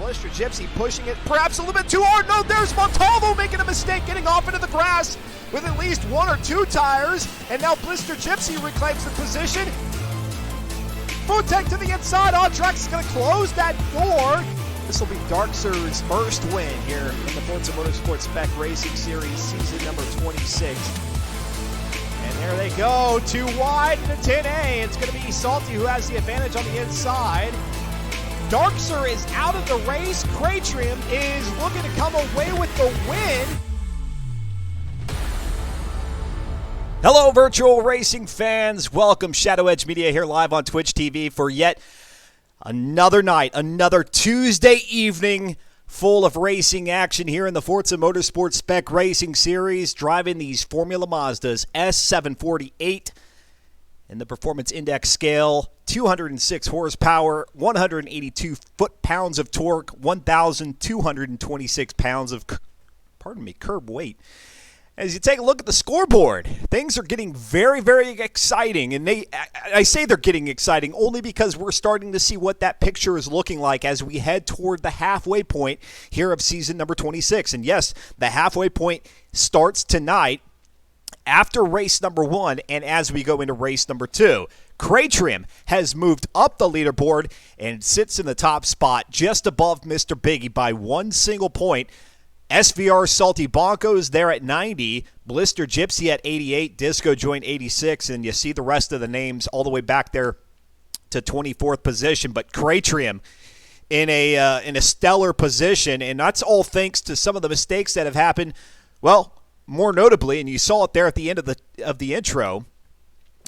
Blister Gypsy pushing it perhaps a little bit too hard. No, there's Montalvo making a mistake, getting off into the grass with at least one or two tires. And now Blister Gypsy reclaims the position. Futek to the inside. Audrex is going to close that door. This will be Darkser's first win here in the Forza Motorsport Spec Racing Series season number 26. And there they go, too wide into 10A. It's going to be Salty who has the advantage on the inside. Darkser is out of the race. Craytrim is looking to come away with the win. Hello, virtual racing fans. Welcome, Shadow Edge Media here live on Twitch TV for yet another night, another Tuesday evening full of racing action here in the Forza Motorsport Spec Racing Series, driving these Formula Mazdas S748 in the Performance Index scale, 206 horsepower, 182 foot-pounds of torque, 1,226 pounds of, curb weight. As you take a look at the scoreboard, things are getting very, very exciting. And I say they're getting exciting only because we're starting to see what that picture is looking like as we head toward the halfway point here of season number 26. And yes, the halfway point starts tonight after race number 1 and as we go into race number 2. Craytrim has moved up the leaderboard and sits in the top spot just above Mr. Biggie by one single point. SVR Salty Bonkos there at 90, Blister Gypsy at 88, Disco Joint 86, and you see the rest of the names all the way back there to 24th position. But Craytrim in a stellar position, and that's all thanks to some of the mistakes that have happened. Well, more notably, and you saw it there at the end of the intro,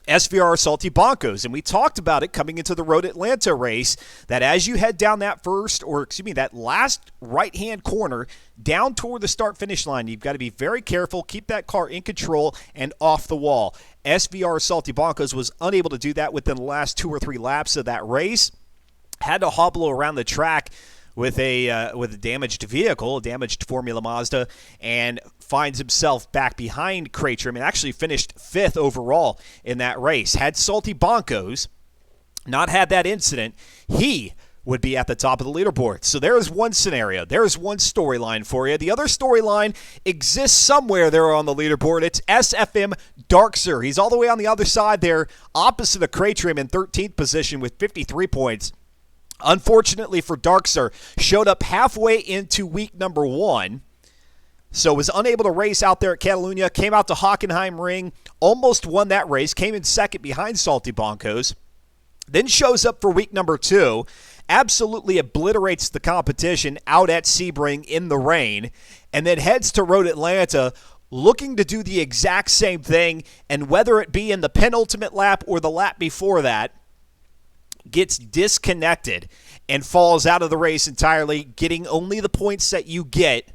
SVR Salty Bonkos, and we talked about it coming into the Road Atlanta race, that as you head down that that last right-hand corner down toward the start-finish line, you've got to be very careful, keep that car in control and off the wall. SVR Salty Bonkos was unable to do that within the last 2 or 3 laps of that race, had to hobble around the track with a damaged vehicle, a damaged Formula Mazda, and finds himself back behind Craytrim and actually finished 5th overall in that race. Had Salty Bonkos not had that incident, he would be at the top of the leaderboard. So there's one scenario. There's one storyline for you. The other storyline exists somewhere there on the leaderboard. It's SFM Darkser. He's all the way on the other side there, opposite of Craytrim in 13th position with 53 points. Unfortunately for Darkser, showed up halfway into week number 1, so was unable to race out there at Catalunya, came out to Hockenheim Ring, almost won that race, came in second behind Salty Bonkos, then shows up for week number 2, absolutely obliterates the competition out at Sebring in the rain, and then heads to Road Atlanta looking to do the exact same thing, and whether it be in the penultimate lap or the lap before that, gets disconnected and falls out of the race entirely, getting only the points that you get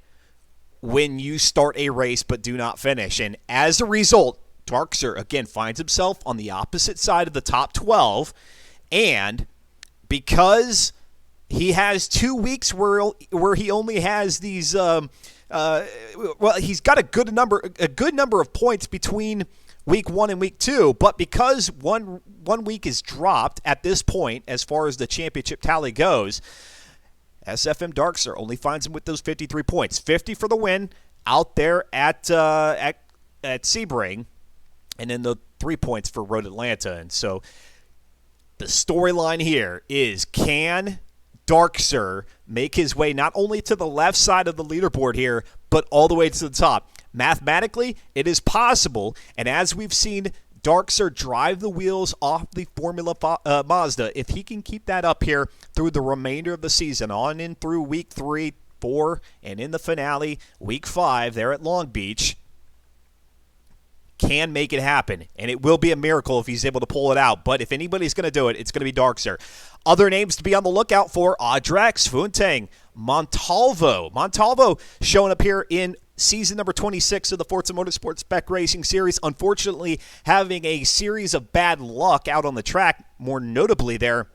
when you start a race but do not finish. And as a result, Darkser again finds himself on the opposite side of the top 12, and because he has 2 weeks where he only has these he's got a good number of points between week 1 and week 2, but because one week is dropped at this point as far as the championship tally goes, SFM Darkser only finds him with those 53 points. 50 for the win out there at Sebring, and then the 3 points for Road Atlanta. And so the storyline here is, can Darkser make his way not only to the left side of the leaderboard here, but all the way to the top? Mathematically, it is possible, and as we've seen Darkser drive the wheels off the Formula Mazda, if he can keep that up here through the remainder of the season, on in through week 3, 4, and in the finale, week 5 there at Long Beach, can make it happen. And it will be a miracle if he's able to pull it out. But if anybody's going to do it, it's going to be Darkser. Other names to be on the lookout for: Audrex, Funteng, Montalvo. Montalvo showing up here in season number 26 of the Forza Motorsport Spec Racing Series. Unfortunately, having a series of bad luck out on the track, more notably there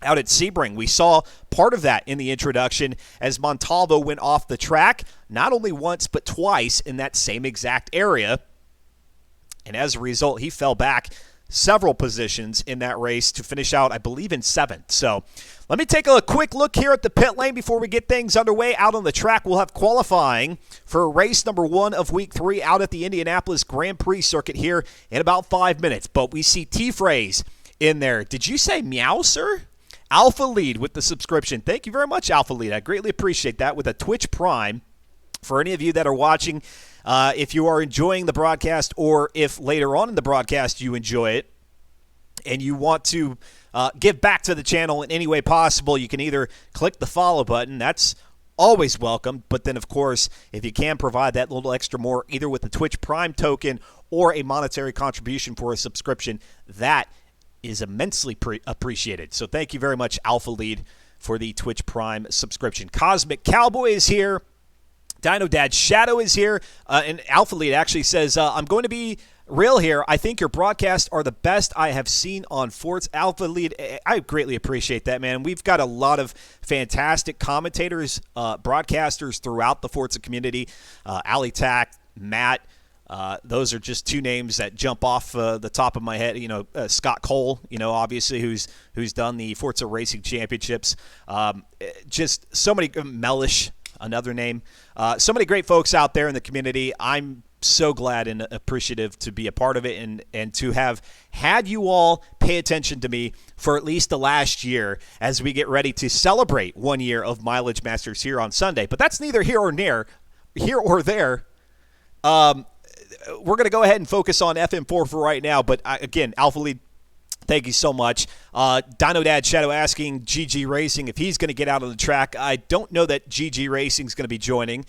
out at Sebring. We saw part of that in the introduction as Montalvo went off the track, not only once but twice in that same exact area. And as a result, he fell back several positions in that race to finish out, I believe, in 7th. So let me take a quick look here at the pit lane before we get things underway out on the track. We'll have qualifying for race number 1 of week 3 out at the Indianapolis Grand Prix circuit here in about 5 minutes. But we see T-Phrase in there. Did you say meow, sir? Alpha Lead with the subscription. Thank you very much, Alpha Lead. I greatly appreciate that with a Twitch Prime. For any of you that are watching, if you are enjoying the broadcast or if later on in the broadcast you enjoy it and you want to give back to the channel in any way possible, you can either click the follow button. That's always welcome. But then, of course, if you can provide that little extra more, either with the Twitch Prime token or a monetary contribution for a subscription, that is immensely appreciated. So thank you very much, Alpha Lead, for the Twitch Prime subscription. Cosmic Cowboy is here. Dino Dad Shadow is here, and Alpha Lead actually says, I'm going to be real here. I think your broadcasts are the best I have seen on Forza. Alpha Lead, I greatly appreciate that, man. We've got a lot of fantastic commentators, broadcasters throughout the Forza community. Ali Tack, Matt, those are just 2 names that jump off the top of my head. You know, Scott Cole, you know, obviously, who's done the Forza Racing Championships. Just so many, Mellish, another name. So many great folks out there in the community. I'm so glad and appreciative to be a part of it and to have had you all pay attention to me for at least the last year as we get ready to celebrate 1 year of Mileage Masters here on Sunday. But that's neither here or there. We're going to go ahead and focus on FM4 for right now. But again, Alpha Lead, thank you so much. Dino Dad Shadow asking GG Racing if he's going to get out on the track. I don't know that GG Racing is going to be joining,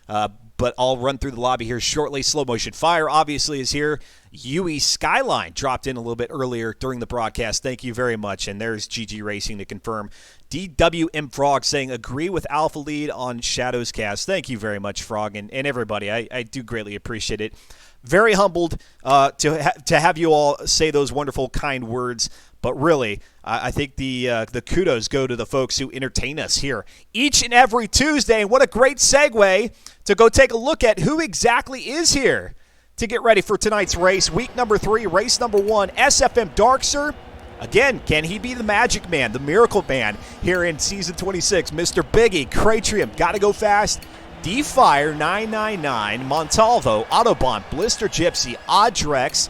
but I'll run through the lobby here shortly. Slow Motion Fire obviously is here. UE Skyline dropped in a little bit earlier during the broadcast. Thank you very much. And there's GG Racing to confirm. DWM Frog saying agree with Alpha Lead on Shadow's cast. Thank you very much, Frog, and everybody. I do greatly appreciate it. Very humbled to have you all say those wonderful, kind words. But really, I think the kudos go to the folks who entertain us here each and every Tuesday. And what a great segue to go take a look at who exactly is here to get ready for tonight's race. Week number 3, race number 1, SFM Darkser. Again, can he be the magic man, the miracle man here in season 26? Mr. Biggie, Cratrium, Gotta Go Fast, D-Fire 999, Montalvo, Autobahn, Blister Gypsy, Oddrex,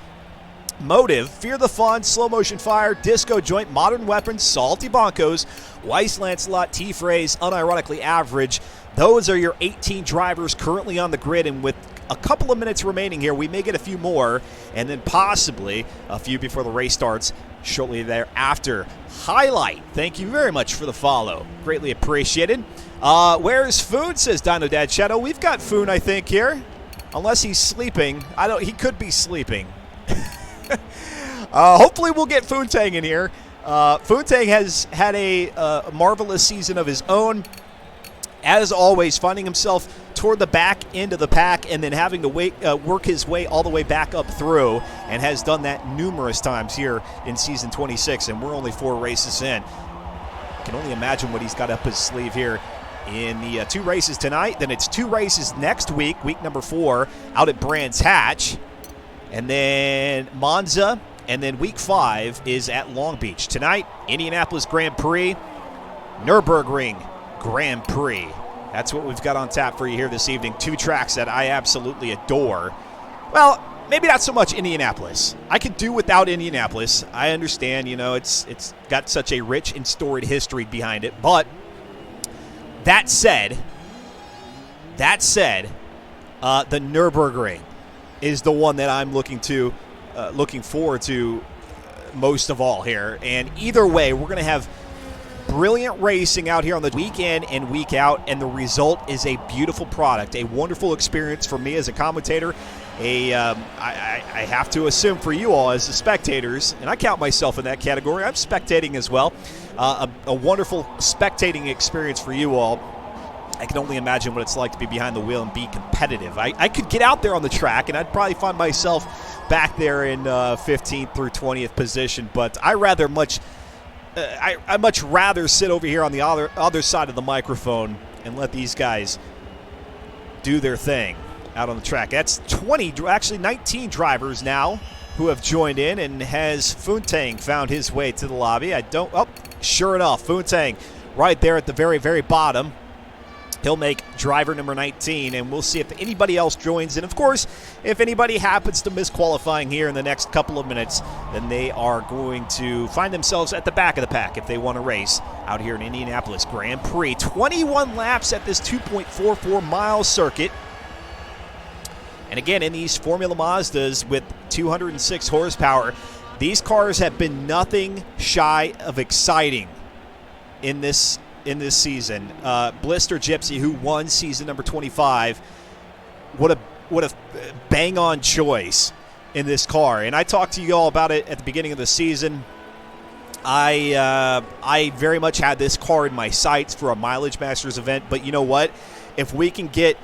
Motive, Fear the Fun, Slow Motion Fire, Disco Joint, Modern Weapons, Salty Bonkos, Weiss Lancelot, T-Phrase, Unironically Average. Those are your 18 drivers currently on the grid, and with a couple of minutes remaining here, we may get a few more, and then possibly a few before the race starts shortly thereafter. Highlight, thank you very much for the follow. Greatly appreciated. Where's Food, says Dino Dad Shadow. We've got Food, I think, here. Unless he's sleeping. He could be sleeping. Hopefully we'll get Foontang in here. Foontang has had a marvelous season of his own. As always, finding himself toward the back end of the pack and then having to work his way all the way back up through, and has done that numerous times here in season 26, and we're only 4 races in. I can only imagine what he's got up his sleeve here in the 2 races tonight. Then it's 2 races next week, week number 4, out at Brands Hatch, and then Monza, and then week 5 is at Long Beach. Tonight, Indianapolis Grand Prix, Nürburgring Grand Prix. That's what we've got on tap for you here this evening. 2 tracks that I absolutely adore. Well, maybe not so much Indianapolis. I could do without Indianapolis. I understand, you know, it's got such a rich and storied history behind it. But that said, the Nürburgring is the one that I'm looking forward to most of all here. And either way, we're going to have brilliant racing out here on the week in and week out, and the result is a beautiful product, a wonderful experience for me as a commentator. I have to assume for you all as the spectators, and I count myself in that category, I'm spectating as well, a wonderful spectating experience for you all. I can only imagine what it's like to be behind the wheel and be competitive. I could get out there on the track, and I'd probably find myself back there in 15th through 20th position, but I much rather sit over here on the other side of the microphone and let these guys do their thing out on the track. That's 19 drivers now who have joined in, and has Funtang found his way to the lobby? Sure enough, Funtang right there at the very, very bottom. He'll make driver number 19, and we'll see if anybody else joins in. Of course, if anybody happens to miss qualifying here in the next couple of minutes, then they are going to find themselves at the back of the pack if they want to race out here in Indianapolis Grand Prix. 21 laps at this 2.44-mile circuit. And again, in these Formula Mazdas with 206 horsepower, these cars have been nothing shy of exciting in this season. Blister Gypsy, who won season number 25, what a bang-on choice in this car. And I talked to you all about it at the beginning of the season. I very much had this car in my sights for a Mileage Masters event, but you know what? If we can get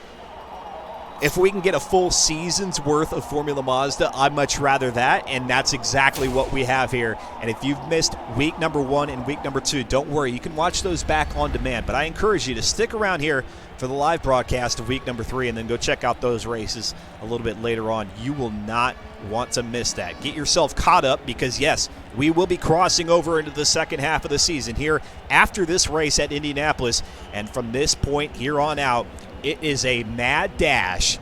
a full season's worth of Formula Mazda, I'd much rather that, and that's exactly what we have here. And if you've missed week number 1 and week number 2, don't worry, you can watch those back on demand. But I encourage you to stick around here for the live broadcast of week number 3, and then go check out those races a little bit later on. You will not want to miss that. Get yourself caught up, because yes, we will be crossing over into the second half of the season here after this race at Indianapolis, and from this point here on out, it is a mad dash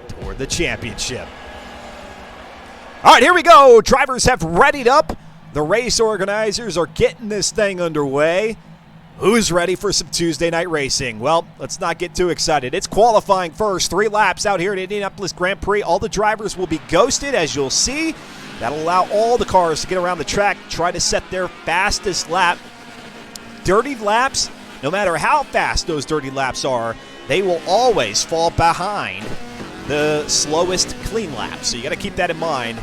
toward the championship. All right, here we go. Drivers have readied up. The race organizers are getting this thing underway. Who's ready for some Tuesday night racing? Well, let's not get too excited. It's qualifying first. 3 laps out here at Indianapolis Grand Prix. All the drivers will be ghosted, as you'll see. That'll allow all the cars to get around the track, try to set their fastest lap. Dirty laps, no matter how fast those dirty laps are, they will always fall behind the slowest clean lap. So you got to keep that in mind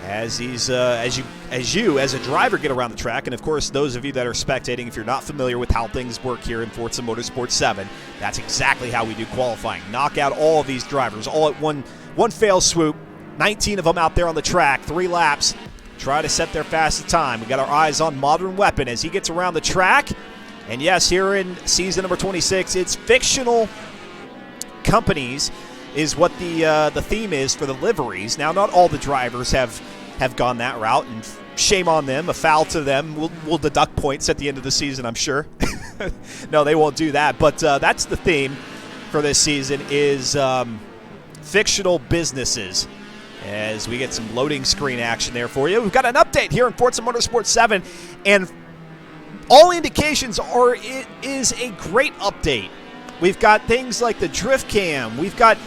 as you as a driver get around the track. And of course, those of you that are spectating, if you're not familiar with how things work here in Forza Motorsport 7, that's exactly how we do qualifying. Knock out all of these drivers all at one fell swoop. 19 of them out there on the track, 3 laps, try to set their fastest time. We got our eyes on Modern Weapon as he gets around the track. And yes, here in season number 26, it's fictional companies is what the theme is for the liveries. Now, not all the drivers have gone that route, and shame on them, a foul to them. We'll deduct points at the end of the season, I'm sure. No, they won't do that, but that's the theme for this season is fictional businesses. As we get some loading screen action there for you. We've got an update here in Forza Motorsport 7, and all indications are it is a great update. We've got things like the drift cam. We've got,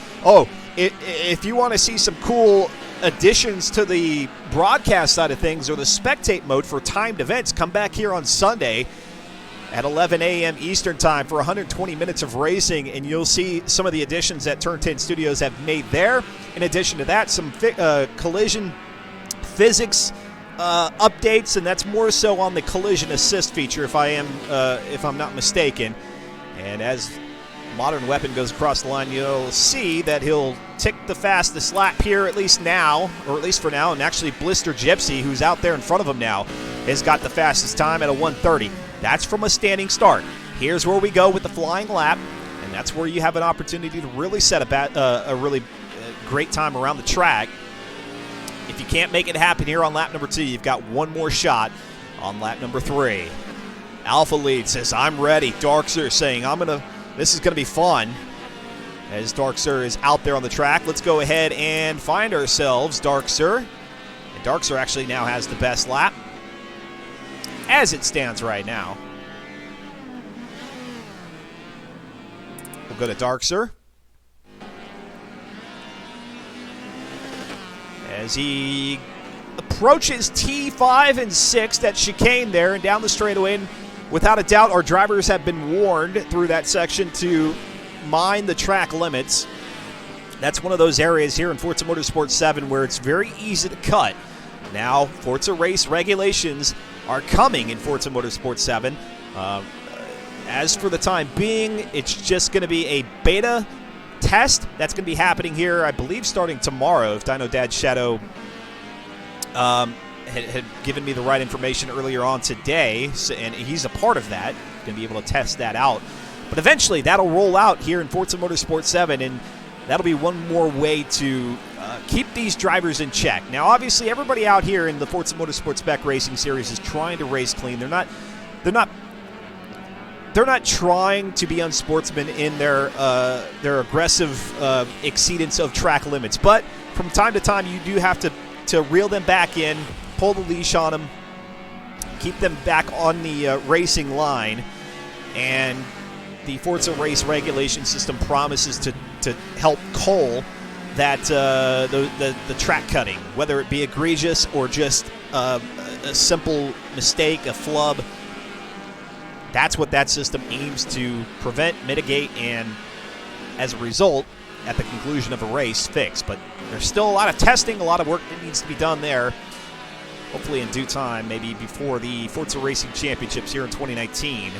if you want to see some cool additions to the broadcast side of things or the spectate mode for timed events, come back here on Sunday at 11 a.m. Eastern time for 120 minutes of racing, and you'll see some of the additions that Turn 10 Studios have made there. In addition to that, some collision physics updates, and that's more so on the collision assist feature, if I'm not mistaken. And as Modern Weapon goes across the line, you'll see that he'll tick the fastest lap here, at least now, or at least for now. And actually, Blister Gypsy, who's out there in front of him now, has got the fastest time at a 1:30. That's from a standing start. Here's where we go with the flying lap, and that's where you have an opportunity to really set a really great time around the track. If you can't make it happen here on lap number 2, you've got one more shot on lap number 3. Alpha Lead says, I'm ready. Darkser saying, this is going to be fun. As Darkser is out there on the track, let's go ahead and find ourselves Darkser. And Darkser actually now has the best lap as it stands right now. We'll go to Darkser. As he approaches T5 and 6, that chicane there, and down the straightaway. And without a doubt, our drivers have been warned through that section to mind the track limits. That's one of those areas here in Forza Motorsport 7 where it's very easy to cut. Now, Forza race regulations are coming in Forza Motorsport 7. As for the time being, it's just going to be a beta test that's going to be happening here, I believe, starting tomorrow, if Dino Dad Shadow had given me the right information earlier on today, and he's a part of that, going to be able to test that out. But eventually, that'll roll out here in Forza Motorsport 7, and that'll be one more way to keep these drivers in check. Now, obviously, everybody out here in the Forza Motorsport Spec Racing Series is trying to race clean. They're not trying to be unsportsman in their aggressive exceedance of track limits. But from time to time, you do have to reel them back in, pull the leash on them, keep them back on the racing line, and the Forza race regulation system promises to help cull that the track cutting, whether it be egregious or just a simple mistake, a flub. That's what that system aims to prevent, mitigate, and as a result, at the conclusion of a race, fix. But there's still a lot of testing, a lot of work that needs to be done there. Hopefully in due time, maybe before the Forza Racing Championships here in 2019,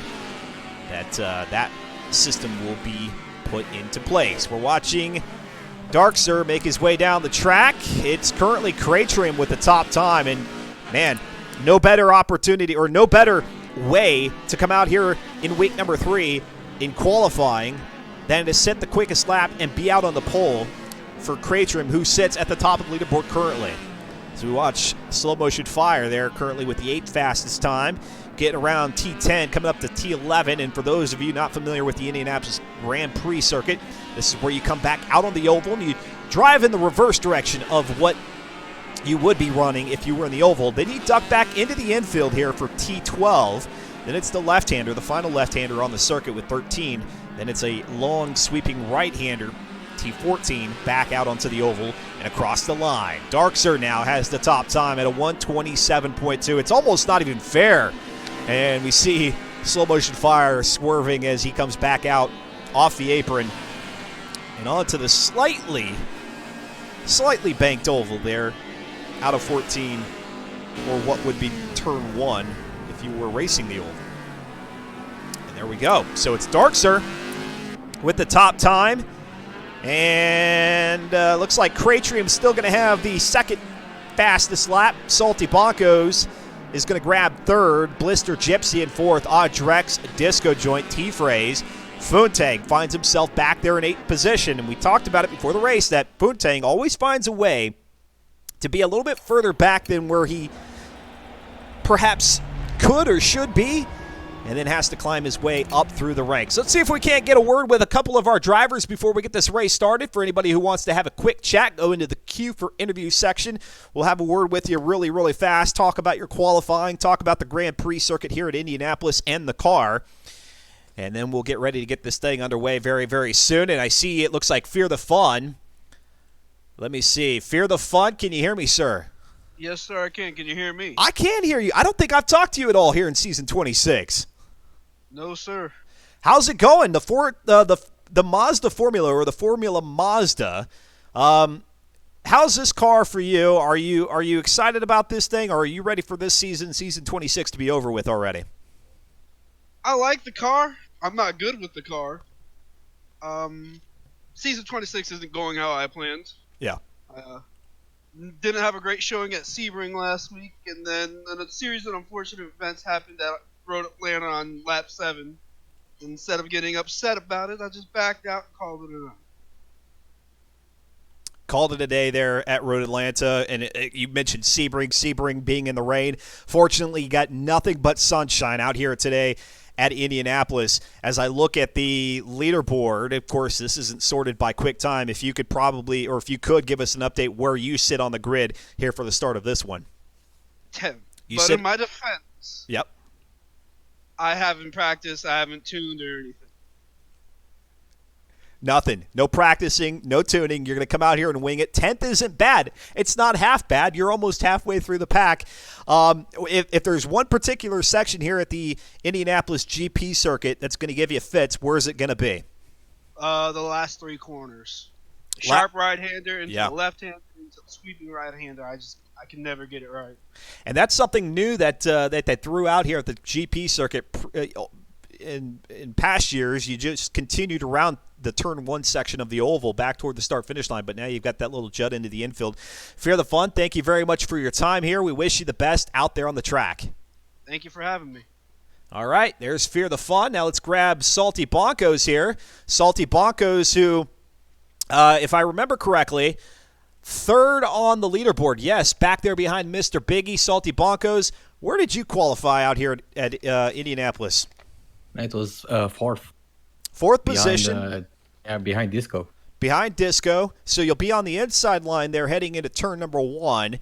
that system will be put into place. We're watching Darkser make his way down the track. It's currently Cratrim with the top time, and man, no better opportunity or no better way to come out here in week number 3 in qualifying than to set the quickest lap and be out on the pole for Cratrim, who sits at the top of the leaderboard currently. So we watch slow motion fire there currently with the 8th fastest time, getting around T10, coming up to T11. And for those of you not familiar with the Indianapolis Grand Prix circuit, this is where you come back out on the oval and you drive in the reverse direction of what you would be running if you were in the oval. Then you duck back into the infield here for T12. Then it's the left-hander, the final left-hander on the circuit with 13. Then it's a long sweeping right-hander, T14, back out onto the oval and across the line. Darkser now has the top time at a 1:27.2. It's almost not even fair. And we see slow motion fire swerving as he comes back out off the apron and onto the slightly banked oval there, out of 14, or what would be turn 1 if you were racing the oval. And there we go. So it's Darkser with the top time, and looks like Cratrium's still going to have the second fastest lap. Salty Bonkos is going to grab third, Blister Gypsy in fourth, Audrex, Disco Joint, T-Phrase. Funtang finds himself back there in 8th position, and we talked about it before the race that Funtang always finds a way to be a little bit further back than where he perhaps could or should be, and then has to climb his way up through the ranks. Let's see if we can't get a word with a couple of our drivers before we get this race started. For anybody who wants to have a quick chat, go into the queue for interview section. We'll have a word with you really, really fast, talk about your qualifying, talk about the Grand Prix circuit here at Indianapolis and the car. And then we'll get ready to get this thing underway very, very soon. And I see it looks like Fear the Fun. Let me see. Fear the Fun, can you hear me, sir? Yes, sir, I can. Can you hear me? I can hear you. I don't think I've talked to you at all here in Season 26. No, sir. How's it going? The Mazda Formula, or the Formula Mazda. How's this car for you? Are you excited about this thing, or are you ready for this season, Season 26, to be over with already? I like the car. I'm not good with the car. Season 26 isn't going how I planned. Yeah. Didn't have a great showing at Sebring last week, and then a series of unfortunate events happened at Road Atlanta on lap 7. Instead of getting upset about it, I just backed out and called it a night. Called it a day there at Road Atlanta, and you mentioned Sebring being in the rain. Fortunately, you got nothing but sunshine out here today at Indianapolis. As I look at the leaderboard, of course, this isn't sorted by quick time. If you could give us an update where you sit on the grid here for the start of this one. 10. In my defense, yep, I haven't practiced, I haven't tuned or anything. Nothing. No practicing, no tuning. You're going to come out here and wing it. 10th isn't bad. It's not half bad. You're almost halfway through the pack. If there's one particular section here at the Indianapolis GP circuit that's going to give you fits, where is it going to be? The last 3 corners. Sharp right-hander into the left-hander into the sweeping right-hander. I can never get it right. And that's something new that they threw out here at the GP circuit. In past years, you just continued around the turn 1 section of the oval back toward the start-finish line, but now you've got that little jut into the infield. Fear the Fun, thank you very much for your time here. We wish you the best out there on the track. Thank you for having me. All right, there's Fear the Fun. Now let's grab Salty Bonkos here. Salty Bonkos, who, if I remember correctly, third on the leaderboard. Yes, back there behind Mr. Biggie, Salty Bonkos. Where did you qualify out here at Indianapolis? It was fourth. Fourth position. Behind Disco. Behind Disco. So you'll be on the inside line there heading into turn number 1.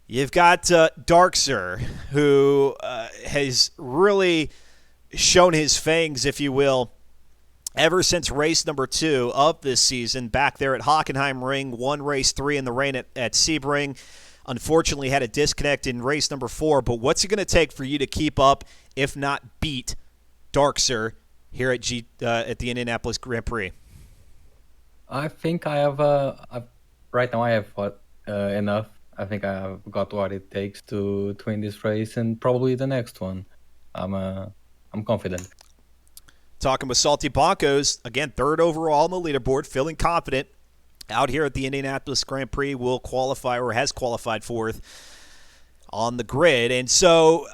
You've got Darkser, who has really shown his fangs, if you will, ever since race number 2 of this season, back there at Hockenheim Ring, won race 3 in the rain at Sebring. Unfortunately, had a disconnect in race number 4, but what's it going to take for you to keep up, if not beat, Darkser here at the Indianapolis Grand Prix? I think I have right now I have enough. I think I have got what it takes to win this race and probably the next one. I'm confident. Talking with Salty Bonkos, again, third overall on the leaderboard, feeling confident out here at the Indianapolis Grand Prix, will qualify or has qualified fourth on the grid. And so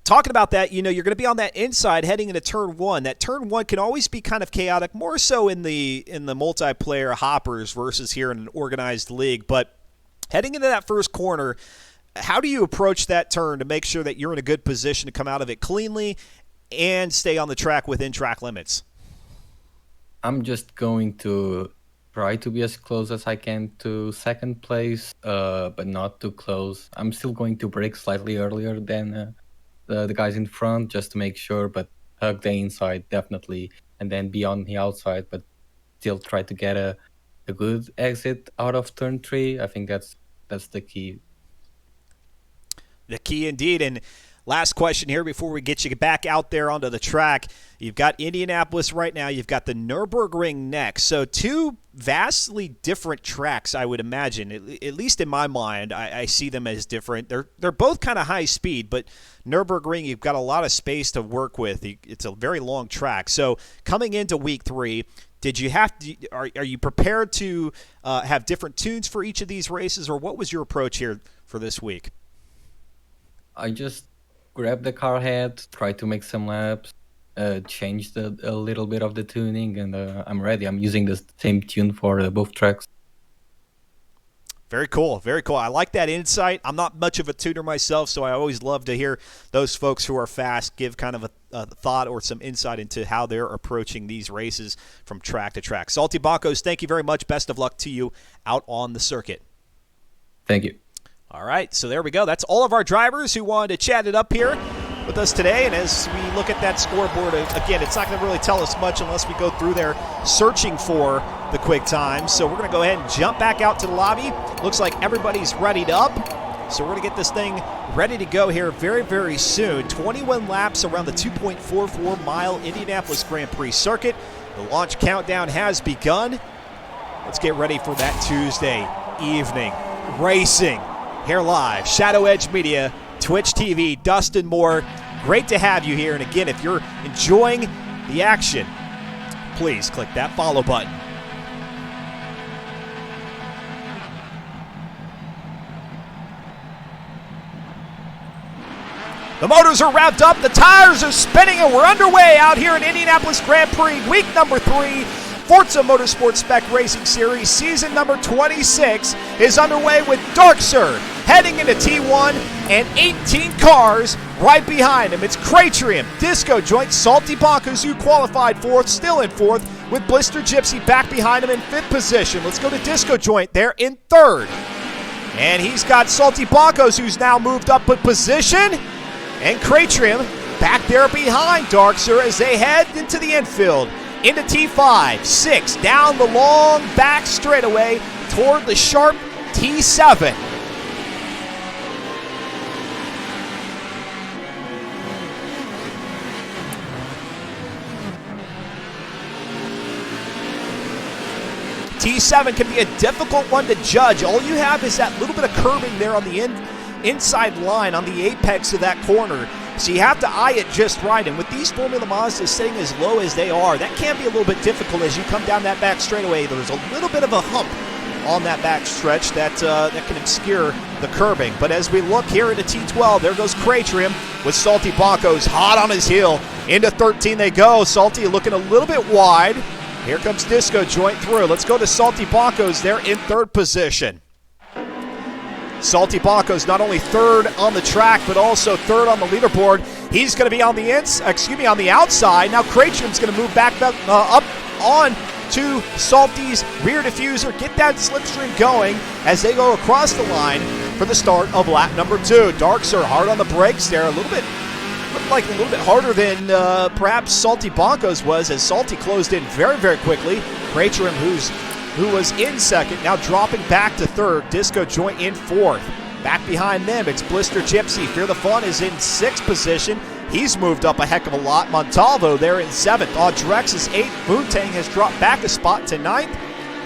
talking about that, you're going to be on that inside heading into turn 1. That turn 1 can always be kind of chaotic, more so in the multiplayer hoppers versus here in an organized league. But heading into that first corner, how do you approach that turn to make sure that you're in a good position to come out of it cleanly and stay on the track within track limits? I'm just going to try to be as close as I can to second place, but not too close. I'm still going to brake slightly earlier than the guys in front just to make sure, but hug the inside definitely, and then be on the outside, but still try to get a good exit out of turn 3. I think that's the key. The key indeed. And last question here before we get you back out there onto the track. You've got Indianapolis right now. You've got the Nürburgring next. So two vastly different tracks, I would imagine. At least in my mind, I see them as different. They're both kind of high speed, but Nürburgring, you've got a lot of space to work with. It's a very long track. So coming into week 3, are you prepared to have different tunes for each of these races, or what was your approach here for this week? I just grabbed the car head, tried to make some laps, changed a little bit of the tuning, and I'm ready. I'm using the same tune for both tracks. Very cool. Very cool. I like that insight. I'm not much of a tuner myself, so I always love to hear those folks who are fast give kind of a thought or some insight into how they're approaching these races from track to track. Salty Bonkos, thank you very much. Best of luck to you out on the circuit. Thank you. All right, so there we go. That's all of our drivers who wanted to chat it up here with us today. And as we look at that scoreboard, again, it's not going to really tell us much unless we go through there searching for the quick times. So we're going to go ahead and jump back out to the lobby. Looks like everybody's readied up. So we're going to get this thing ready to go here very, very soon. 21 laps around the 2.44-mile Indianapolis Grand Prix circuit. The launch countdown has begun. Let's get ready for that Tuesday evening racing. Here live, Shadow Edge Media, Twitch TV, Dustin Moore. Great to have you here. And again, if you're enjoying the action, please click that follow button. The motors are revved up, the tires are spinning, and we're underway out here in Indianapolis Grand Prix, week number 3. Forza Motorsport Spec Racing Series season number 26 is underway with Darkser heading into T1 and 18 cars right behind him. It's Cratrium, Disco Joint, Salty Bonkos, who qualified fourth, still in fourth, with Blister Gypsy back behind him in fifth position. Let's go to Disco Joint there in third. And he's got Salty Bonkos, who's now moved up a position, and Cratrium back there behind Darkser as they head into the infield. Into T5, 6, down the long back straightaway toward the sharp T7. T7 can be a difficult one to judge. All you have is that little bit of curbing there on the inside line, on the apex of that corner. So you have to eye it just right. And with these Formula Mazdas sitting as low as they are, that can be a little bit difficult as you come down that back straightaway. There's a little bit of a hump on that back stretch that can obscure the curbing. But as we look here into T12, there goes Cratrium with Salty Bonkos hot on his heel. Into 13 they go. Salty looking a little bit wide. Here comes Disco Joint through. Let's go to Salty Bonkos there in third position. Salty Bonkos not only third on the track, but also third on the leaderboard. He's going to be on the on the outside. Now Cratchum's going to move back up on to Salty's rear diffuser, get that slipstream going as they go across the line for the start of lap number 2. Darkser hard on the brakes there, looked like a little bit harder than perhaps Salty Bonkos was, as Salty closed in very, very quickly. Cratchum, who was in second, now dropping back to third. Disco Joint in fourth. Back behind them, it's Blister Gypsy. Fear the Fun is in sixth position. He's moved up a heck of a lot. Montalvo there in 7th. Audrex is 8th. Boontang has dropped back a spot to 9th.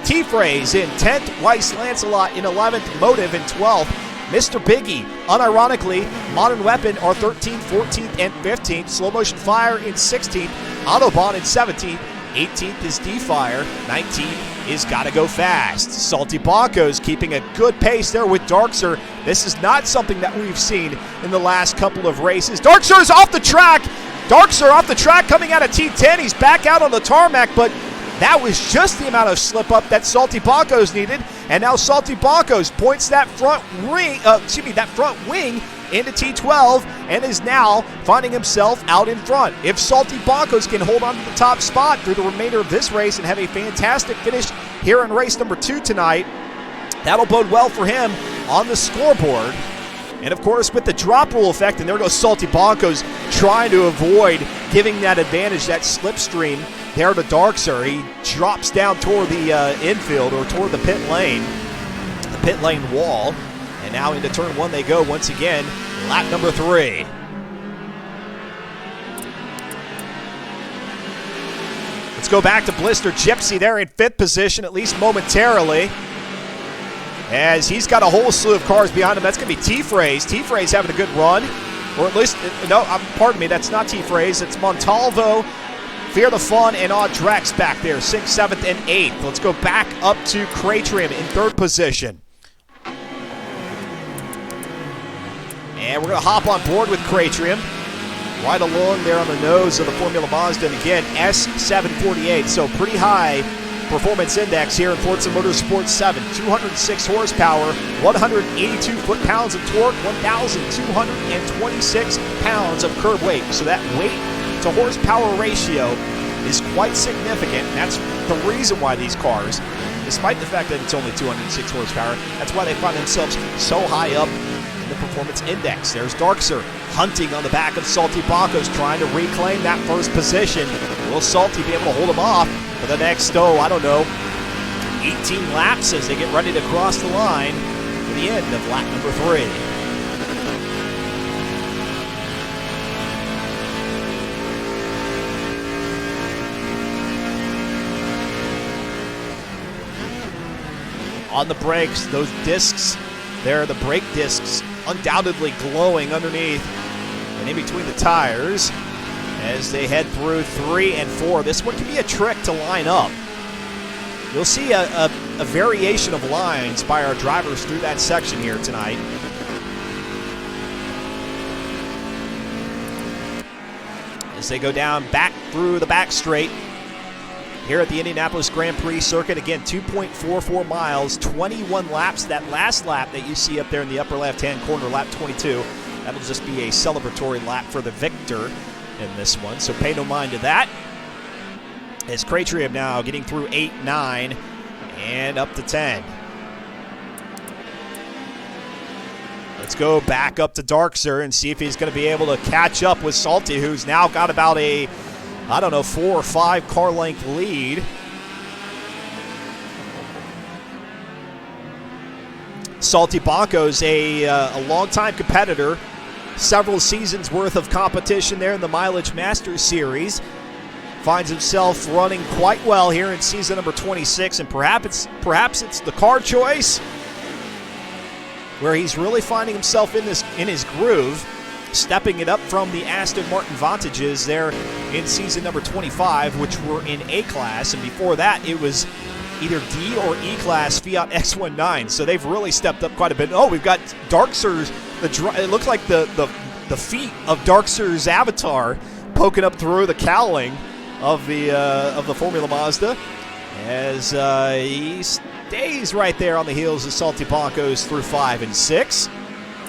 T-Phrase in 10th. Weiss Lancelot in 11th. Motive in 12th. Mr. Biggie, unironically, Modern Weapon are 13th, 14th, and 15th. Slow Motion Fire in 16th. Autobahn in 17th. 18th is D-Fire. 19th is Gotta Go Fast. Salty Bonkos keeping a good pace there with Darkser. This is not something that we've seen in the last couple of races. Darkser is off the track. Darkser off the track coming out of T10. He's back out on the tarmac, but that was just the amount of slip up that Salty Bonkos needed. And now Salty Bonkos points that front wing into T12 and is now finding himself out in front. If Salty Bonkos can hold on to the top spot through the remainder of this race and have a fantastic finish here in race number 2 tonight, that'll bode well for him on the scoreboard. And of course, with the drop rule effect, and there goes Salty Bonkos trying to avoid giving that advantage, that slipstream there to Darkser. He drops down toward the infield, or toward the pit lane wall. And now into turn 1 they go once again, lap number 3. Let's go back to Blister Gypsy there in 5th position, at least momentarily, as he's got a whole slew of cars behind him. That's going to be T-Phrase. T-Phrase having a good run, or at least, no, pardon me, that's not T-Phrase. It's Montalvo, Fear the Fun, and Audrex back there, 6th, 7th, and 8th. Let's go back up to Cratrim in 3rd position. And we're going to hop on board with Cratrim, right along there on the nose of the Formula Mazda. And again, S748, so pretty high performance index here in Forza Motorsport 7. 206 horsepower, 182 foot-pounds of torque, 1,226 pounds of curb weight. So that weight to horsepower ratio is quite significant. That's the reason why these cars, despite the fact that it's only 206 horsepower, that's why they find themselves so high up in the performance index. There's Darkser hunting on the back of Salty Bonkos, trying to reclaim that first position. Will Salty be able to hold him off for the next, 18 laps as they get ready to cross the line for the end of lap number 3. On the brakes, those discs there, the brake discs undoubtedly glowing underneath and in between the tires as they head through 3 and 4. This one can be a trick to line up. You'll see a variation of lines by our drivers through that section here tonight. As they go down back through the back straight here at the Indianapolis Grand Prix circuit. Again, 2.44 miles, 21 laps. That last lap that you see up there in the upper left-hand corner, lap 22, that'll just be a celebratory lap for the victor in this one, so pay no mind to that. As Cratrim now getting through 8, 9, and up to 10. Let's go back up to Darkser and see if he's going to be able to catch up with Salty, who's now got about a, 4 or 5 car length lead. Salty Bonkos, a longtime competitor, several seasons worth of competition there in the Mileage Masters Series. Finds himself running quite well here in season number 26, and perhaps it's the car choice where he's really finding himself in his groove, stepping it up from the Aston Martin Vantages there in season number 25, which were in A-Class, and before that it was either D or E-Class Fiat X19. So they've really stepped up quite a bit. Oh, we've got Darkser's, it looks like the feet of Darkser's avatar poking up through the cowling of the Formula Mazda, as he stays right there on the heels of Salty Bonkos through 5 and 6.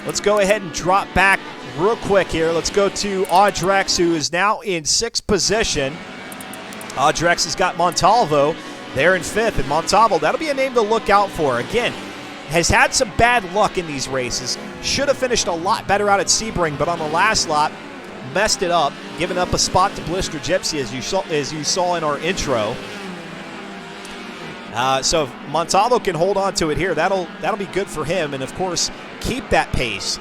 Let's go ahead and drop back real quick here. Let's go to Audrex, who is now in 6th position. Audrex has got Montalvo there in 5th, and Montalvo, that'll be a name to look out for. Again, has had some bad luck in these races. Should have finished a lot better out at Sebring, but on the last lap, messed it up, giving up a spot to Blister Gypsy, as you saw in our intro. So if Montalvo can hold on to it here, that'll be good for him, and of course keep that pace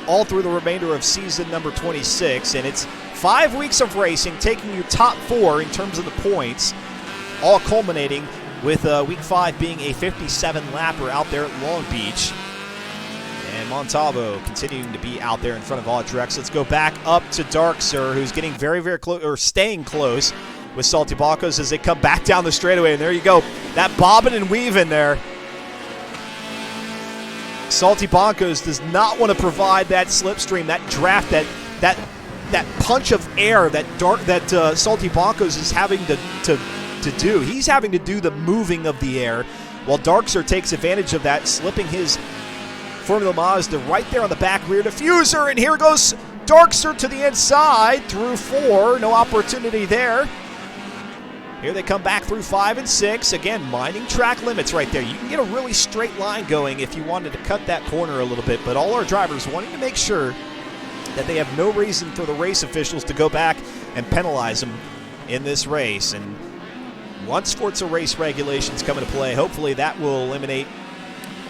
all through the remainder of season number 26. And it's 5 weeks of racing, taking you top 4 in terms of the points, all culminating with week 5 being a 57-lapper out there at Long Beach. And Montalvo continuing to be out there in front of Audrex. Let's go back up to Darkser, who's getting very, very close, or staying close with Salty Bonkos as they come back down the straightaway. And there you go, that bobbing and weaving there. Salty Bonkos does not want to provide that slipstream, that draft, that punch of air that Salty Bonkos is having to do. He's having to do the moving of the air, while Darkser takes advantage of that, slipping his Formula Mazda right there on the back rear diffuser. And here goes Darkser to the inside through 4. No opportunity there. Here they come back through 5 and 6. Again, minding track limits right there. You can get a really straight line going if you wanted to cut that corner a little bit, but all our drivers wanting to make sure that they have no reason for the race officials to go back and penalize them in this race. And once Forza race regulations come into play, hopefully that will eliminate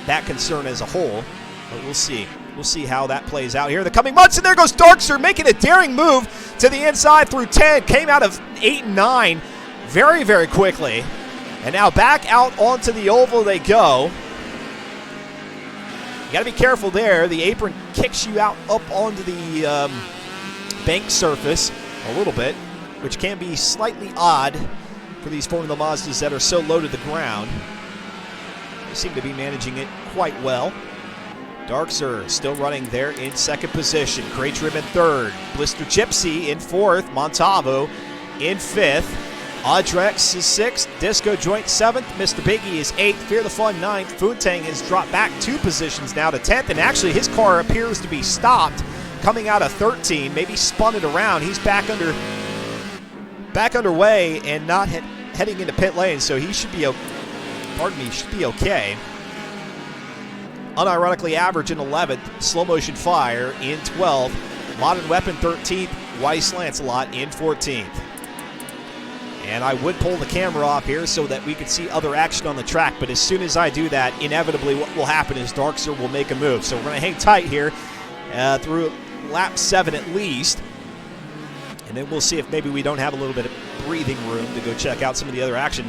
that concern as a whole. But we'll see. We'll see how that plays out here in the coming months. And there goes Darkser making a daring move to the inside through 10. Came out of 8 and 9 very, very quickly. And now back out onto the oval they go. You got to be careful there. The apron kicks you out up onto the bank surface a little bit, which can be slightly odd for these Formula Mazdas that are so low to the ground. They seem to be managing it quite well. Darkser still running there in 2nd position. Craytrim in 3rd. Blister Gypsy in 4th. Montalvo in 5th. Audrex is 6th. Disco Joint 7th. Mr. Biggie is 8th. Fear the Fun 9th. Funtang has dropped back 2 positions now to 10th. And actually his car appears to be stopped coming out of 13. Maybe spun it around. He's back underway and not heading into pit lane. So he should be should be okay. Unironically average in 11th, Slow Motion Fire in 12th, Modern Weapon 13th, Weiss Lancelot in 14th. And I would pull the camera off here so that we could see other action on the track, but as soon as I do that, inevitably what will happen is Darkser will make a move. So we're going to hang tight here through lap 7 at least, and then we'll see if maybe we don't have a little bit of breathing room to go check out some of the other action.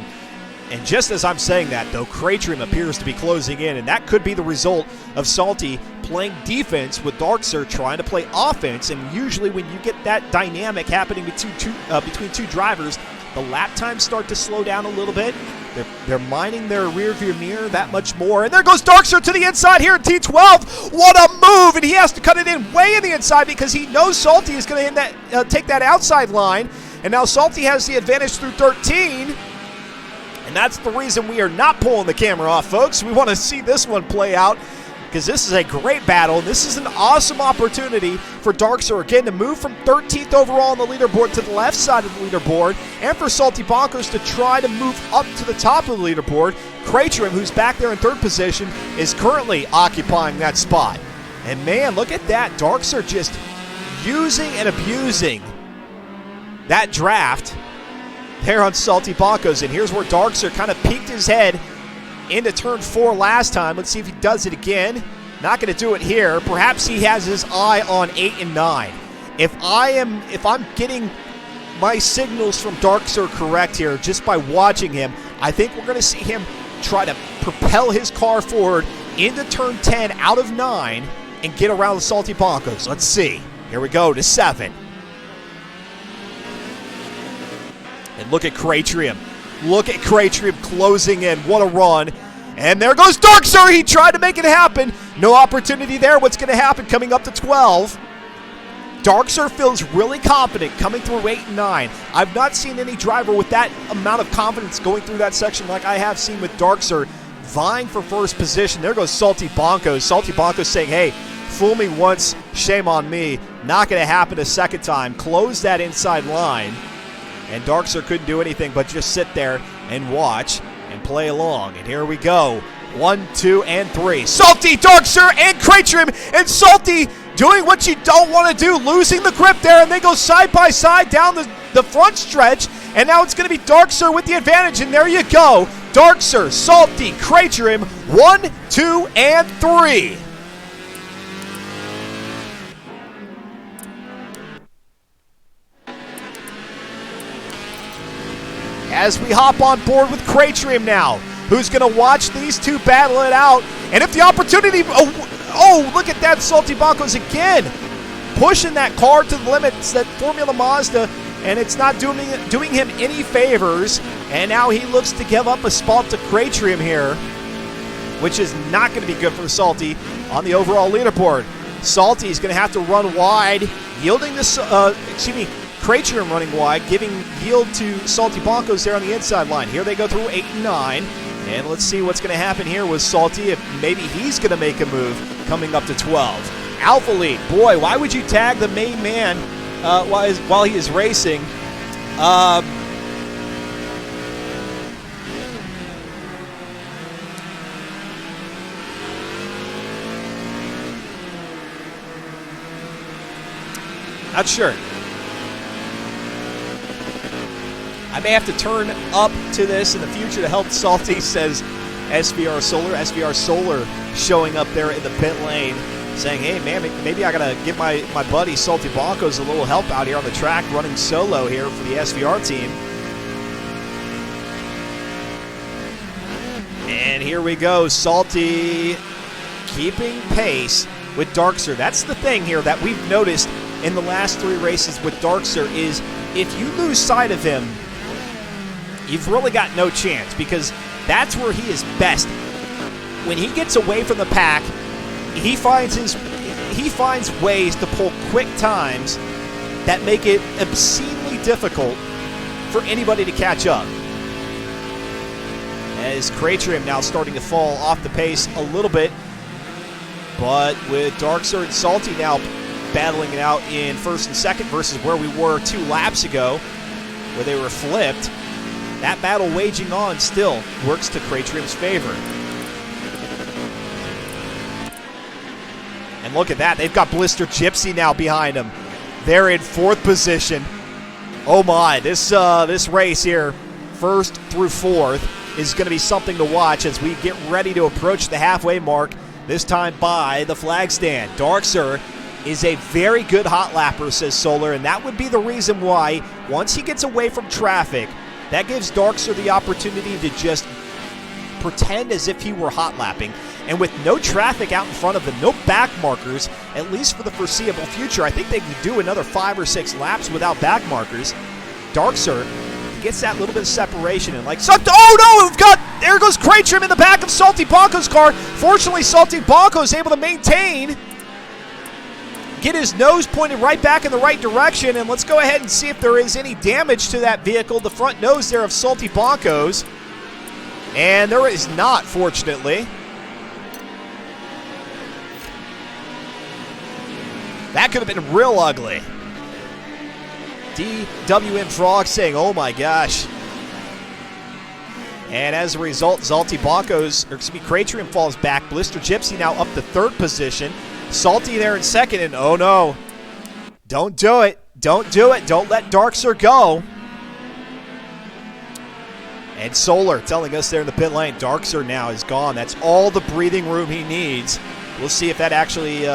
And just as I'm saying that, though, Craytrim appears to be closing in, and that could be the result of Salty playing defense with Darkser trying to play offense. And usually when you get that dynamic happening between two drivers, the lap times start to slow down a little bit. They're minding their rearview mirror that much more. And there goes Darkser to the inside here in T12. What a move! And he has to cut it in way in the inside because he knows Salty is going to take that outside line. And now Salty has the advantage through 13. And that's the reason we are not pulling the camera off, folks. We want to see this one play out because this is a great battle. This is an awesome opportunity for Darkser, again, to move from 13th overall on the leaderboard to the left side of the leaderboard, and for Salty Bonkos to try to move up to the top of the leaderboard. Craytrim, who's back there in 3rd position, is currently occupying that spot. And man, look at that. Darkser just using and abusing that draft there on Salty Bonkos. And here's where Darkser kind of peeked his head into turn 4 last time. Let's see if he does it again. Not going to do it here. Perhaps he has his eye on 8 and 9. If I'm getting my signals from Darkser correct here just by watching him, I think we're going to see him try to propel his car forward into turn 10 out of 9 and get around the Salty Bonkos. Let's see. Here we go to 7. And look at Craytrim. Look at Craytrim closing in. What a run. And there goes Darkser. He tried to make it happen. No opportunity there. What's going to happen coming up to 12? Darkser feels really confident coming through 8 and 9. I've not seen any driver with that amount of confidence going through that section like I have seen with Darkser vying for first position. There goes Salty Bonkos. Salty Bonkos saying, hey, fool me once, shame on me. Not going to happen a second time. Close that inside line. And Darkser couldn't do anything but just sit there and watch and play along. And here we go. 1, 2, and 3. Salty, Darkser, and Crate Trim. And Salty doing what you don't want to do, losing the grip there, and they go side by side down the front stretch, and now it's going to be Darkser with the advantage, and there you go. Darkser, Salty, Crate Trim, 1, 2, and 3. As we hop on board with Crate Trim now, who's going to watch these two battle it out, and if the opportunity... Oh, look at that, Salty Bonkos again. Pushing that car to the limits, that Formula Mazda, and it's not doing him any favors. And now he looks to give up a spot to Crate Trim here, which is not going to be good for Salty on the overall leaderboard. Salty is going to have to run wide, yielding this, Crate Trim running wide, giving yield to Salty Bonkos there on the inside line. Here they go through 8 and 9. And let's see what's going to happen here with Salty, if maybe he's going to make a move coming up to 12. Alpha Lead, boy, why would you tag the main man while he is racing? Not sure. I may have to turn up to this in the future to help Salty, says SVR Solar. SVR Solar showing up there in the pit lane saying, hey, man, maybe I got to give my buddy Salty Bonkos a little help out here on the track running solo here for the SVR team. And here we go. Salty keeping pace with Darkser. That's the thing here that we've noticed in the last 3 races with Darkser is if you lose sight of him, you've really got no chance because that's where he is best. When he gets away from the pack, he finds ways to pull quick times that make it obscenely difficult for anybody to catch up. As Crate Trim now starting to fall off the pace a little bit, but with Darkser and Salty now battling it out in first and second versus where we were 2 laps ago, where they were flipped. That battle waging on still works to Crate Trim's favor. And look at that. They've got Blister Gypsy now behind them. They're in 4th position. Oh my, this race here, 1st through 4th, is going to be something to watch as we get ready to approach the halfway mark, this time by the flag stand. Darkser is a very good hot lapper, says Solar, and that would be the reason why, once he gets away from traffic, that gives Darkser the opportunity to just pretend as if he were hot lapping. And with no traffic out in front of them, no back markers, at least for the foreseeable future, I think they could do another 5 or 6 laps without back markers. Darkser gets that little bit of separation and oh no, there goes Crate Trim in the back of Salty Bonko's car. Fortunately, Salty Bonko is able to maintain, get his nose pointed right back in the right direction, and let's go ahead and see if there is any damage to that vehicle, the front nose there of Salty Bonko's. And there is not, fortunately. That could have been real ugly. DWM Frog saying, oh my gosh. And as a result, Salty Bonko's, Crate Trim falls back. Blister Gypsy now up to 3rd position. Salty there in 2nd, and oh no. Don't do it. Don't do it. Don't let Darkser go. And Solar telling us there in the pit lane, Darkser now is gone. That's all the breathing room he needs. We'll see if that actually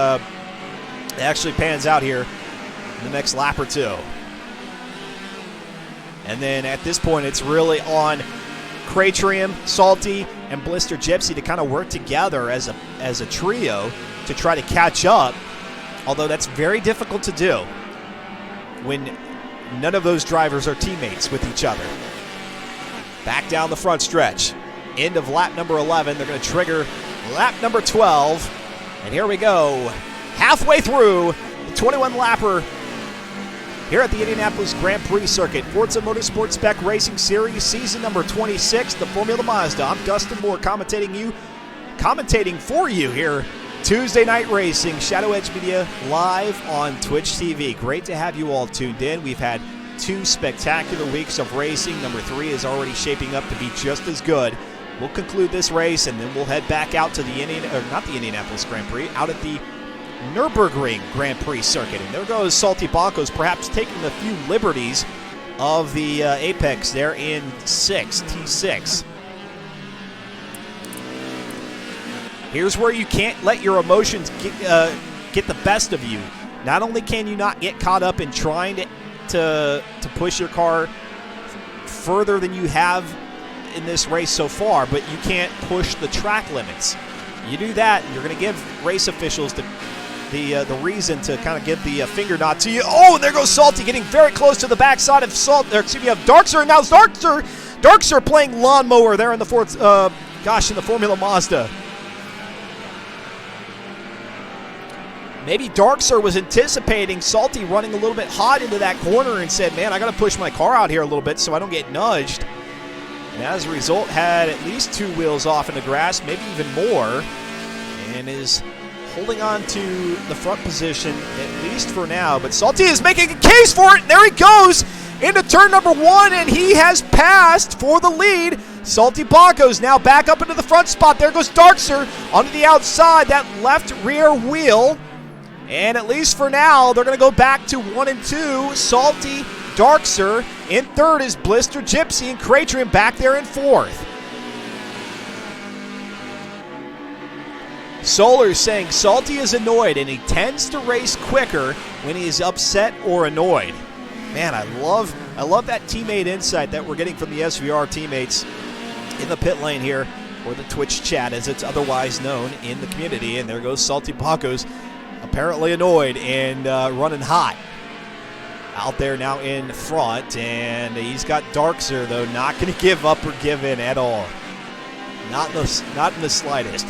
pans out here in the next lap or 2. And then at this point, it's really on Crate Trim, Salty, and Blister Gypsy to kind of work together as a trio to try to catch up, although that's very difficult to do when none of those drivers are teammates with each other. Back down the front stretch. End of lap number 11. They're going to trigger lap number 12. And here we go. Halfway through the 21-lapper here at the Indianapolis Grand Prix Circuit. Forza Motorsport Spec Racing Series, season number 26, the Formula Mazda. I'm Dustin Moore commentating for you here Tuesday Night Racing, Shadow Edge Media, live on Twitch TV. Great to have you all tuned in. We've had 2 spectacular weeks of racing. Number 3 is already shaping up to be just as good. We'll conclude this race, and then we'll head back out to the Indianapolis Grand Prix, out at the Nürburgring Grand Prix Circuit. And there goes Salty Bonkos, perhaps taking a few liberties of the apex there in T6. Here's where you can't let your emotions get the best of you. Not only can you not get caught up in trying to push your car further than you have in this race so far, but you can't push the track limits. You do that, you're going to give race officials the reason to kind of give the finger nod to you. Oh, and there goes Salty, getting very close to the backside of Darkser. And now Darkser playing lawnmower there in the in the Formula Mazda. Maybe Darkser was anticipating Salty running a little bit hot into that corner and said, man, I got to push my car out here a little bit so I don't get nudged. And as a result, had at least 2 wheels off in the grass, maybe even more, and is holding on to the front position, at least for now. But Salty is making a case for it, and there he goes into turn number 1, and he has passed for the lead. Salty Bonkos now back up into the front spot. There goes Darkser onto the outside, that left rear wheel. And at least for now, they're going to go back to 1 and 2. Salty, Darkser. In third is Blister Gypsy, and Cratrim back there in 4th. Solar saying Salty is annoyed, and he tends to race quicker when he is upset or annoyed. Man, I love that teammate insight that we're getting from the SVR teammates in the pit lane here, or the Twitch chat as it's otherwise known in the community. And there goes Salty Bonkos, apparently annoyed and running hot out there now in front. And he's got Darkser, though, not going to give up or give in at all. Not in the slightest.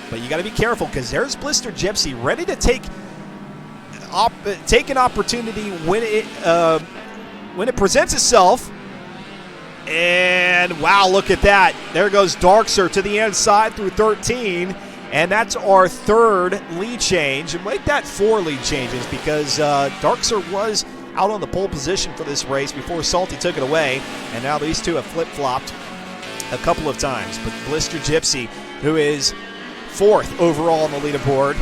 But you got to be careful, because there's Blister Gypsy ready to take an opportunity when it presents itself. And wow, look at that. There goes Darkser to the inside through 13. And that's our 3rd lead change. And make that 4 lead changes, because Darkser was out on the pole position for this race before Salty took it away. And now these two have flip-flopped a couple of times. But Blister Gypsy, who is 4th overall on the leaderboard,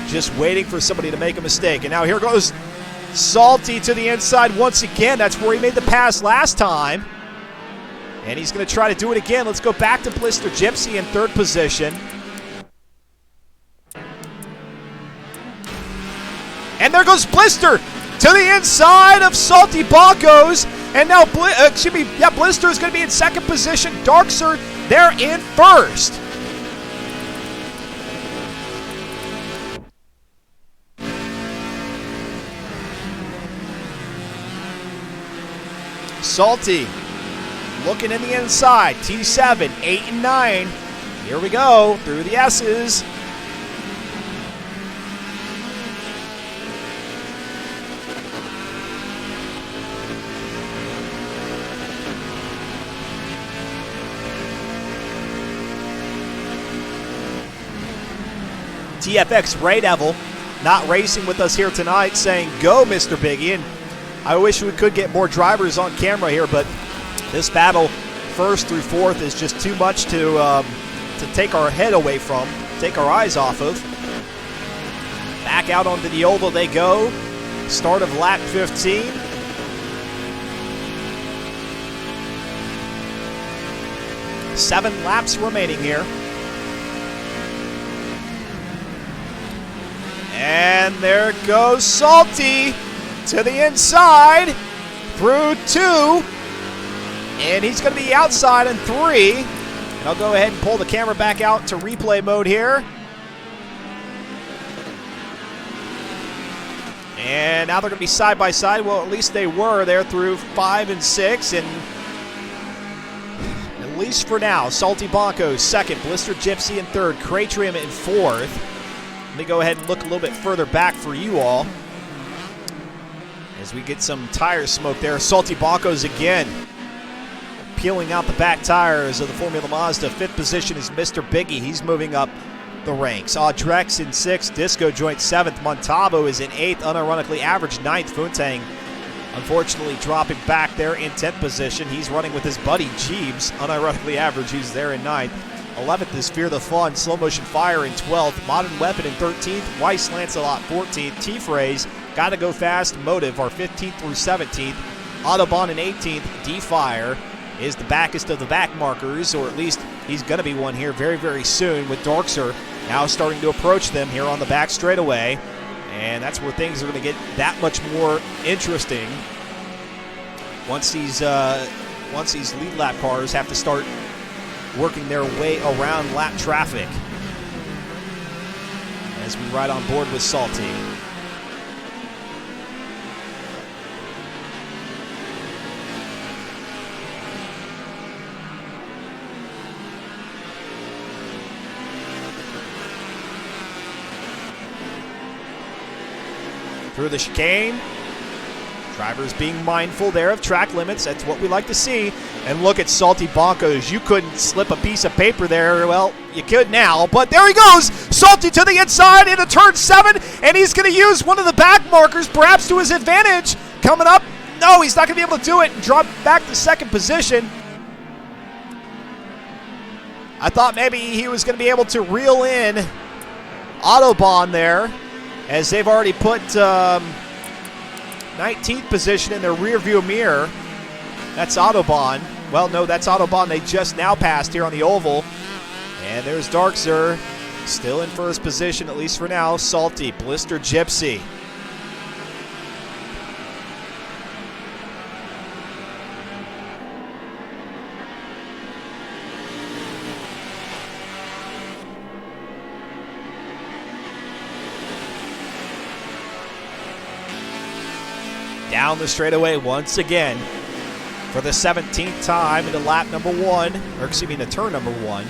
just waiting for somebody to make a mistake. And now here goes Salty to the inside once again. That's where he made the pass last time. And he's going to try to do it again. Let's go back to Blister Gypsy in 3rd position. And there goes Blister to the inside of Salty Bonkos. And now Blister is going to be in 2nd position. Darkser there in 1st. Salty looking in the inside. T7, 8 and 9. Here we go through the S's. TFX Ray Devil not racing with us here tonight, saying, go, Mr. Biggie. And I wish we could get more drivers on camera here, but this battle, 1st through 4th, is just too much to take our head away from, take our eyes off of. Back out onto the oval they go. Start of lap 15. Seven laps remaining here. And there goes Salty to the inside through 2. And he's going to be outside in 3. And I'll go ahead and pull the camera back out to replay mode here. And now they're going to be side by side. Well, at least they were there through 5 and 6. And at least for now, Salty Bonkos 2nd, Blister Gypsy in 3rd, Cratrim in 4th. Let me go ahead and look a little bit further back for you all. as we get some tire smoke there. Salty Bonkos again peeling out the back tires of the Formula Mazda. 5th position is Mr. Biggie. He's moving up the ranks. Audrex in 6th, Disco Joint 7th, Montalvo is in 8th, unironically average 9th. Funtang unfortunately dropping back there in 10th position. He's running with his buddy Jeeves, unironically average, who's there in 9th. 11th is Fear the Fun, Slow Motion Fire in 12th, Modern Weapon in 13th, Weiss Lancelot 14th, T-Phrase, Gotta Go Fast, Motive are 15th through 17th, Autobahn in 18th, D-Fire is the backest of the back markers, or at least he's going to be one here very, very soon, with Darkser now starting to approach them here on the back straightaway. And that's where things are going to get that much more interesting once these lead lap cars have to start working their way around lap traffic as we ride on board with Salty. Through the chicane. Drivers being mindful there of track limits. That's what we like to see. And look at Salty Bonkos. You couldn't slip a piece of paper there. Well, you could now. But there he goes. Salty to the inside into turn 7. And he's going to use one of the back markers perhaps to his advantage. Coming up. No, he's not going to be able to do it. And drop back to 2nd position. I thought maybe he was going to be able to reel in Autobahn there, as they've already put 19th position in their rearview mirror. That's Autobahn. Well, no, that's Autobahn they just now passed here on the oval. And there's Darkser, still in 1st position, at least for now. Salty, Blister Gypsy. Down the straightaway once again for the 17th time into lap number 1, or excuse me, into turn number 1.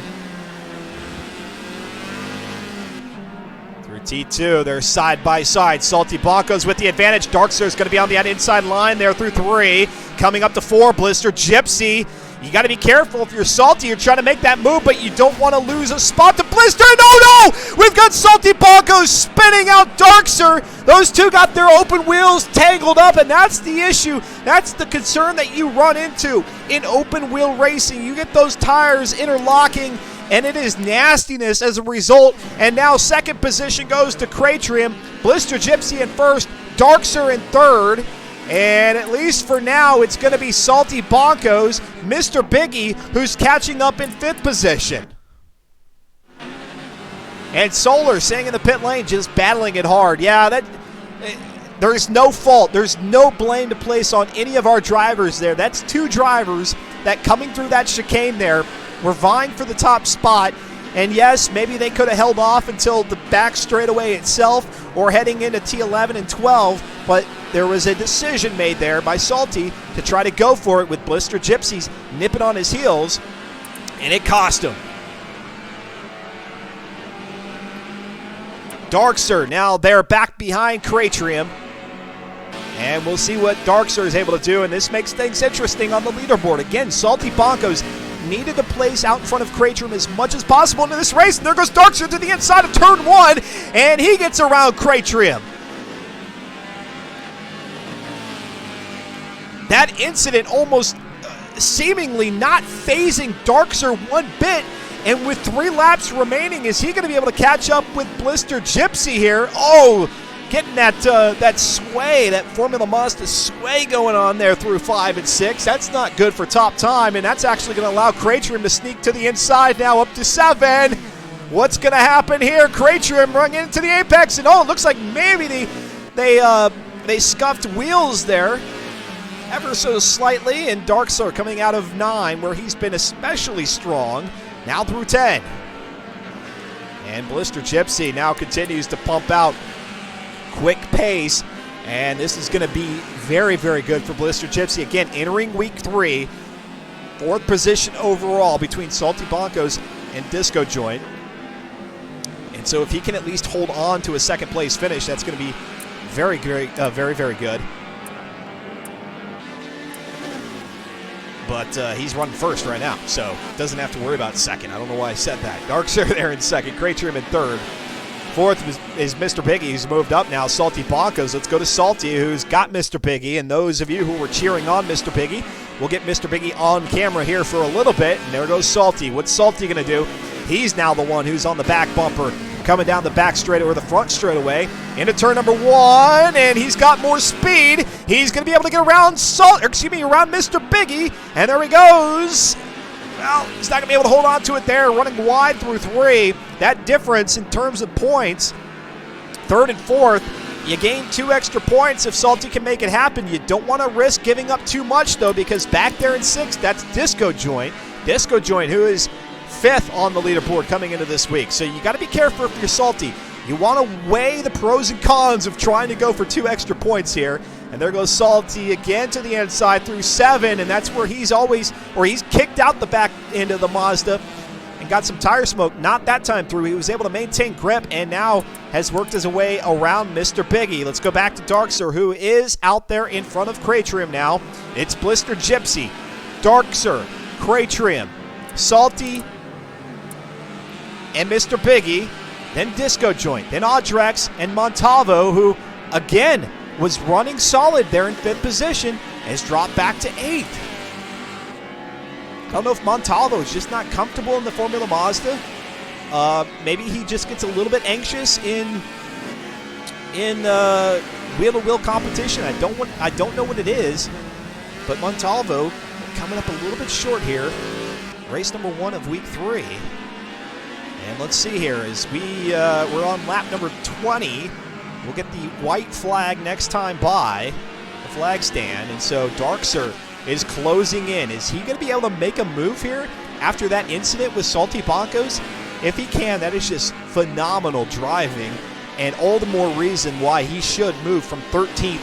Through T2, they're side by side. Salty Bonkos with the advantage. Darkser is going to be on the inside line there through 3. Coming up to 4, Blister Gypsy. You got to be careful if you're Salty. You're trying to make that move, but you don't want to lose a spot to Blister. No! We've got Salty Bonkos spinning out Darkser. Those two got their open wheels tangled up, and that's the issue. That's the concern that you run into in open wheel racing. You get those tires interlocking, and it is nastiness as a result. And now 2nd position goes to Cratrim. Blister Gypsy in 1st, Darkser in 3rd. And at least for now, it's going to be Salty Bonkos, Mr. Biggie, who's catching up in 5th position. And Solar staying in the pit lane, just battling it hard. Yeah, there's no fault. There's no blame to place on any of our drivers there. That's 2 drivers that coming through that chicane there were vying for the top spot. And yes, maybe they could have held off until the back straightaway itself or heading into T11 and 12, but there was a decision made there by Salty to try to go for it with Blister Gypsies nipping on his heels, and it cost him. Darkser, now they're back behind Cratrim, and we'll see what Darkser is able to do, and this makes things interesting on the leaderboard. Again, Salty Bonkos needed to place out in front of Cratrim as much as possible into this race, and there goes Darkser to the inside of turn 1, and he gets around Cratrim. That incident almost seemingly not phasing Darkser one bit, and with 3 laps remaining, is he going to be able to catch up with Blister Gypsy here? Oh, getting that sway, that Formula Mazda sway going on there through 5 and 6. That's not good for top time, and that's actually going to allow Cratrim to sneak to the inside now up to 7. What's going to happen here? Cratrim running into the apex, and oh, it looks like maybe they scuffed wheels there ever so slightly, and Darkser coming out of 9, where he's been especially strong, now through 10. And Blister Gypsy now continues to pump out quick pace, and this is going to be very, very good for Blister Gypsy. Again, entering week 3, 4th position overall between Salty Bonkos and Disco Joint. And so if he can at least hold on to a 2nd place finish, that's going to be very, very, very good. but he's running first right now, so doesn't have to worry about second. I don't know why I said that. Darkser there in second, Craytrim in third. Fourth is Mr. Piggy, who's moved up now. Salty Bonkos. Let's go to Salty, who's got Mr. Piggy. And those of you who were cheering on Mr. Piggy, we'll get Mr. Piggy on camera here for a little bit. And there goes Salty. What's Salty going to do? He's now the one who's on the back bumper, coming down the back straightaway or the front straightaway into turn number 1, and he's got more speed. He's going to be able to get around around Mr. Piggy, and there he goes. Well, he's not going to be able to hold on to it there, running wide through 3. That difference in terms of points, third and fourth, you gain 2 extra points if Salty can make it happen. You don't want to risk giving up too much, though, because back there in 6th, that's Disco Joint. Disco Joint, who is 5th on the leaderboard coming into this week. So you got to be careful if you're Salty. You want to weigh the pros and cons of trying to go for 2 extra points here. And there goes Salty again to the inside through 7, and that's where he's kicked out the back end of the Mazda and got some tire smoke. Not that time through. He was able to maintain grip and now has worked his way around Mr. Piggy. Let's go back to Darkser, who is out there in front of Craytrim now. It's Blister Gypsy, Darkser, Craytrim, Salty, and Mr. Piggy, then Disco Joint, then Audrex and Montalvo, who, again, was running solid there in 5th position, has dropped back to 8th. I don't know if Montalvo is just not comfortable in the Formula Mazda. Maybe he just gets a little bit anxious in wheel-to-wheel competition. I don't know what it is, but Montalvo coming up a little bit short here. Race number 1 of week 3. And let's see here, as we're on lap number 20, we'll get the white flag next time by the flag stand. And so Darkser is closing in. Is he going to be able to make a move here after that incident with Salty Bonkos? If he can, that is just phenomenal driving, and all the more reason why he should move from 13th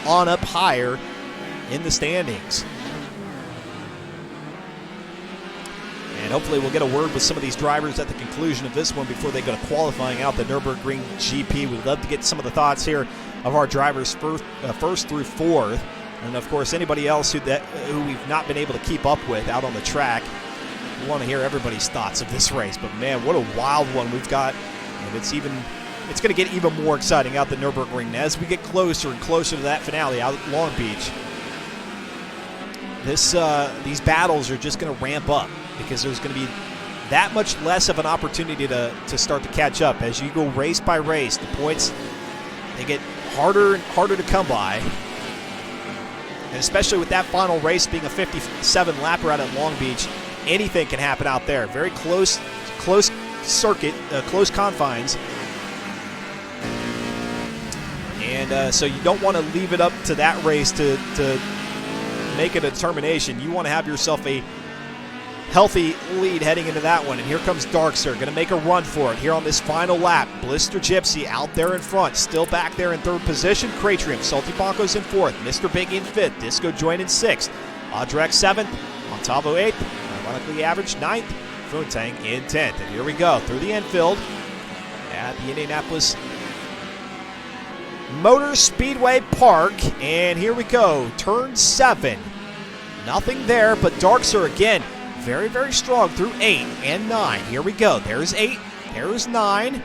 on up higher in the standings. And hopefully we'll get a word with some of these drivers at the conclusion of this one before they go to qualifying out the Nürburgring GP. We'd love to get some of the thoughts here of our drivers first through 4th. And, of course, anybody else who we've not been able to keep up with out on the track. We want to hear everybody's thoughts of this race. But, man, what a wild one we've got. And it's going to get even more exciting out the Nürburgring as we get closer and closer to that finale out at Long Beach. These battles are just going to ramp up, because there's going to be that much less of an opportunity to start to catch up. As you go race by race, the points, they get harder and harder to come by. And especially with that final race being a 57-lapper out at Long Beach, anything can happen out there. Very close circuit, close confines. And so you don't want to leave it up to that race to make a determination. You want to have yourself a healthy lead heading into that one. And here comes Darkser, going to make a run for it here on this final lap. Blister Gypsy out there in front, still back there in 3rd position. Craytrim, Salty Bonkos in 4th, Mr. Big in 5th, Disco Joint in 6th, Audrex 7th, Montalvo 8th, ironically averaged 9th, Funtang in 10th. And here we go through the infield at the Indianapolis Motor Speedway Park. And here we go, turn 7. Nothing there, but Darkser again, very, very strong through 8 and 9. Here we go. There's 8. There's 9.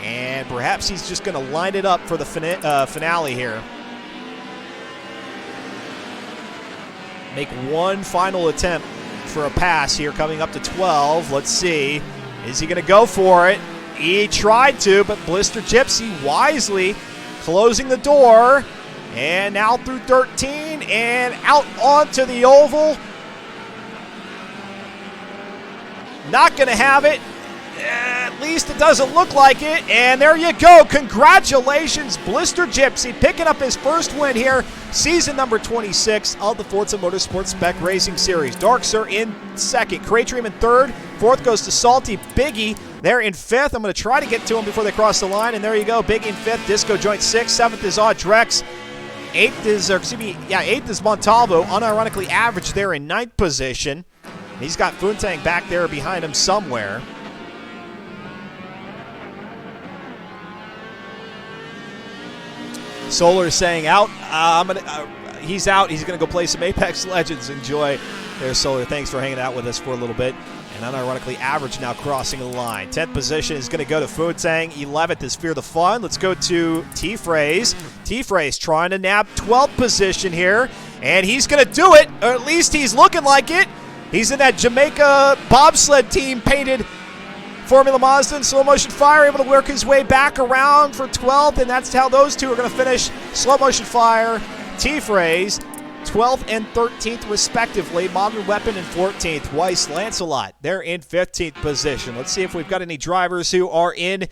And perhaps he's just going to line it up for the finale here. Make one final attempt for a pass here coming up to 12. Let's see. Is he going to go for it? He tried to, but Blister Gypsy wisely closing the door. And now through 13 and out onto the oval. Not going to have it. At least it doesn't look like it. And there you go. Congratulations, Blister Gypsy, picking up his first win here. Season number 26 of the Forza Motorsport Spec Racing Series. Darkser in 2nd. Craytrim in 3rd. 4th goes to Salty Biggie. They're in 5th. I'm going to try to get to him before they cross the line. And there you go. Biggie in 5th. Disco Joint 6th. 7th is Audrex. 8th is Montalvo. Unironically average there in 9th position. He's got Funtang back there behind him somewhere. Solar saying out. he's out. He's going to go play some Apex Legends. Enjoy there, Solar. Thanks for hanging out with us for a little bit. And unironically, Average now crossing the line. 10th position is going to go to Futang. 11th is Fear the Fun. Let's go to T-Phrase. T-Phrase trying to nab 12th position here. And he's going to do it, or at least he's looking like it. He's in that Jamaica bobsled team painted Formula Mazda and Slow Motion Fire, able to work his way back around for 12th, and that's how those two are going to finish. Slow Motion Fire, T-Phrase, 12th and 13th respectively. Modern Weapon in 14th. Weiss, Lancelot, they're in 15th position. Let's see if we've got any drivers who are in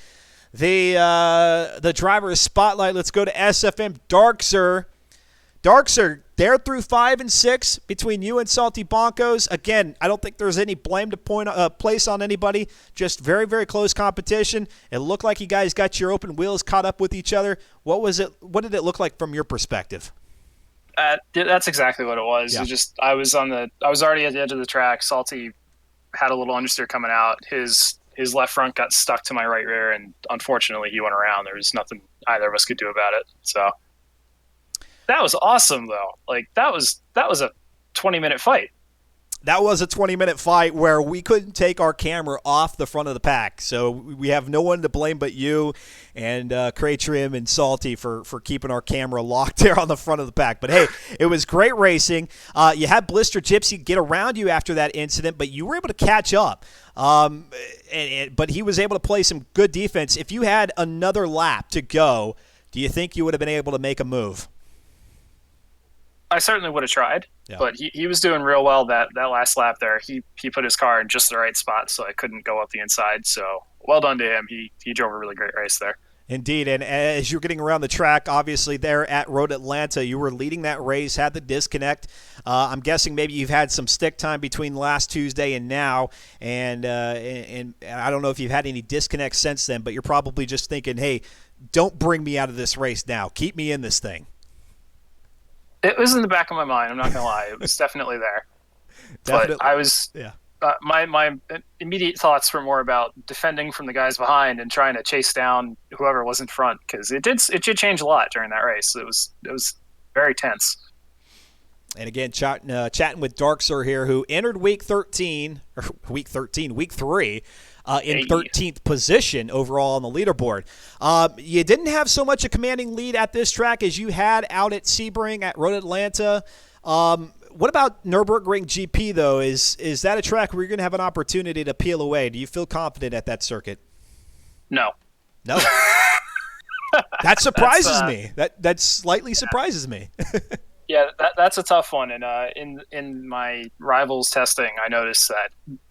the driver's spotlight. Let's go to SFM. Darkser, they're through 5 and 6 between you and Salty Bonkos. Again, I don't think there's any blame to place on anybody. Just very, very close competition. It looked like you guys got your open wheels caught up with each other. What did it look like from your perspective? That's exactly what it was. Yeah. I was already at the edge of the track. Salty had a little understeer coming out. His left front got stuck to my right rear, and unfortunately he went around. There was nothing either of us could do about it. So that was awesome, though. Like that was a 20-minute fight. That was a 20-minute fight where we couldn't take our camera off the front of the pack. So we have no one to blame but you and Kratrium and Salty for keeping our camera locked there on the front of the pack. But, hey, it was great racing. You had Blister Gypsy get around you after that incident, but you were able to catch up. But he was able to play some good defense. If you had another lap to go, do you think you would have been able to make a move? I certainly would have tried, yeah. But he was doing real well that last lap there. He put his car in just the right spot, so I couldn't go up the inside. So well done to him. He drove a really great race there. Indeed, and as you're getting around the track, obviously there at Road Atlanta, you were leading that race, had the disconnect. I'm guessing maybe you've had some stick time between last Tuesday and now, and I don't know if you've had any disconnects since then, but you're probably just thinking, hey, don't bring me out of this race now. Keep me in this thing. It was in the back of my mind. I'm not gonna lie. It was definitely there. Definitely. But I was. Yeah. My immediate thoughts were more about defending from the guys behind and trying to chase down whoever was in front, because it did change a lot during that race. It was very tense. And again, chatting with Darkser here, who entered week 3, in 13th position overall on the leaderboard. You didn't have so much a commanding lead at this track as you had out at Sebring at Road Atlanta. What about Nürburgring GP, though? Is that a track where you're going to have an opportunity to peel away? Do you feel confident at that circuit? No. That surprises me. That slightly surprises me. Yeah, that's a tough one. And in my rivals testing, I noticed that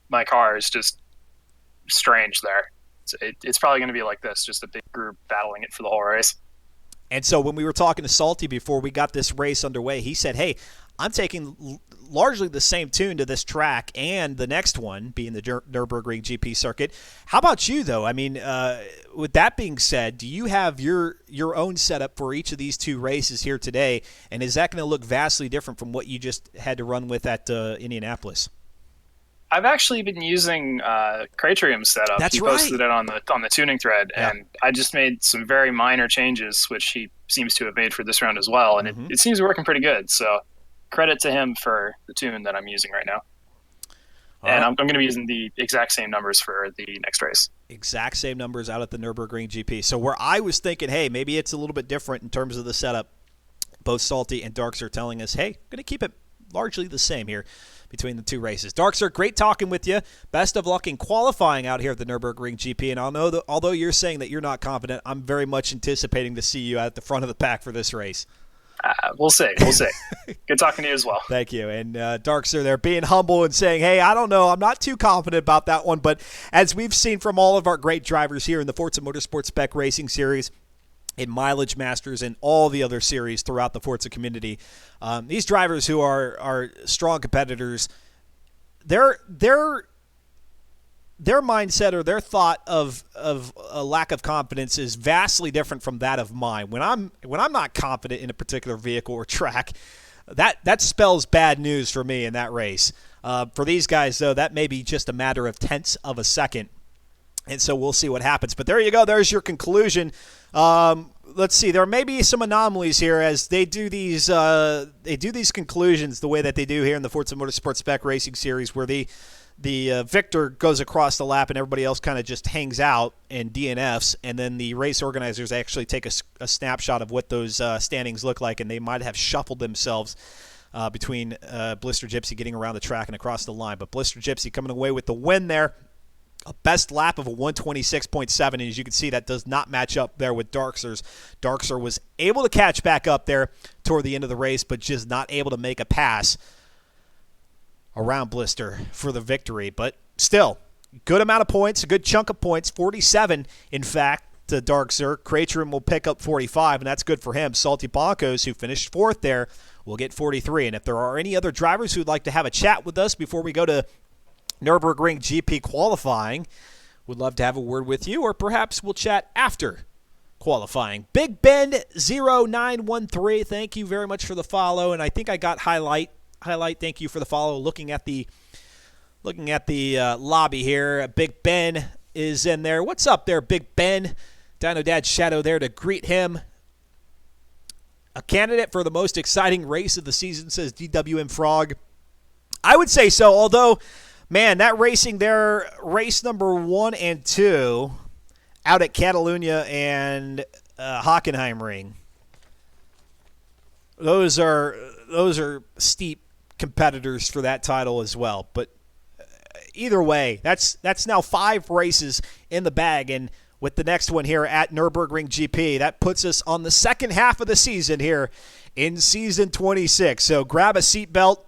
my car is just strange there. It's probably going to be like this, just a big group battling it for the whole race. And so when we were talking to Salty before we got this race underway, he said, hey, I'm taking largely the same tune to this track and the next one, being the Nürburgring GP circuit. How about you, though? I mean, with that being said, do you have your own setup for each of these two races here today, and is that going to look vastly different from what you just had to run with at Indianapolis? I've actually been using Kratrium's setup. That's he posted it on the tuning thread, yeah. And I just made some very minor changes, which he seems to have made for this round as well, and it seems working pretty good. So credit to him for the tune that I'm using right now. And I'm going to be using the exact same numbers for the next race. Exact same numbers out at the Nürburgring GP. So where I was thinking, hey, maybe it's a little bit different in terms of the setup, both Salty and Darks are telling us, hey, I'm going to keep it largely the same here between the two races. Darkser, great talking with you. Best of luck in qualifying out here at the Nürburgring GP. And although you're saying that you're not confident, I'm very much anticipating to see you at the front of the pack for this race. We'll see. Good talking to you as well. Thank you. And Darkser there being humble and saying, hey, I don't know. I'm not too confident about that one. But as we've seen from all of our great drivers here in the Forza Motorsport Spec Racing Series, in Mileage Masters and all the other series throughout the Forza community, these drivers who are strong competitors, their mindset or their thought of a lack of confidence is vastly different from that of mine. When I'm not confident in a particular vehicle or track, that spells bad news for me in that race. For these guys, though, that may be just a matter of tenths of a second. And so we'll see what happens. But there you go. There's your conclusion. let's see. There may be some anomalies here as they do these conclusions the way that they do here in the Forza Motorsport Spec Racing Series, where the victor goes across the lap and everybody else kind of just hangs out and DNFs, and then the race organizers actually take a snapshot of what those standings look like, and they might have shuffled themselves between Blister Gypsy getting around the track and across the line. But Blister Gypsy coming away with the win there. A best lap of a 126.7, and as you can see, that does not match up there with Darkser's. Darkser was able to catch back up there toward the end of the race, but just not able to make a pass around Blister for the victory. But still, good amount of points, a good chunk of points, 47, in fact, to Darkser. Cratrum will pick up 45, and that's good for him. Salty Broncos, who finished 4th there, will get 43. And if there are any other drivers who'd like to have a chat with us before we go to Nürburgring GP qualifying, would love to have a word with you, or perhaps we'll chat after qualifying. Big Ben 0913, thank you very much for the follow, and I think I got highlight. Thank you for the follow. Looking at the lobby here, Big Ben is in there. What's up there, Big Ben? Dino Dad Shadow there to greet him. A candidate for the most exciting race of the season, says DWM Frog. I would say so, although, man, that racing there, race number 1 and 2 out at Catalunya and Hockenheimring. Those are steep competitors for that title as well. But either way, that's now 5 races in the bag, and with the next one here at Nürburgring GP, that puts us on the second half of the season here in season 26. So grab a seatbelt.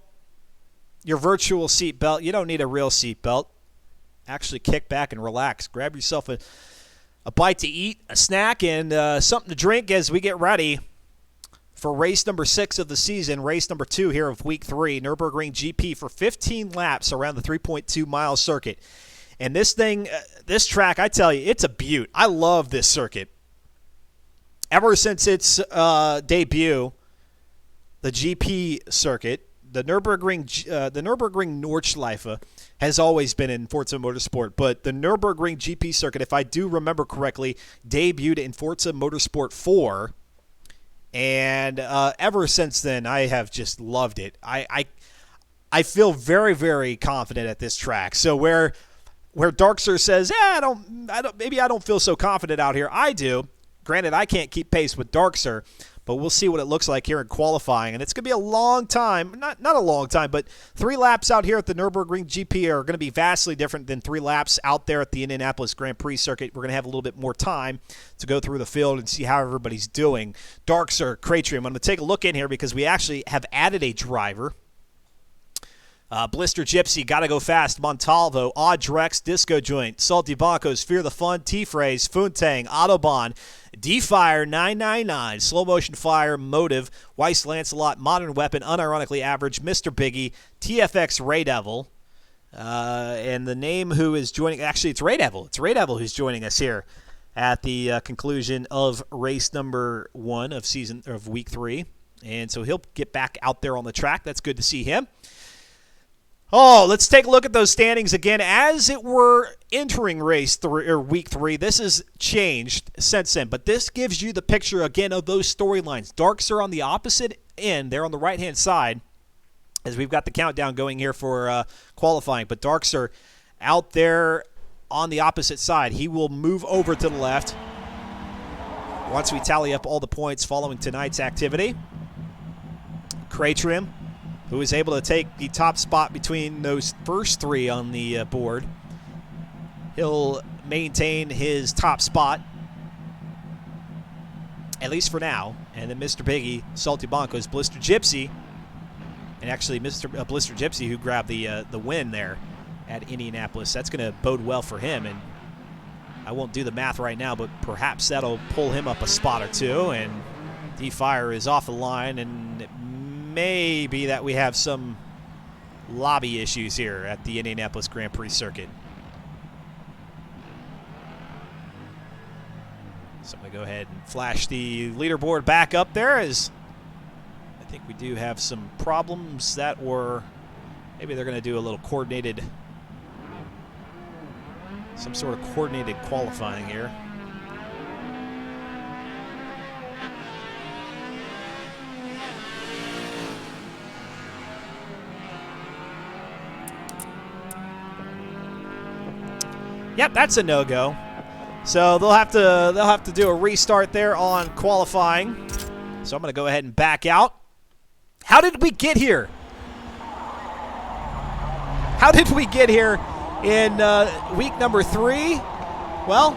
Your virtual seatbelt. You don't need a real seatbelt. Actually kick back and relax. Grab yourself a bite to eat, a snack, and something to drink as we get ready for race number 6 of the season, race number 2 here of week 3, Nürburgring GP for 15 laps around the 3.2-mile circuit. And this thing, this track, I tell you, it's a beaut. I love this circuit. Ever since its debut, the GP circuit, the Nürburgring Nordschleife has always been in Forza Motorsport, but the Nürburgring GP circuit, if I do remember correctly, debuted in Forza Motorsport 4, and ever since then, I have just loved it. I feel very, very confident at this track. So where Darkser says, maybe I don't feel so confident out here, I do. Granted, I can't keep pace with Darkser, but we'll see what it looks like here in qualifying. And it's going to be a long time, not a long time, but 3 laps out here at the Nürburgring GP are going to be vastly different than 3 laps out there at the Indianapolis Grand Prix circuit. We're going to have a little bit more time to go through the field and see how everybody's doing. Darkser, Cratrum, I'm going to take a look in here because we actually have added a driver. Blister Gypsy, Gotta Go Fast, Montalvo, Audrex, Disco Joint, Salty Broncos, Fear the Fun, T-Phrase, Funtang, Autobahn, D-Fire, 999, Slow Motion Fire, Motive, Weiss Lancelot, Modern Weapon, Unironically Average, Mr. Biggie, TFX Ray Devil, and the name who is joining, actually it's Ray Devil. It's Ray Devil who's joining us here at the conclusion of race number 1 of week 3. And so he'll get back out there on the track. That's good to see him. Oh, let's take a look at those standings again. As it were entering week 3, this has changed since then, but this gives you the picture again of those storylines. Darkser on the opposite end, there on the right-hand side, as we've got the countdown going here for qualifying. But Darkser out there on the opposite side, he will move over to the left once we tally up all the points following tonight's activity. Cratrum, who is able to take the top spot between those first 3 on the board. He'll maintain his top spot, at least for now. And then Mr. Biggie, Salty Broncos, Blister Gypsy, and actually Mr. Blister Gypsy who grabbed the win there at Indianapolis. That's going to bode well for him, and I won't do the math right now, but perhaps that'll pull him up a spot or 2, and D-Fire is off the line, and maybe that we have some lobby issues here at the Indianapolis Grand Prix circuit. So I'm going to go ahead and flash the leaderboard back up there, as I think we do have some problems that were, maybe they're going to do a little coordinated, some sort of coordinated qualifying here. Yep, that's a no-go. So they'll have to do a restart there on qualifying. So I'm going to go ahead and back out. How did we get here? How did we get here in week number 3? Well,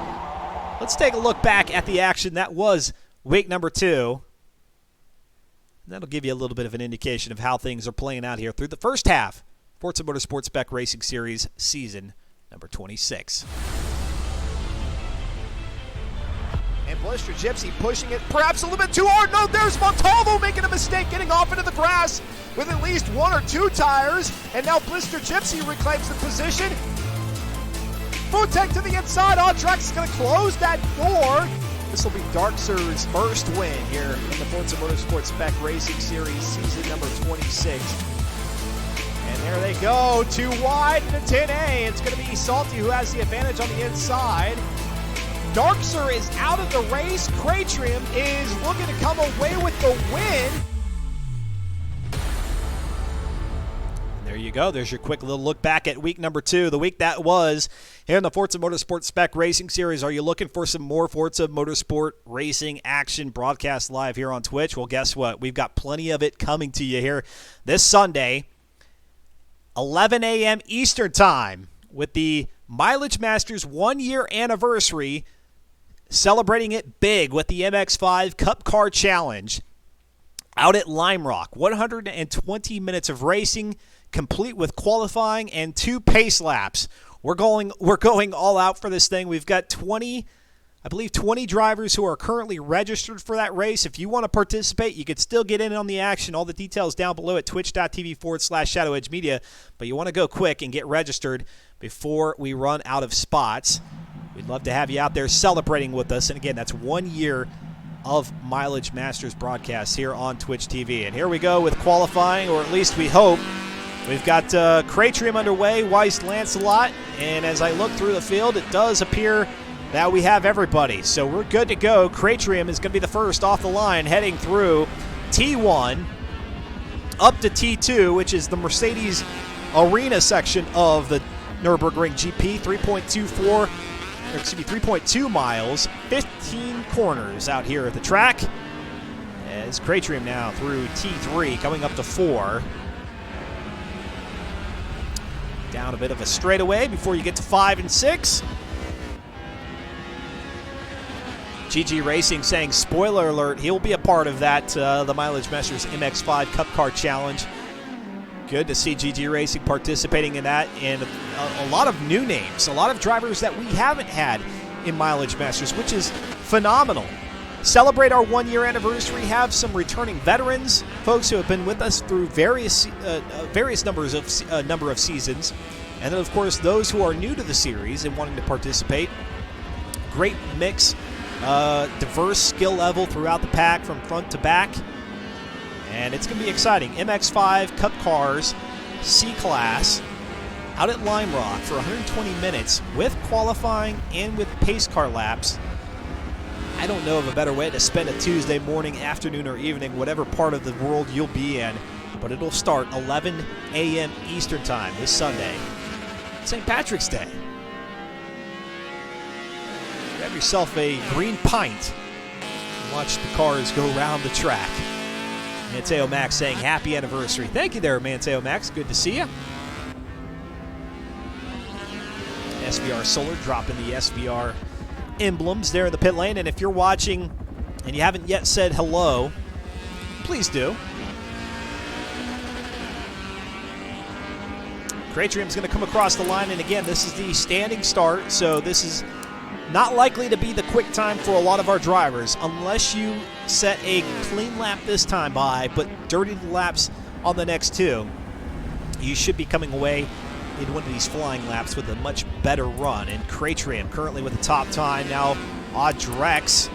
let's take a look back at the action that was week number 2. That'll give you a little bit of an indication of how things are playing out here through the first half. Forza Motorsport Spec Racing Series season number 26. And Blister Gypsy pushing it perhaps a little bit too hard. No, there's Montalvo making a mistake, getting off into the grass with at least 1 or 2 tires. And now Blister Gypsy reclaims the position. Futek to the inside. Audrex is going to close that door. This will be Darkser's first win here in the Forza Motorsport Spec Racing Series season number 26. And there they go, 2 wide into 10A. It's going to be Salty who has the advantage on the inside. Darkser is out of the race. Craytrim is looking to come away with the win. And there you go. There's your quick little look back at week number 2, the week that was here in the Forza Motorsport Spec Racing Series. Are you looking for some more Forza Motorsport Racing action broadcast live here on Twitch? Well, guess what? We've got plenty of it coming to you here this Sunday, 11 a.m. Eastern Time, with the Mileage Masters 1-year anniversary, celebrating it big with the MX-5 Cup Car Challenge out at Lime Rock. 120 minutes of racing, complete with qualifying and 2 pace laps. We're going all out for this thing. We've got 20 drivers who are currently registered for that race. If you want to participate, you could still get in on the action. All the details down below at twitch.tv/Shadow Edge Media. But you want to go quick and get registered before we run out of spots. We'd love to have you out there celebrating with us. And again, that's 1 year of Mileage Masters broadcasts here on Twitch TV. And here we go with qualifying, or at least we hope. We've got Craytrim underway, Weiss Lancelot. And as I look through the field, it does appear that we have everybody. So we're good to go. Craytrim is going to be the first off the line, heading through T1 up to T2, which is the Mercedes Arena section of the Nürburgring GP. 3.2 miles, 15 corners out here at the track. As Craytrim now through T3, coming up to 4. Down a bit of a straightaway before you get to 5 and 6. GG Racing saying, spoiler alert, he'll be a part of that, the Mileage Masters MX-5 Cup Car Challenge. Good to see GG Racing participating in that, and a lot of new names, a lot of drivers that we haven't had in Mileage Masters, which is phenomenal. Celebrate our 1-year anniversary, have some returning veterans, folks who have been with us through various number of seasons, and then of course those who are new to the series and wanting to participate. Great mix. Diverse skill level throughout the pack from front to back. And it's going to be exciting. MX-5 Cup Cars C-Class out at Lime Rock for 120 minutes with qualifying and with pace car laps. I don't know of a better way to spend a Tuesday morning, afternoon, or evening, whatever part of the world you'll be in. But it'll start 11 a.m. Eastern Time this Sunday, St. Patrick's Day. Grab yourself a green pint and watch the cars go around the track. Manteo Max saying happy anniversary. Thank you there, Manteo Max. Good to see you. SVR Solar dropping the SVR emblems there in the pit lane. And if you're watching and you haven't yet said hello, please do. Craytrim's going to come across the line. And again, this is the standing start, so this is not likely to be the quick time for a lot of our drivers unless you set a clean lap this time by, but dirty the laps on the next 2. You should be coming away in one of these flying laps with a much better run. And Craytrim currently with the top time. Now Audrex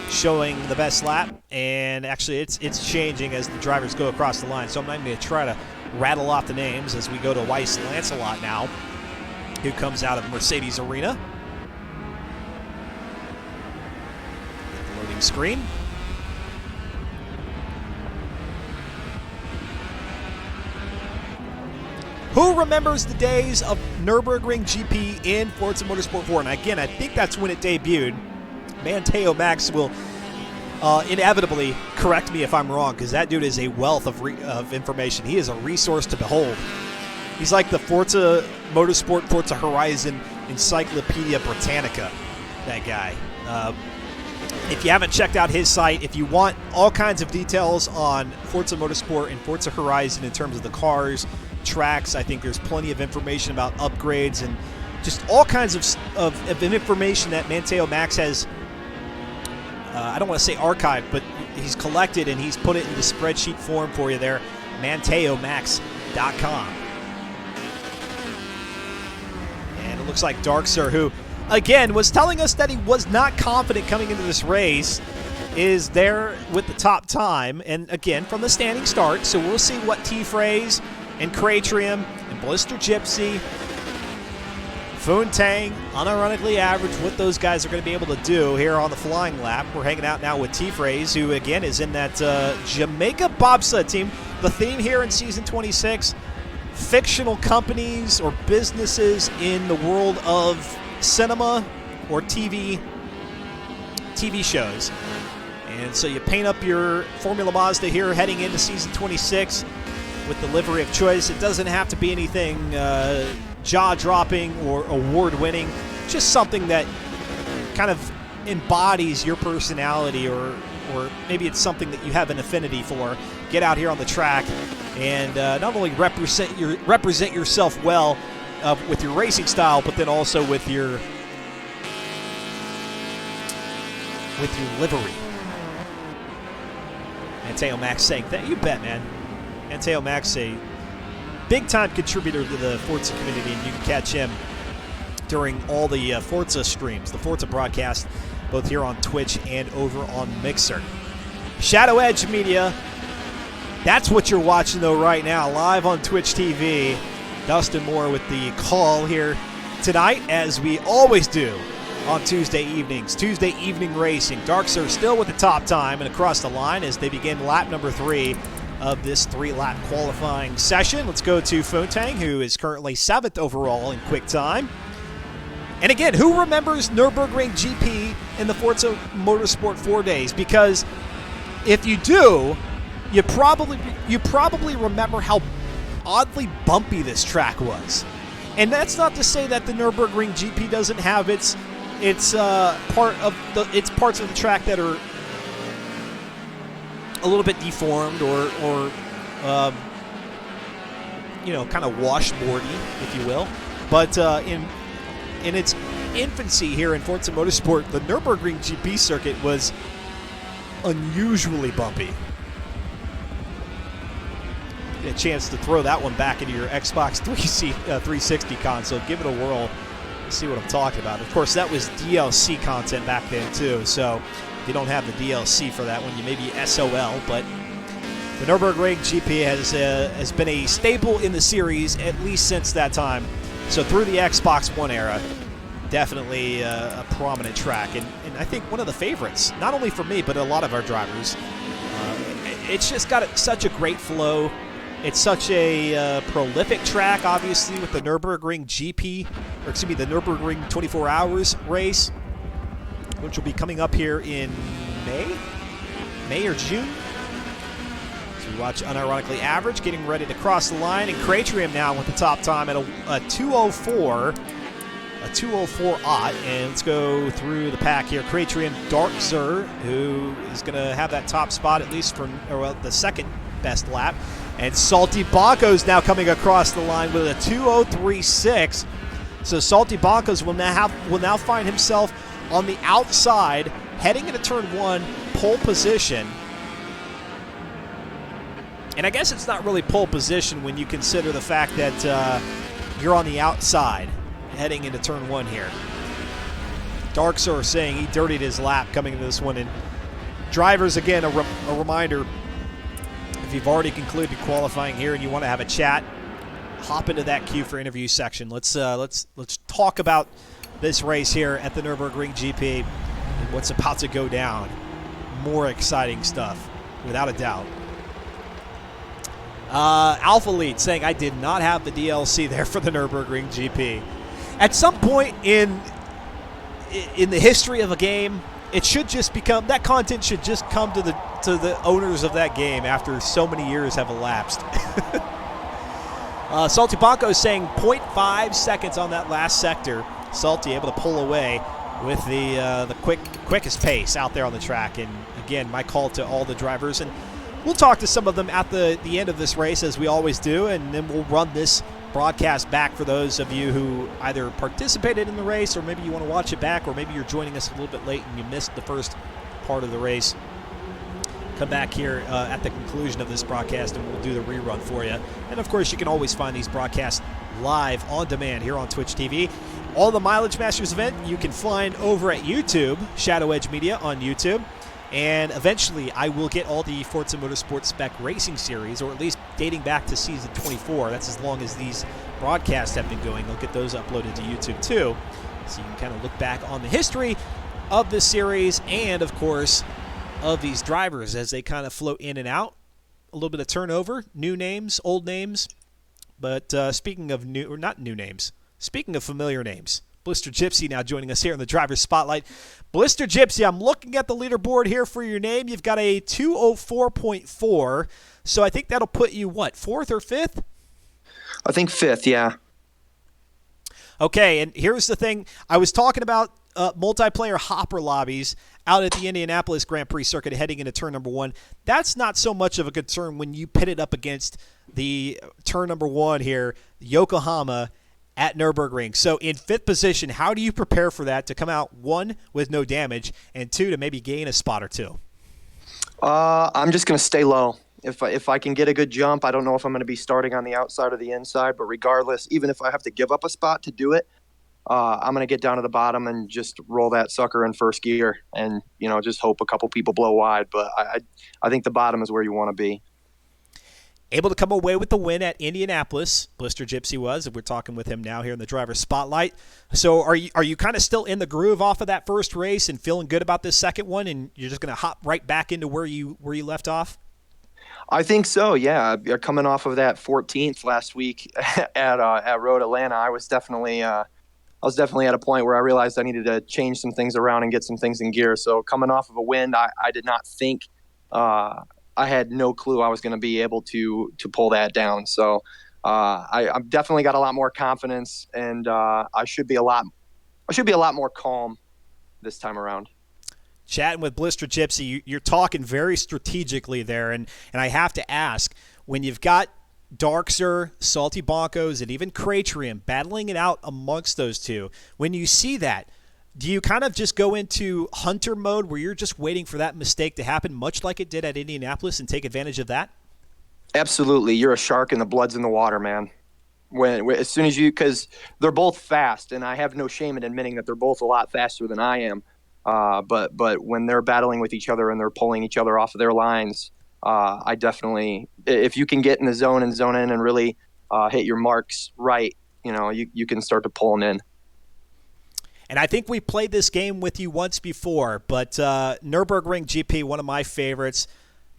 showing the best lap, and actually it's changing as the drivers go across the line. So I'm not going to try to rattle off the names as we go to Weiss Lancelot now, who comes out of Mercedes Arena. The loading screen. Who remembers the days of Nürburgring GP in Forza Motorsport 4? And again, I think that's when it debuted. Matteo Max will inevitably correct me if I'm wrong, because that dude is a wealth of information. He is a resource to behold. He's like the Forza Motorsport, Forza Horizon Encyclopedia Britannica, that guy. If you haven't checked out his site, if you want all kinds of details on Forza Motorsport and Forza Horizon in terms of the cars, tracks, I think there's plenty of information about upgrades and just all kinds of information that Matteo Max has, I don't want to say archived, but he's collected and he's put it into spreadsheet form for you there, MatteoMax.com. And it looks like Darksir, who, again, was telling us that he was not confident coming into this race, is there with the top time, and again, from the standing start, so we'll see what T-Phrase and Cratrium and Blister Gypsy, Foontang, unironically average, what those guys are going to be able to do here on the flying lap. We're hanging out now with T-Phrase, who again is in that Jamaica bobsled team. The theme here in Season 26, fictional companies or businesses in the world of cinema or TV shows. And so you paint up your Formula Mazda here heading into Season 26 with the livery of choice. It doesn't have to be anything jaw-dropping or award-winning, just something that kind of embodies your personality, or maybe it's something that you have an affinity for. Get out here on the track and not only represent yourself well with your racing style, but then also with your livery. Matteo Max saying that. You bet, man. Matteo Max, a big-time contributor to the Forza community, and you can catch him during all the Forza streams, the Forza broadcast, both here on Twitch and over on Mixer. Shadow Edge Media, that's what you're watching, though, right now, live on Twitch TV. Dustin Moore with the call here tonight, as we always do on Tuesday evenings. Tuesday evening racing. Darksir still with the top time and across the line as they begin lap number 3 of this 3-lap qualifying session. Let's go to Foontang, who is currently 7th overall in quick time. And again, who remembers Nürburgring GP in the Forza Motorsport 4 days? Because if you do, you probably remember how oddly bumpy this track was. And that's not to say that the Nürburgring GP doesn't have its parts of the track that are a little bit deformed or kind of washboardy, if you will. But in its infancy here in Forza Motorsport, the Nürburgring GP circuit was unusually bumpy. Get a chance to throw that one back into your Xbox 360 console. Give it a whirl. See what I'm talking about. Of course, that was DLC content back then too, so if you don't have the DLC for that one, you may be SOL, but the Nürburgring GP has been a staple in the series at least since that time. So through the Xbox One era, definitely a prominent track, and I think one of the favorites, not only for me, but a lot of our drivers. It's just got such a great flow. It's such a prolific track, obviously, with the Nürburgring GP, or excuse me, the Nürburgring 24 Hours race, which will be coming up here in May or June. So we watch Unironically Average getting ready to cross the line, and Cratrium now with the top time at a 2:04, a 2:04 odd. And let's go through the pack here. Cratrium, Darksir, who is going to have that top spot at least for the second best lap. And Salty Bonkos now coming across the line with a 2:03.6. So Salty Bonkos will now find himself on the outside, heading into turn 1, pole position. And I guess it's not really pole position when you consider the fact that you're on the outside, heading into turn 1 here. Darksir saying he dirtied his lap coming into this one. And drivers, again, a reminder, if you've already concluded qualifying here and you want to have a chat, hop into that queue for interview section. Let's talk about this race here at the Nürburgring GP and what's about to go down. More exciting stuff, without a doubt. Alpha Lead saying, I did not have the DLC there for the Nürburgring GP. At some point in the history of a game, it should just become, that content should just come to the owners of that game after so many years have elapsed. Salty Bonko is saying 0.5 seconds on that last sector. Salty able to pull away with the quickest pace out there on the track. And again, my call to all the drivers, and we'll talk to some of them at the end of this race, as we always do, and then we'll run this broadcast back for those of you who either participated in the race, or maybe you want to watch it back, or maybe you're joining us a little bit late and you missed the first part of the race. Come back here at the conclusion of this broadcast and we'll do the rerun for you. And of course, you can always find these broadcasts live on demand here on Twitch TV. All the Mileage Masters event you can find over at YouTube, Shadow Edge Media on YouTube. And eventually, I will get all the Forza Motorsport Spec Racing Series, or at least dating back to Season 24. That's as long as these broadcasts have been going. I'll get those uploaded to YouTube, too. So you can kind of look back on the history of this series and, of course, of these drivers as they kind of float in and out. A little bit of turnover, new names, old names. But speaking of new, or not new names, speaking of familiar names, Blister Gypsy now joining us here in the driver's spotlight. Blister Gypsy, I'm looking at the leaderboard here for your name. You've got a 2:04.4, so I think that'll put you, what, 4th or 5th? I think 5th, yeah. Okay, and here's the thing. I was talking about multiplayer hopper lobbies out at the Indianapolis Grand Prix circuit heading into turn number 1. That's not so much of a concern when you pit it up against the turn number 1 here, Yokohama, at Nürburgring. So in 5th position, how do you prepare for that to come out, 1, with no damage, and 2, to maybe gain a spot or 2? I'm just going to stay low. If I can get a good jump, I don't know if I'm going to be starting on the outside or the inside, but regardless, even if I have to give up a spot to do it, I'm going to get down to the bottom and just roll that sucker in first gear and, just hope a couple people blow wide. But I think the bottom is where you want to be. Able to come away with the win at Indianapolis, Blister Gypsy was, and we're talking with him now here in the driver's spotlight. So are you kind of still in the groove off of that first race and feeling good about this second one, and you're just going to hop right back into where you left off? I think so, yeah. Coming off of that 14th last week at Road Atlanta, I was definitely at a point where I realized I needed to change some things around and get some things in gear. So coming off of a win, I did not think I had no clue I was going to be able to pull that down. So I've definitely got a lot more confidence, and I should be a lot more calm this time around. Chatting with Blister Gypsy, you're talking very strategically there, and I have to ask, when you've got Darkser, Salty Bonkos, and even Cratrium battling it out amongst those two, when you see that, do you kind of just go into hunter mode where you're just waiting for that mistake to happen, much like it did at Indianapolis, and take advantage of that? Absolutely. You're a shark and the blood's in the water, man. As soon as because they're both fast, and I have no shame in admitting that they're both a lot faster than I am. But when they're battling with each other and they're pulling each other off of their lines, I definitely, if you can get in the zone and zone in and really hit your marks right, you can start to pull them in. And I think we played this game with you once before, but Nürburgring GP, one of my favorites.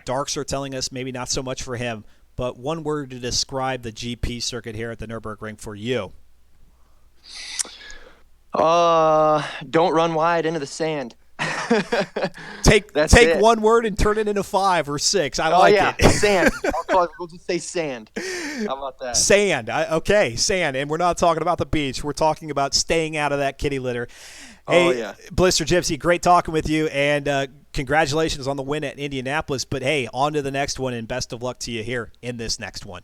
Darkser telling us maybe not so much for him, but one word to describe the GP circuit here at the Nürburgring for you. Don't run wide into the sand. Take it. one word and turn it into 5 or 6. I like it. Sand. We'll just say sand. How about that? Sand. Okay, sand. And we're not talking about the beach. We're talking about staying out of that kitty litter. Hey, yeah. Blister Gypsy, great talking with you, and congratulations on the win at Indianapolis. But, hey, on to the next one, and best of luck to you here in this next one.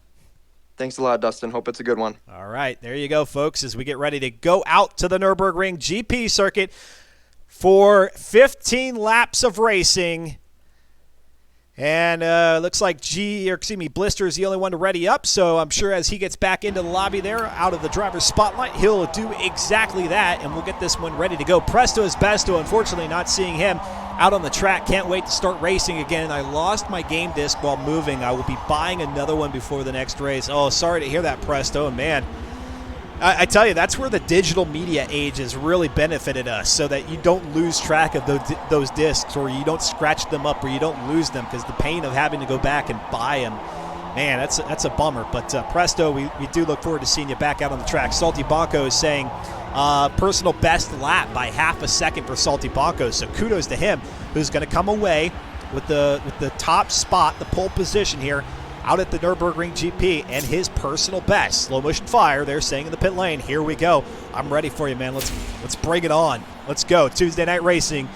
Thanks a lot, Dustin. Hope it's a good one. All right, there you go, folks, as we get ready to go out to the Nürburgring GP circuit for 15 laps of racing. And looks like Blister is the only one to ready up, so I'm sure as he gets back into the lobby there, out of the driver's spotlight, he'll do exactly that, and we'll get this one ready to go. Presto is Besto, unfortunately not seeing him out on the track. Can't wait to start racing again. I lost my game disc while moving. I will be buying another one before the next race. Oh, sorry to hear that, Presto, man. I tell you, that's where the digital media age has really benefited us, so that you don't lose track of those discs, or you don't scratch them up, or you don't lose them, because the pain of having to go back and buy them Man, that's a bummer. But Presto, we do look forward to seeing you back out on the track. Salty Bonko is saying personal best lap by half a second for Salty Bonko. So kudos to him, who's going to come away with the top spot, the pole position here out at the Nürburgring GP, and his personal best. Slow motion fire, they're saying in the pit lane. Here we go. I'm ready for you, man. Let's bring it on. Let's go. Tuesday Night Racing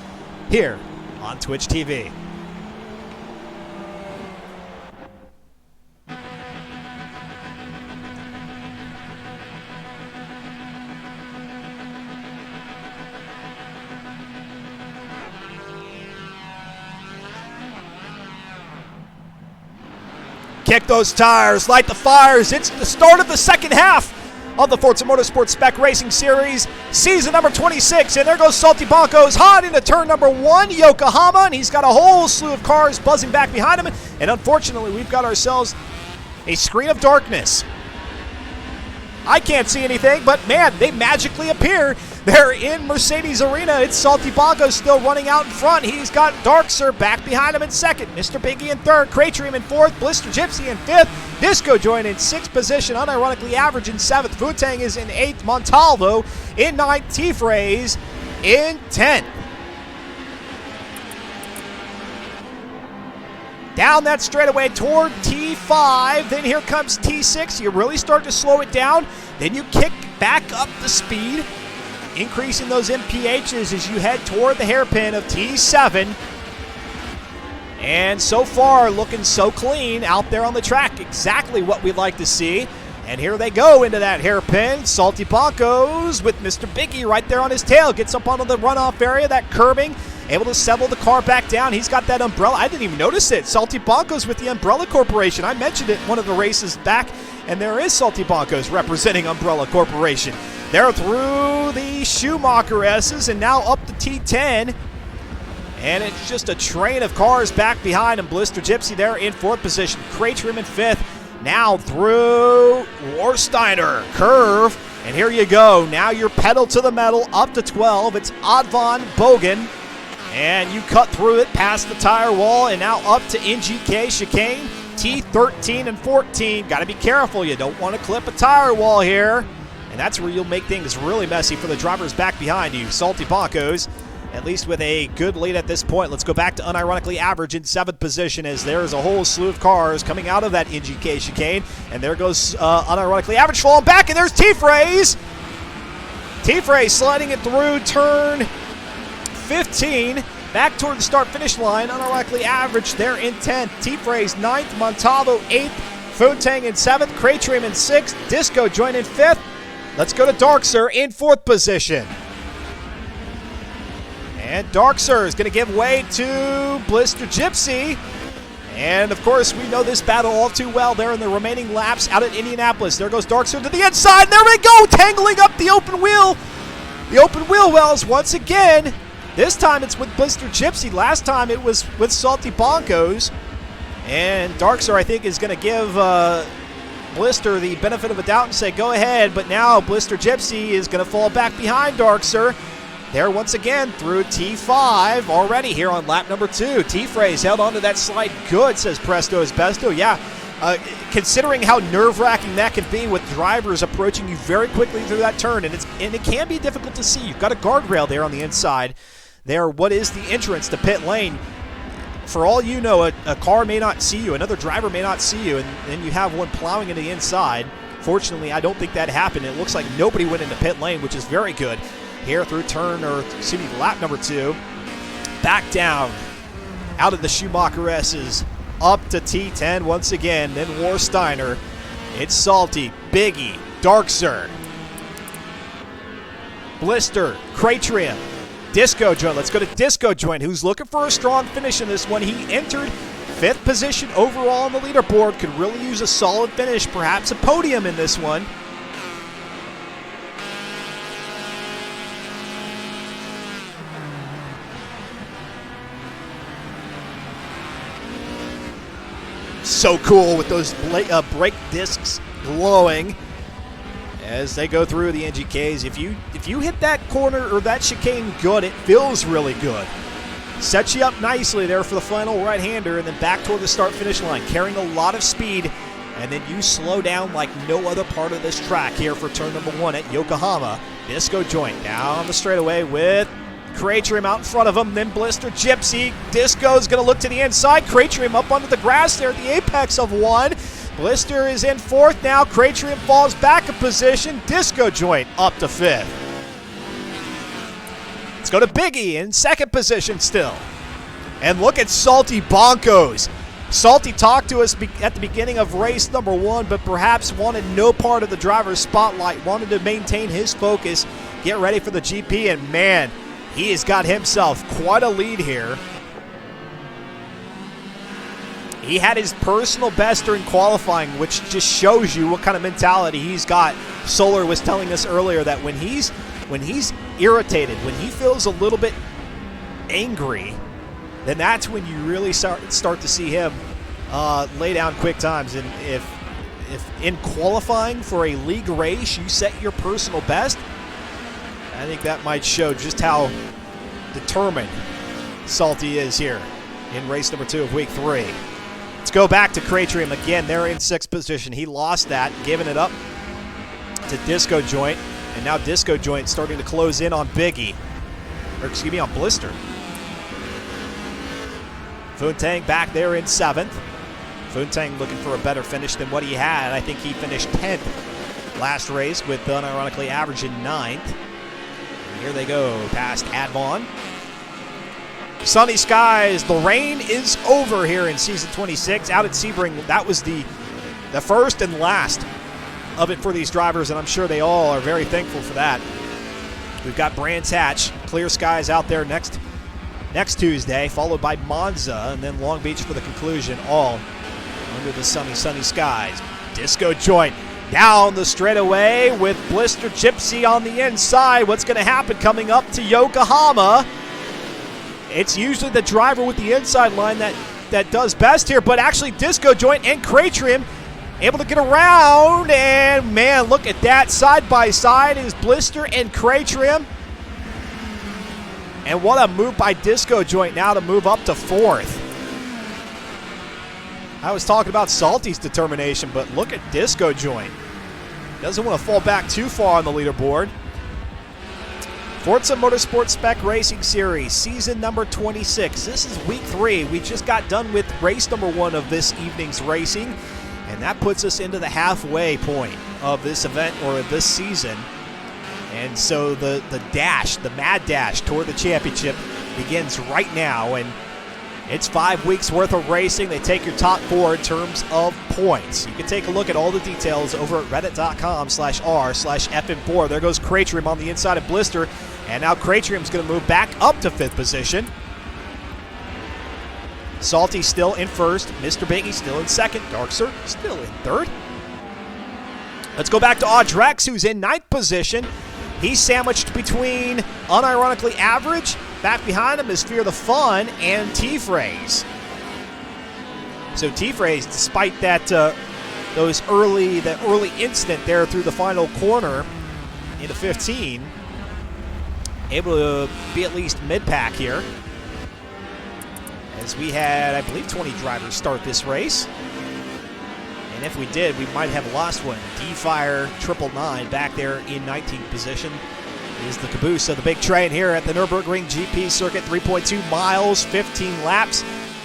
here on Twitch TV. Kick those tires, light the fires. It's the start of the second half of the Forza Motorsport Spec Racing Series, season number 26. And there goes Salty Bonko's hot into turn number 1, Yokohama, and he's got a whole slew of cars buzzing back behind him. And unfortunately, we've got ourselves a screen of darkness. I can't see anything, but man, they magically appear. They're in Mercedes Arena. It's Salty Bonko still running out in front. He's got Darkser back behind him in second. Mr. Biggie in third. Craytream in fourth. Blister Gypsy in fifth. Disco Joint in sixth position. Unironically average in seventh. Futang is in eighth. Montalvo in ninth. T-Phrase in 10th. Down that straightaway toward T5. Then here comes T6. You really start to slow it down. Then you kick back up the speed, increasing those MPHs as you head toward the hairpin of T7. And so far, looking so clean out there on the track. Exactly what we'd like to see. And here they go into that hairpin. Salty Bonkos with Mr. Biggie right there on his tail. Gets up onto the runoff area, that curbing. Able to settle the car back down. He's got that umbrella. I didn't even notice it. Salty Bonkos with the Umbrella Corporation. I mentioned it one of the races back, and there is Salty Bonkos representing Umbrella Corporation. They're through the Schumacher S's and now up to T10. And it's just a train of cars back behind him. Blister Gypsy there in fourth position. Craytrim in fifth. Now through Warsteiner. Curve. And here you go. Now you're pedal to the metal up to 12. It's Advan Bogan. And you cut through it past the tire wall and now up to NGK chicane. T13 and 14. Got to be careful. You don't want to clip a tire wall here. And that's where you'll make things really messy for the drivers back behind you. Salty Bonkos, at least with a good lead at this point. Let's go back to unironically average in seventh position as there's a whole slew of cars coming out of that NGK chicane. And there goes unironically average falling back, and there's T-Phrase. T-Phrase sliding it through turn 15. Back toward the start-finish line. Unironically average there in 10th. T-Phrase 9th. Montalvo 8th. Futang in 7th. Craytrim in 6th. Disco Joint in 5th. Let's go to Darkser in 4th position. And Darkser is going to give way to Blister Gypsy. And, of course, we know this battle all too well there in the remaining laps out at Indianapolis. There goes Darkser to the inside. There we go, tangling up the open wheel. The open wheel wells once again. This time it's with Blister Gypsy. Last time it was with Salty Bonkos. And Darkser, I think, is going to give Blister the benefit of a doubt and say, go ahead. But now Blister Gypsy is going to fall back behind Darkser. There once again through T5 already here on lap number 2. T-Phrase held onto that slide good, says Presto Esbesto. Yeah, considering how nerve-wracking that can be with drivers approaching you very quickly through that turn, and it can be difficult to see. You've got a guardrail there on the inside. There, what is the entrance to pit lane? For all you know, a car may not see you, another driver may not see you, and then you have one plowing into the inside. Fortunately, I don't think that happened. It looks like nobody went into pit lane, which is very good. Here through lap number 2. Back down out of the Schumacher S's up to T10 once again. Then Warsteiner. It's Salty, Biggie, Darkser, Blister, Craytrim, Disco Joint. Let's go to Disco Joint, who's looking for a strong finish in this one. He entered 5th position overall on the leaderboard. Could really use a solid finish, perhaps a podium in this one. So cool with those brake discs glowing as they go through the NGKs. If you hit that corner or that chicane good, it feels really good. Sets you up nicely there for the final right-hander, and then back toward the start-finish line, carrying a lot of speed and then you slow down like no other part of this track here for turn number 1 at Yokohama. Disco Joint down the straightaway with Kratrium out in front of him, then Blister Gypsy. Disco's going to look to the inside. Kratrium up onto the grass there at the apex of 1. Blister is in 4th now. Kratrium falls back a position. Disco Joint up to 5th. Let's go to Biggie in 2nd position still. And look at Salty Bonkos. Salty talked to us at the beginning of race number 1, but perhaps wanted no part of the driver's spotlight, wanted to maintain his focus, get ready for the GP, and man, he has got himself quite a lead here. He had his personal best during qualifying, which just shows you what kind of mentality he's got. Solar was telling us earlier that when he's irritated, when he feels a little bit angry, then that's when you really start to see him lay down quick times. And if in qualifying for a league race you set your personal best, I think that might show just how determined Salty is here in race number 2 of week 3. Let's go back to Kratrium again. They're in 6th position. He lost that, giving it up to Disco Joint. And now Disco Joint starting to close in on Biggie. Or excuse me, on Blister. Funtang back there in 7th. Funtang looking for a better finish than what he had. I think he finished 10th last race with unironically averaging 9th. And here they go past Advon. Sunny skies. The rain is over here in season 26 out at Sebring. That was the first and last of it for these drivers, and I'm sure they all are very thankful for that. We've got Brands Hatch, clear skies out there next Tuesday, followed by Monza, and then Long Beach for the conclusion, all under the sunny skies. Disco Joint down the straightaway with Blister Gypsy on the inside. What's going to happen coming up to Yokohama? It's usually the driver with the inside line that does best here, but actually Disco Joint and Kratrium able to get around, and man, look at that. Side by side is Blister and Kratrium. And what a move by Disco Joint now to move up to 4th. I was talking about Salty's determination, but look at Disco Joint. Doesn't want to fall back too far on the leaderboard. Forza Motorsport Spec Racing Series, season number 26. This is week 3. We just got done with race number 1 of this evening's racing, and that puts us into the halfway point of this event or this season. And so the dash, the mad dash toward the championship begins right now, and it's 5 weeks worth of racing. They take your top 4 in terms of points. You can take a look at all the details over at reddit.com/r/FM4. There goes Kratrium on the inside of Blister, and now Kratrium's going to move back up to 5th position. Salty still in 1st. Mr. Biggie still in 2nd. Darkser still in 3rd. Let's go back to Audrex, who's in 9th position. He's sandwiched between unironically average. Back behind him is Fear the Fun and T-Phrase. So T-Phrase, despite that the early incident there through the final corner into 15, able to be at least mid-pack here. As we had, I believe, 20 drivers start this race. And if we did, we might have lost one. D-Fire 999 back there in 19th position is the caboose of the big train here at the Nürburgring GP circuit. 3.2 miles, 15 laps.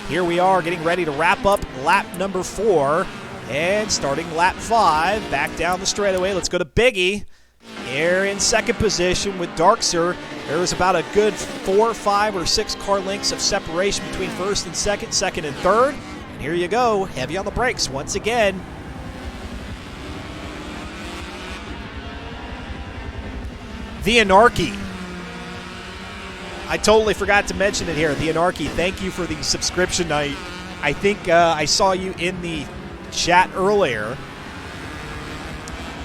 Here we are getting ready to wrap up lap number 4 and starting lap 5 back down the straightaway. Let's go to Biggie here in 2nd position with Darkser. There was about a good 4, 5, or 6 car lengths of separation between 1st and 2nd, 2nd and 3rd. And here you go, heavy on the brakes once again. The Anarchy. I totally forgot to mention it here. The Anarchy, thank you for the subscription. I think I saw you in the chat earlier.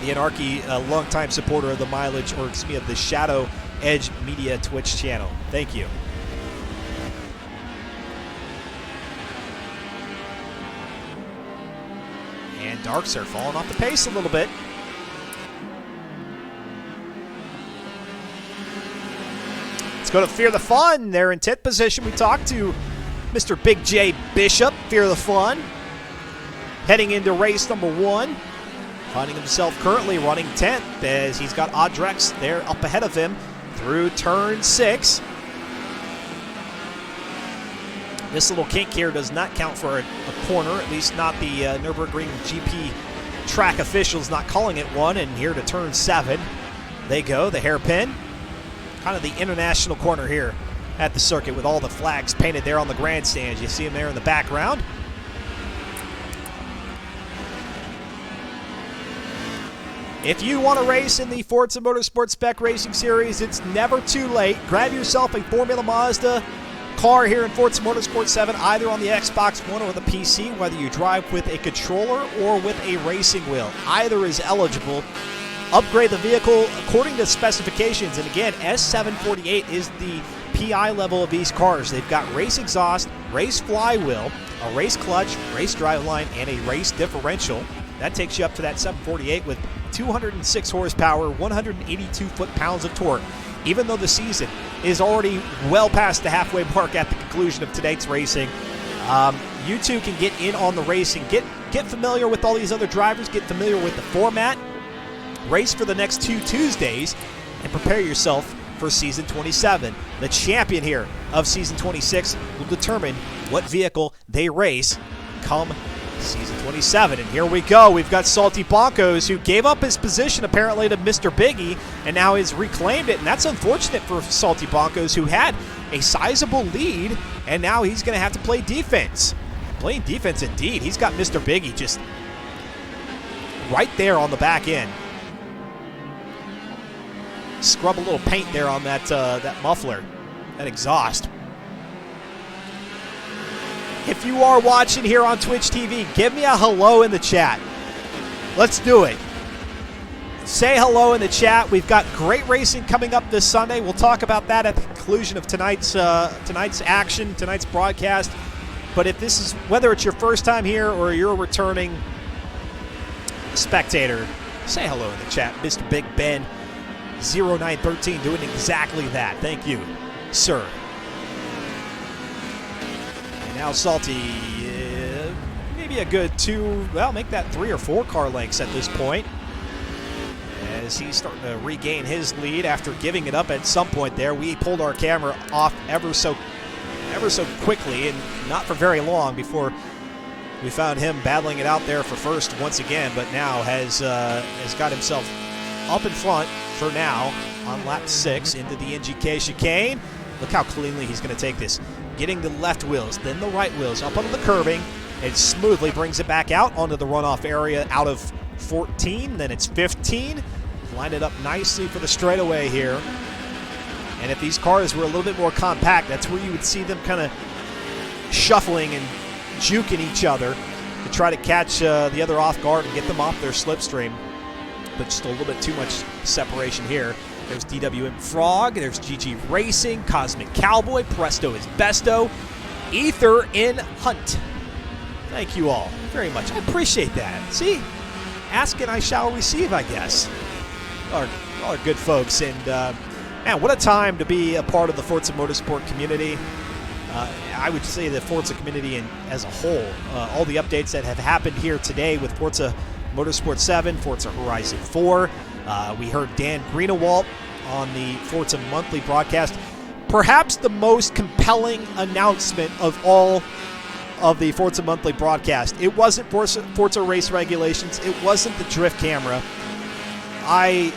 The Anarchy, a longtime supporter of the mileage, or excuse me, of the Shadow Edge Media Twitch channel. Thank you. And Darkser falling off the pace a little bit. Let's go to Fear the Fun. They're in 10th position. We talked to Mr. Big J Bishop, Fear the Fun. heading into race number 1. Finding himself currently running 10th as he's got Audrex there up ahead of him through turn 6. This little kink here does not count for a corner, at least not the Nürburgring GP track officials not calling it one. And here to turn 7 they go, the hairpin. Kind of the international corner here at the circuit with all the flags painted there on the grandstands. You see them there in the background. If you want to race in the Forza Motorsport Spec Racing Series, it's never too late. Grab yourself a Formula Mazda car here in Forza Motorsport 7, either on the Xbox One or the PC, whether you drive with a controller or with a racing wheel. Either is eligible. Upgrade the vehicle according to specifications. And again, S748 is the PI level of these cars. They've got race exhaust, race flywheel, a race clutch, race driveline, and a race differential. That takes you up to that 748 with 206 horsepower, 182 foot-pounds of torque. Even though the season is already well past the halfway mark at the conclusion of tonight's racing, you two can get in on the racing, get familiar with all these other drivers, get familiar with the format, race for the next 2 Tuesdays, and prepare yourself for Season 27. The champion here of Season 26 will determine what vehicle they race come Season 27. And here we go. We've got Salty Bonkos, who gave up his position apparently to Mr. Biggie and now has reclaimed it. And that's unfortunate for Salty Bonkos, who had a sizable lead, and now he's going to have to play defense. Playing defense indeed. He's got Mr. Biggie just right there on the back end. Scrub a little paint there on that muffler, that exhaust. If you are watching here on Twitch TV, give me a hello in the chat. Let's do it. Say hello in the chat. We've got great racing coming up this Sunday. We'll talk about that at the conclusion of tonight's action, tonight's broadcast. But if this is, whether it's your first time here or you're a returning spectator, say hello in the chat. Mr. Big Ben 0913 doing exactly that. Thank you, sir. Now Salty, maybe a good 2, well, make that 3 or 4 car lengths at this point, as he's starting to regain his lead after giving it up at some point there. We pulled our camera off ever so quickly, and not for very long before we found him battling it out there for first once again, but now has got himself up in front for now on lap 6 into the NGK chicane. Look how cleanly he's going to take this. Getting the left wheels, then the right wheels up onto the curbing, and smoothly brings it back out onto the runoff area out of 14. Then it's 15. Line it up nicely for the straightaway here. And if these cars were a little bit more compact, that's where you would see them kind of shuffling and juking each other to try to catch the other off guard and get them off their slipstream. But just a little bit too much separation here. There's DWM Frog, there's GG Racing, Cosmic Cowboy, Presto is Besto, Ether in Hunt. Thank you all very much. I appreciate that. See? Ask and I shall receive, I guess. All are good folks. And, man, what a time to be a part of the Forza Motorsport community. I would say the Forza community as a whole. All the updates that have happened here today with Forza Motorsport 7, Forza Horizon 4. We heard Dan Greenewalt on the Forza Monthly broadcast. Perhaps the most compelling announcement of all of the Forza Monthly broadcast. It wasn't Forza race regulations. It wasn't the drift camera. I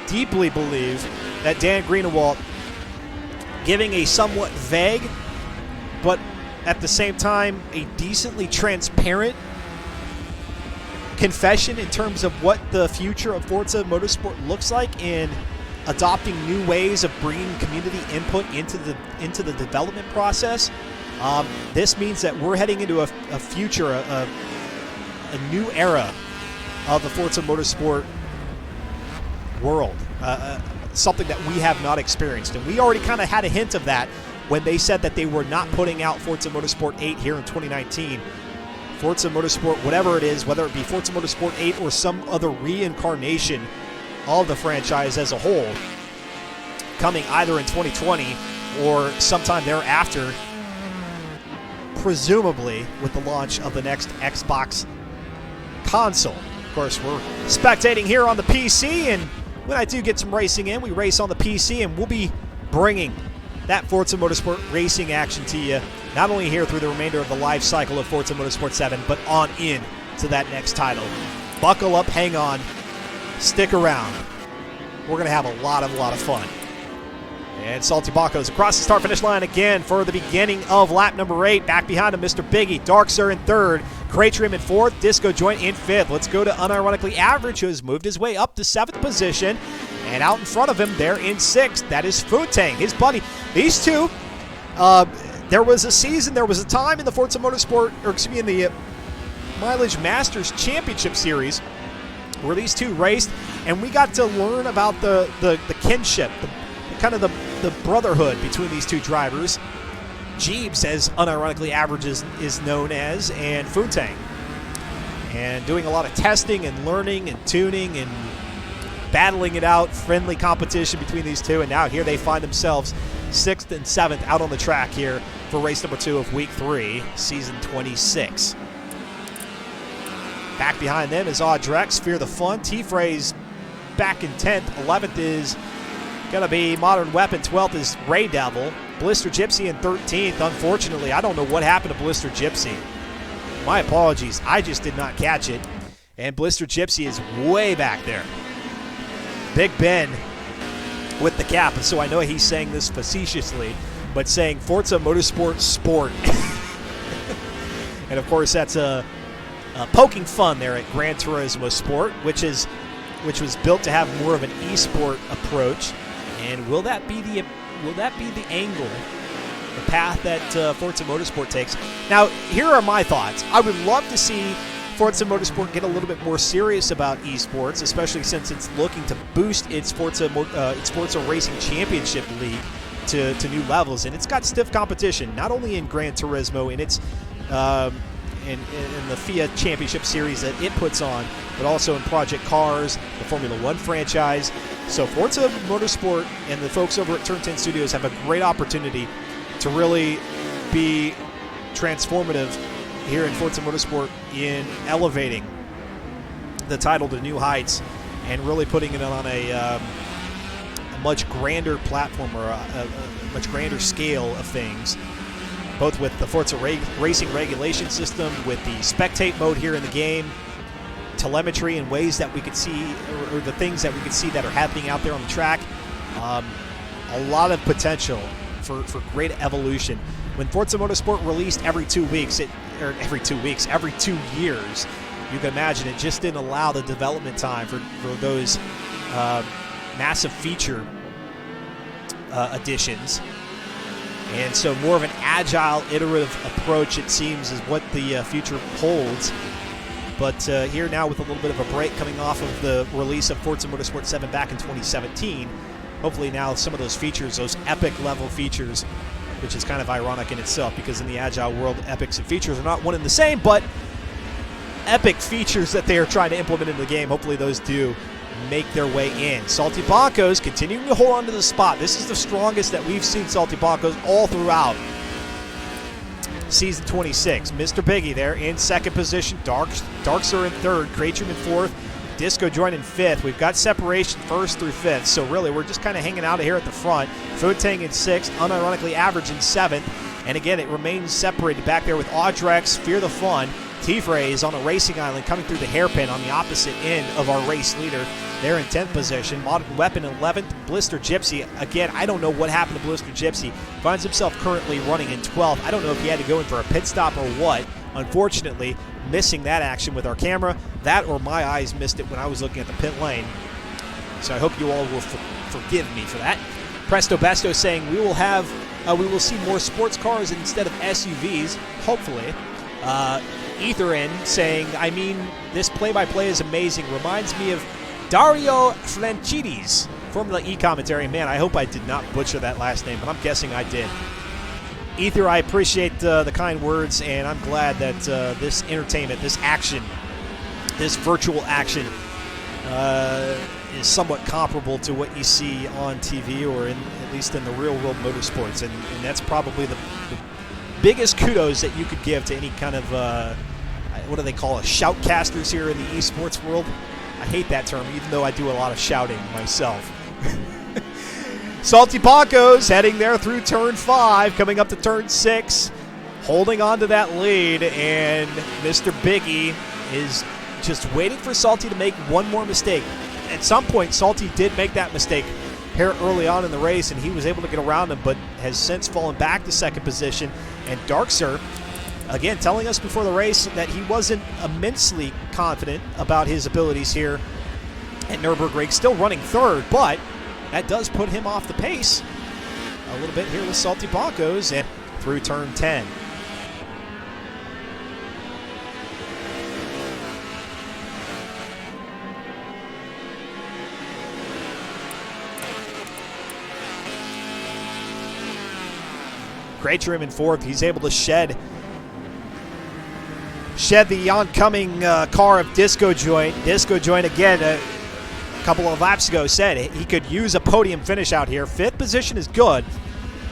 deeply believe that Dan Greenewalt giving a somewhat vague, but at the same time a decently transparent confession in terms of what the future of Forza Motorsport looks like in adopting new ways of bringing community input into the development process. This means that we're heading into a future, a new era of the Forza Motorsport world, something that we have not experienced. And we already kind of had a hint of that when they said that they were not putting out Forza Motorsport 8 here in 2019. Forza Motorsport, whatever it is, whether it be Forza Motorsport 8 or some other reincarnation of the franchise as a whole, coming either in 2020 or sometime thereafter, presumably with the launch of the next Xbox console. Of course, we're spectating here on the PC, and when I do get some racing in, we race on the PC, and we'll be bringing that Forza Motorsport racing action to you, not only here through the remainder of the life cycle of Forza Motorsport 7, but on in to that next title. Buckle up, hang on, stick around. We're going to have a lot of fun. And Salty Baco's across the start-finish line again for the beginning of lap number 8. Back behind him, Mr. Biggie. Darksir in third. Cratrim in fourth. Disco Joint in fifth. Let's go to Unironically Average, who has moved his way up to 7th position. And out in front of him, there in 6th, that is Futang, his buddy. These two, there was a time in the Forza Motorsport, or excuse me, in the Mileage Masters Championship Series where these two raced, and we got to learn about the kinship, the brotherhood between these two drivers. Jeeves, as Unironically Average is known as, and Futang. And doing a lot of testing and learning and tuning and battling it out, friendly competition between these two, and now here they find themselves 6th and 7th out on the track here for race number 2 of week 3, season 26. Back behind them is Audrex, Fear the Fun. T-Phrase back in 10th. 11th is going to be Modern Weapon. 12th is Ray Devil. Blister Gypsy in 13th. Unfortunately, I don't know what happened to Blister Gypsy. My apologies. I just did not catch it. And Blister Gypsy is way back there. Big Ben with the cap. And so I know he's saying this facetiously, but saying Forza Motorsport Sport. And of course, that's poking fun there at Gran Turismo Sport, which was built to have more of an esport approach. And will that be the angle, the path that Forza Motorsport takes? Now, here are my thoughts. I would love to see Forza Motorsport get a little bit more serious about esports, especially since it's looking to boost its Forza Racing Championship League to new levels, and it's got stiff competition, not only in Gran Turismo and its in the FIA Championship Series that it puts on, but also in Project Cars, the Formula One franchise. So Forza Motorsport and the folks over at Turn 10 Studios have a great opportunity to really be transformative here in Forza Motorsport in elevating the title to new heights and really putting it on a much grander platform, or a much grander scale of things, both with the Forza Racing regulation system, with the spectate mode here in the game, telemetry and ways that we could see, or the things that we could see that are happening out there on the track. A lot of potential for great evolution. When Forza Motorsport released every 2 years, you can imagine it just didn't allow the development time for those massive feature additions. And so more of an agile, iterative approach, it seems, is what the future holds. But here now, with a little bit of a break coming off of the release of Forza Motorsport 7 back in 2017, hopefully now some of those features, those epic-level features, which is kind of ironic in itself, because in the agile world, epics and features are not one and the same, but epic features that they are trying to implement into the game, hopefully those do make their way in. Salty Baco's continuing to hold on to the spot. This is the strongest that we've seen Salty Baco's all throughout season 26. Mr. Biggie there in 2nd position. Darksir in 3rd. Cratrim in 4th. Disco Joint in 5th. We've got separation 1st through 5th. So really, we're just kind of hanging out here at the front. Futang in 6th. Unironically Average in 7th. And again, it remains separated back there with Audrex, Fear the Fun. T-Phrase on a racing island coming through the hairpin on the opposite end of our race leader. They're in 10th position. Modern Weapon in 11th. Blister Gypsy, again, I don't know what happened to Blister Gypsy. Finds himself currently running in 12th. I don't know if he had to go in for a pit stop or what. Unfortunately, missing that action with our camera. That or my eyes missed it when I was looking at the pit lane. So I hope you all will forgive me for that. Presto Besto saying we will see more sports cars instead of SUVs, hopefully. Etherin saying, I mean, this play-by-play is amazing. Reminds me of Dario Franchides, Formula E commentary. Man, I hope I did not butcher that last name, but I'm guessing I did. Ether, I appreciate the kind words, and I'm glad that this entertainment, this action, this virtual action is somewhat comparable to what you see on TV or at least in the real-world motorsports, and that's probably the biggest kudos that you could give to any kind of what do they call it, shoutcasters here in the esports world. I hate that term, even though I do a lot of shouting myself. Salty Bonkos heading there through turn 5, coming up to turn 6, holding on to that lead, and Mr. Biggie is just waiting for Salty to make one more mistake. At some point, Salty did make that mistake here early on in the race, and he was able to get around him, but has since fallen back to second position. And Darkser, again, telling us before the race that he wasn't immensely confident about his abilities here at Nürburgring, still running third, but that does put him off the pace a little bit here with Salty Bonkos and through turn 10. Great trim in fourth. He's able to shed the oncoming car of Disco Joint. Disco Joint, again, a couple of laps ago said he could use a podium finish out here. Fifth position is good,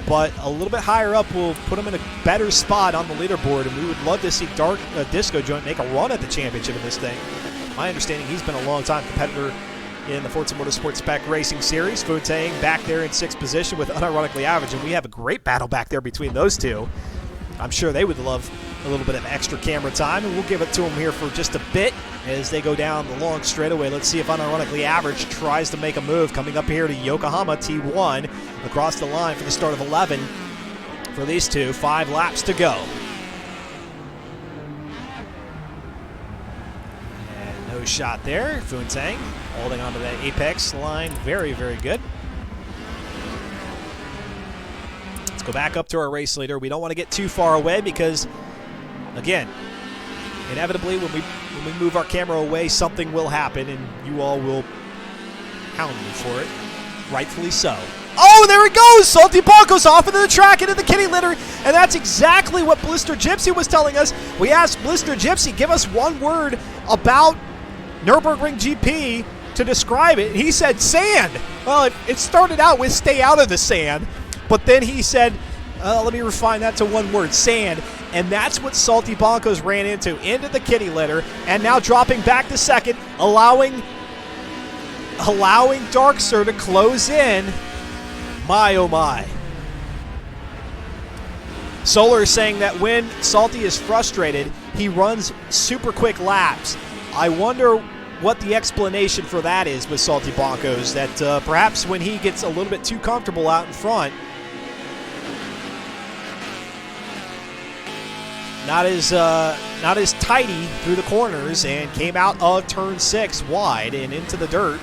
but a little bit higher up will put him in a better spot on the leaderboard, and we would love to see Disco Joint make a run at the championship in this thing. My understanding, he's been a long-time competitor in the Forza Motorsport Spec Racing Series. Fu-Tang back there in sixth position with unironically average, and we have a great battle back there between those two. I'm sure they would love a little bit of extra camera time, and we'll give it to them here for just a bit as they go down the long straightaway. Let's see if unironically average tries to make a move. Coming up here to Yokohama T1 across the line for the start of 11 for these two. 5 laps to go. And no shot there. Fu-Tang holding onto that apex line. Very, very good. Let's go back up to our race leader. We don't want to get too far away because, again, inevitably when we move our camera away, something will happen, and you all will hound me for it. Rightfully so. Oh, there it goes! Salty Bonkos off into the track, into the kitty litter, and that's exactly what Blister Gypsy was telling us. We asked Blister Gypsy, give us one word about Nürburgring GP to describe it, and he said sand. Well, it started out with stay out of the sand, but then he said, let me refine that to one word, sand. And that's what Salty Bonkos ran into the kitty litter, and now dropping back to second, allowing Darkser to close in. My, oh my. Solar is saying that when Salty is frustrated, he runs super quick laps. I wonder what the explanation for that is with Salty Bonkos, that perhaps when he gets a little bit too comfortable out in front, not as tidy through the corners, and came out of turn 6 wide and into the dirt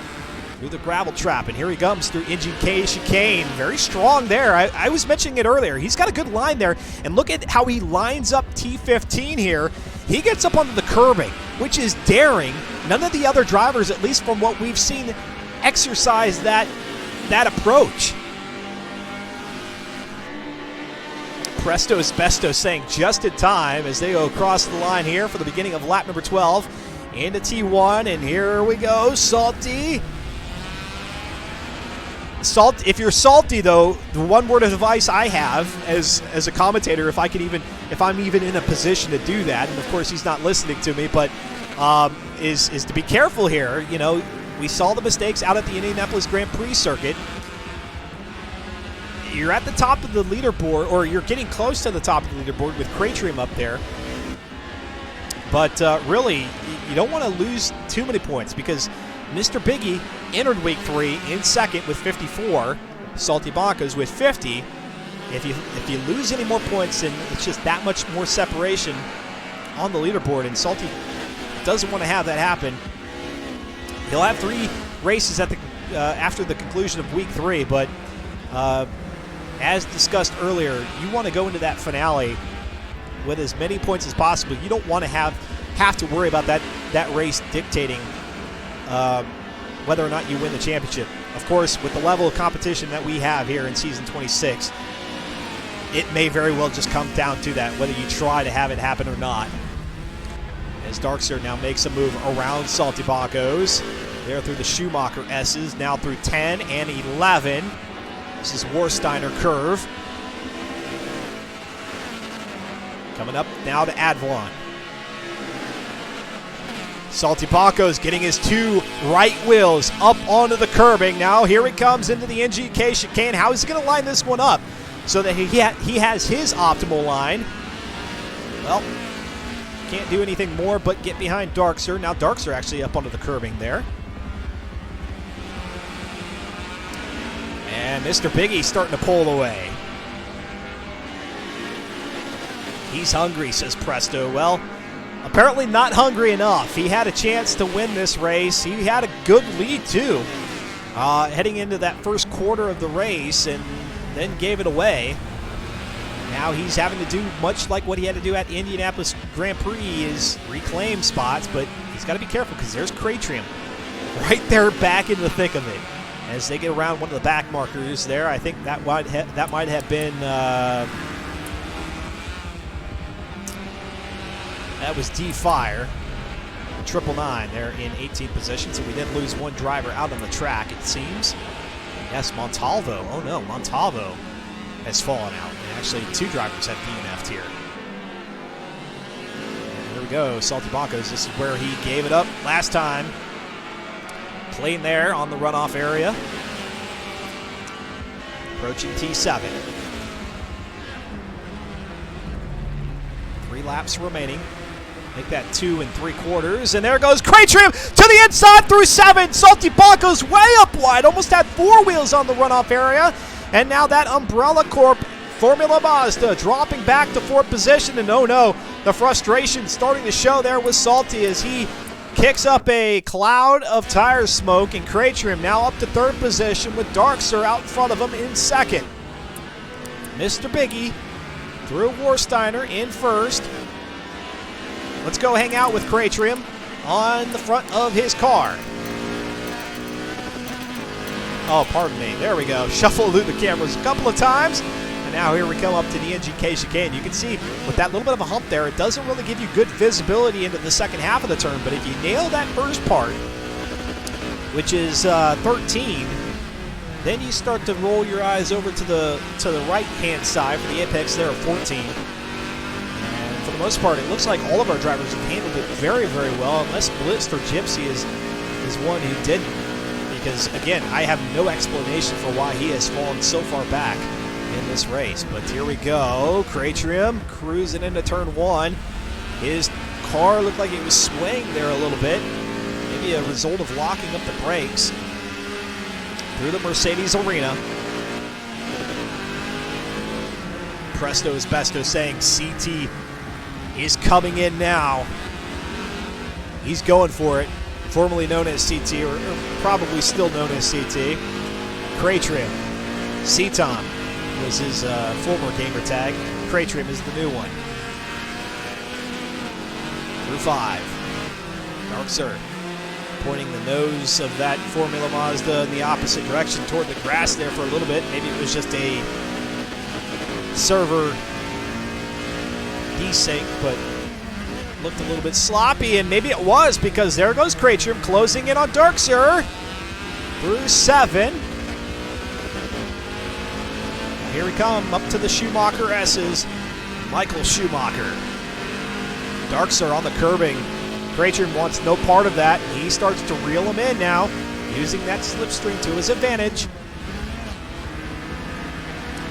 through the gravel trap. And here he comes through Engine K chicane. Very strong there. I was mentioning it earlier. He's got a good line there. And look at how he lines up T15 here. He gets up onto the curbing, which is daring. None of the other drivers, at least from what we've seen, exercise that approach. Presto's Besto saying just in time as they go across the line here for the beginning of lap number 12 into T1, and here we go, Salty. If you're salty, though, the one word of advice I have as a commentator, if I'm even in a position to do that, and of course he's not listening to me, but is to be careful here. You know, we saw the mistakes out at the Indianapolis Grand Prix circuit. You're at the top of the leaderboard, or you're getting close to the top of the leaderboard with Cratrium up there. But really, you don't want to lose too many points, because Mr. Biggie entered week 3 in second with 54. Salty Bonkos with 50. If you lose any more points, then it's just that much more separation on the leaderboard, and Salty doesn't want to have that happen. He'll have 3 races at the after the conclusion of week 3, but as discussed earlier, you want to go into that finale with as many points as possible. You don't want to have to worry about that race dictating whether or not you win the championship. Of course, with the level of competition that we have here in Season 26, it may very well just come down to that, whether you try to have it happen or not. As Darkser now makes a move around Salty Bonkos. There through the Schumacher S's, now through 10 and 11. This is Warsteiner curve. Coming up now to Advalon. Salty Bonco's getting his 2 right wheels up onto the curbing. Now here he comes into the NGK chicane. How is he going to line this one up so that he has his optimal line? Well, can't do anything more but get behind Darkser. Now Darkser actually up onto the curbing there. And Mr. Biggie starting to pull away. He's hungry, says Presto. Well, apparently not hungry enough. He had a chance to win this race. He had a good lead, too, heading into that first quarter of the race, and then gave it away. Now he's having to do much like what he had to do at the Indianapolis Grand Prix, is reclaim spots, but he's got to be careful because there's Cratrim right there back in the thick of it. As they get around one of the back markers there, I think that might have been that was D-Fire, 999 there in 18th position. So we did lose one driver out on the track, it seems. Yes, Montalvo. Oh no, Montalvo has fallen out. And actually, 2 drivers have DNF'd here. And here we go, Salty Boncos. This is where he gave it up last time. Clean there on the runoff area. Approaching T7. 3 laps remaining. Make that 2 3/4. And there goes Cratrim to the inside through 7. Salty Boncos way up wide. Almost had 4 wheels on the runoff area. And now that Umbrella Corp Formula Mazda dropping back to 4th position. And oh no, the frustration starting to show there with Salty as he kicks up a cloud of tire smoke, and Cratrim now up to 3rd position with Darkser out in front of him in 2nd. Mr. Biggie through Warsteiner in 1st. Let's go hang out with Cratrim on the front of his car. Oh, pardon me. There we go. Shuffle through the cameras a couple of times. And now here we come up to the NGK chicane. You can see with that little bit of a hump there, it doesn't really give you good visibility into the second half of the turn. But if you nail that first part, which is 13, then you start to roll your eyes over to the right-hand side for the apex there of 14. And for the most part, it looks like all of our drivers have handled it very, very well, unless Blitz or Gypsy is one who didn't. Because, again, I have no explanation for why he has fallen so far back in this race. But here we go. Cratrim cruising into turn 1. His car looked like it was swaying there a little bit. Maybe a result of locking up the brakes. Through the Mercedes arena. Presto is Besto saying CT is coming in now. He's going for it. Formerly known as CT, or probably still known as CT. Cratrim. C-Tom was his former gamer tag. Cratrim is the new one. Through 5. Darkser pointing the nose of that Formula Mazda in the opposite direction toward the grass there for a little bit. Maybe it was just a server desync, but looked a little bit sloppy, and maybe it was, because there goes Cratrim closing in on Darkser through 7. Here we come up to the Schumacher S's. Michael Schumacher. Darkser on the curbing. Cratrim wants no part of that. He starts to reel him in now, using that slipstream to his advantage.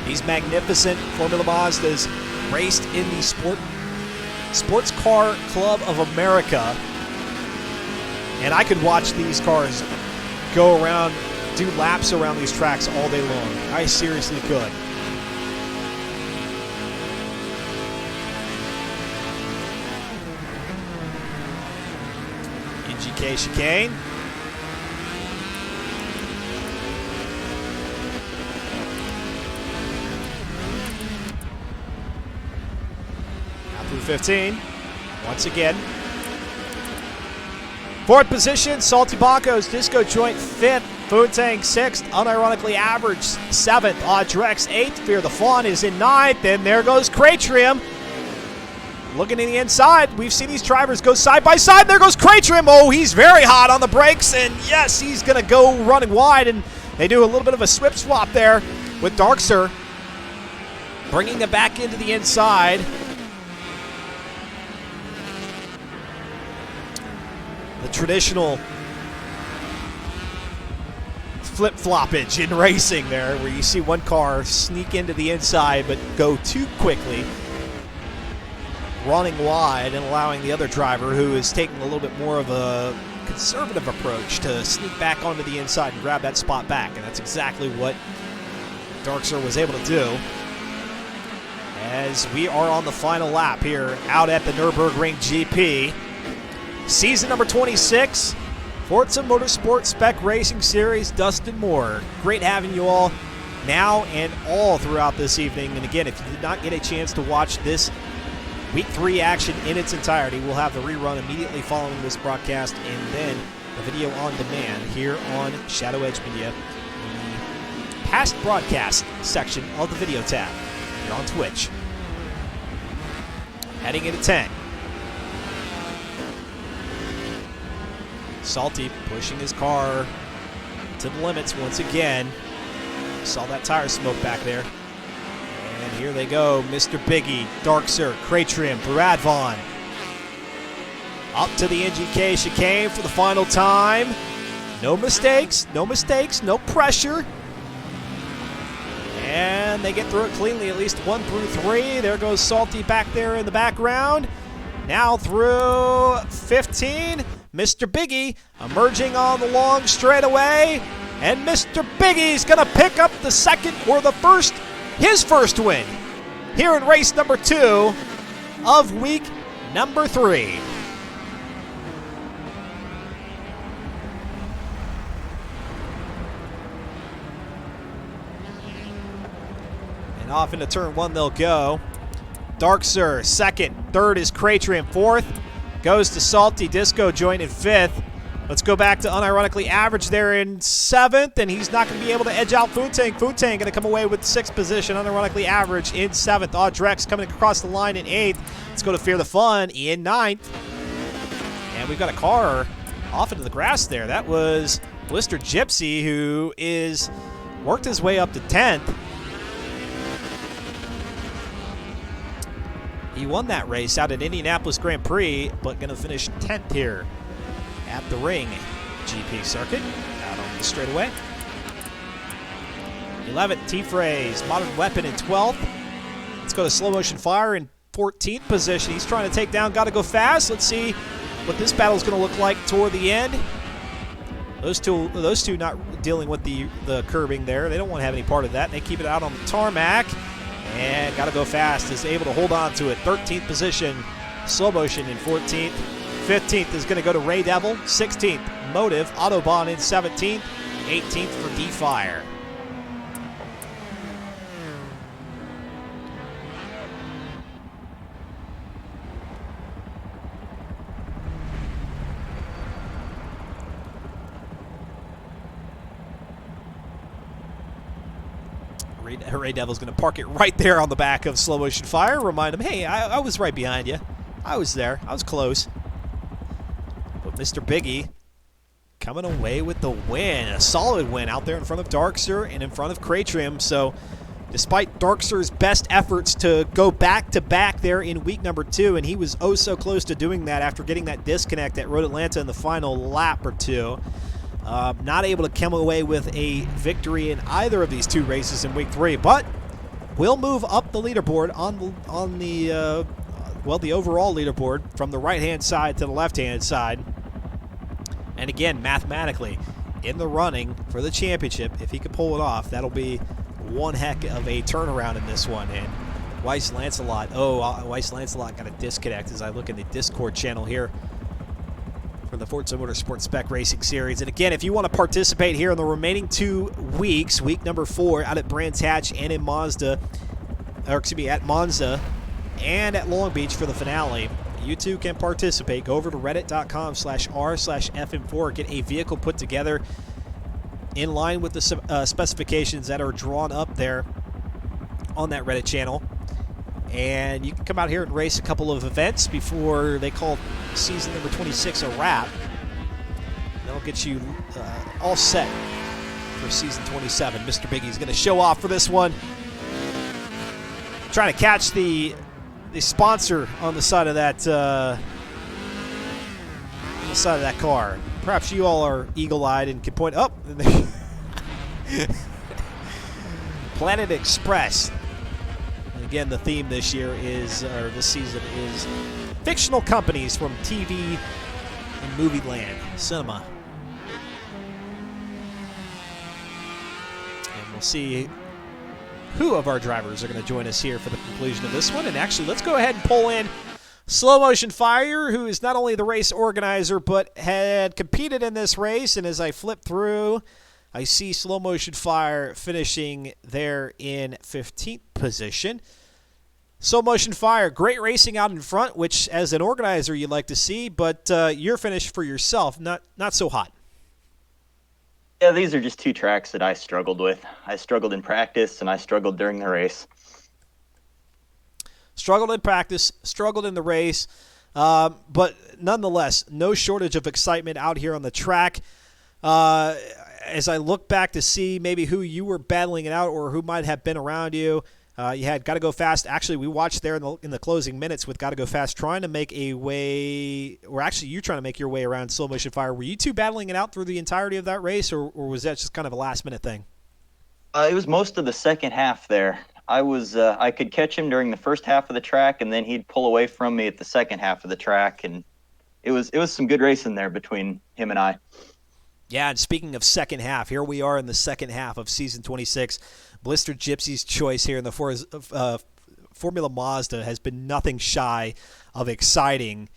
These magnificent Formula Mazdas raced in the Sports Car Club of America, and I could watch these cars go around, do laps around these tracks all day long. I seriously could. NGK chicane. Through 15, once again. 4th position, Salty Boncos, Disco Joint 5th, Food Tank 6th, Unironically Average 7th, Audrex 8th, Fear the Fawn is in 9th, and there goes Cratrim. Looking in the inside, we've seen these drivers go side by side. There goes Cratrim. Oh, he's very hot on the brakes, and yes, he's going to go running wide, and they do a little bit of a swip swap there with Darkser, bringing them back into the inside. the traditional flip-floppage in racing there, where you see one car sneak into the inside but go too quickly, running wide and allowing the other driver, who is taking a little bit more of a conservative approach, to sneak back onto the inside and grab that spot back. And that's exactly what Darkser was able to do, as we are on the final lap here out at the Nürburgring GP. Season number 26, Forza Motorsport Spec Racing Series. Dustin Moore, great having you all now and all throughout this evening. And again, if you did not get a chance to watch this Week 3 action in its entirety, we'll have the rerun immediately following this broadcast, and then the video on demand here on Shadow Edge Media, in the past broadcast section of the video tab here on Twitch. Heading into 10. Salty pushing his car to the limits once again. Saw that tire smoke back there. And here they go, Mr. Biggie, Darkser, Cratrim, Brad Vaughn. Up to the NGK chicane for the final time. No mistakes, no pressure. And they get through it cleanly, at least 1 through 3. There goes Salty back there in the background. Now through 15. Mr. Biggie emerging on the long straightaway. And Mr. Biggie's going to pick up the second, or the first, his first win here in race number 2 of week number 3. And off into turn 1 they'll go. Darkser second, third is Cratrim, fourth goes to Salty Disco, joined in 5th. Let's go back to unironically average there in 7th, and he's not going to be able to edge out Futang. Futang going to come away with 6th position, unironically average in 7th. Audrex coming across the line in 8th. Let's go to Fear the Fun in 9th. And we've got a car off into the grass there. That was Blister Gypsy, who is worked his way up to 10th. He won that race out at Indianapolis Grand Prix, but going to finish 10th here at the Ring GP circuit, out on the straightaway. 11th, T-Phrase, Modern Weapon in 12th. Let's go to Slow Motion Fire in 14th position. He's trying to take down Gotta Go Fast. Let's see what this battle's going to look like toward the end. Those two not dealing with the curbing there. They don't want to have any part of that. They keep it out on the tarmac. And Gotta Go Fast is able to hold on to it. 13th position, Slow Motion in 14th. 15th is going to go to Ray Devil. 16th, Motive. Autobahn in 17th. 18th for D-Fire. Ray Devil's going to park it right there on the back of Slow Motion Fire. Remind him, hey, I was right behind you. I was there. I was close. But Mr. Biggie coming away with the win. A solid win out there in front of Darkser and in front of Cratrim. So despite Darkser's best efforts to go back-to-back there in week number 2, and he was oh so close to doing that after getting that disconnect at Road Atlanta in the final lap or 2. Not able to come away with a victory in either of these 2 races in week 3, but will move up the leaderboard on the overall leaderboard from the right-hand side to the left-hand side. And again, mathematically, in the running for the championship, if he could pull it off, that'll be one heck of a turnaround in this one. And Weiss Lancelot got a disconnect as I look in the Discord channel here for the Forza Motorsport Spec Racing Series. And again, if you want to participate here in the remaining 2 weeks, week number 4 out at Brands Hatch and in Mazda, or excuse me, at Monza and at Long Beach for the finale, you too can participate. Go over to reddit.com/r/FM4, get a vehicle put together in line with the specifications that are drawn up there on that Reddit channel. And you can come out here and race a couple of events before they call season number 26 a wrap. That'll get you all set for season 27. Mr. Biggie's going to show off for this one. Trying to catch the sponsor on the side of that outside of that car. Perhaps you all are eagle-eyed and can point up. Planet Express. And again, the theme this season is fictional companies from TV and movie land, cinema. And we'll see who of our drivers are going to join us here for the conclusion of this one. And actually, let's go ahead and pull in Slow Motion Fire, who is not only the race organizer, but had competed in this race. And as I flip through, I see Slow Motion Fire finishing there in 15th position. Slow Motion Fire, great racing out in front, which as an organizer you'd like to see, but your finish for yourself, not so hot. Yeah, these are just two tracks that I struggled with. I struggled in practice, and I struggled during the race. Struggled in practice, struggled in the race, but nonetheless, no shortage of excitement out here on the track. As I look back to see maybe who you were battling it out or who might have been around you, you had Gotta Go Fast. Actually, we watched there in the closing minutes with Gotta Go Fast trying to make a way, or actually you trying to make your way around Slow Motion Fire. Were you two battling it out through the entirety of that race, or was that just kind of a last-minute thing? It was most of the second half there. I could catch him during the first half of the track, and then he'd pull away from me at the second half of the track, and it was some good racing there between him and I. Yeah, and speaking of second half, here we are in the second half of Season 26. Blister Gypsy's choice here in the Formula Mazda has been nothing shy of exciting.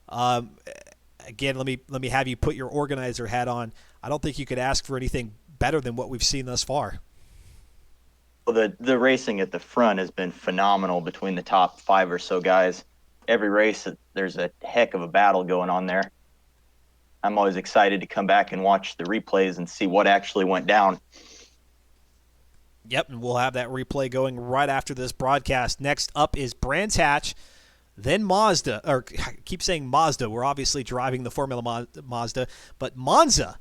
Again, let me have you put your organizer hat on. I don't think you could ask for anything better than what we've seen thus far. Well, the racing at the front has been phenomenal between the top 5 or so guys. Every race, there's a heck of a battle going on there. I'm always excited to come back and watch the replays and see what actually went down. Yep, and we'll have that replay going right after this broadcast. Next up is Brands Hatch, then Mazda, or I keep saying Mazda. We're obviously driving the Formula Mazda, but Monza.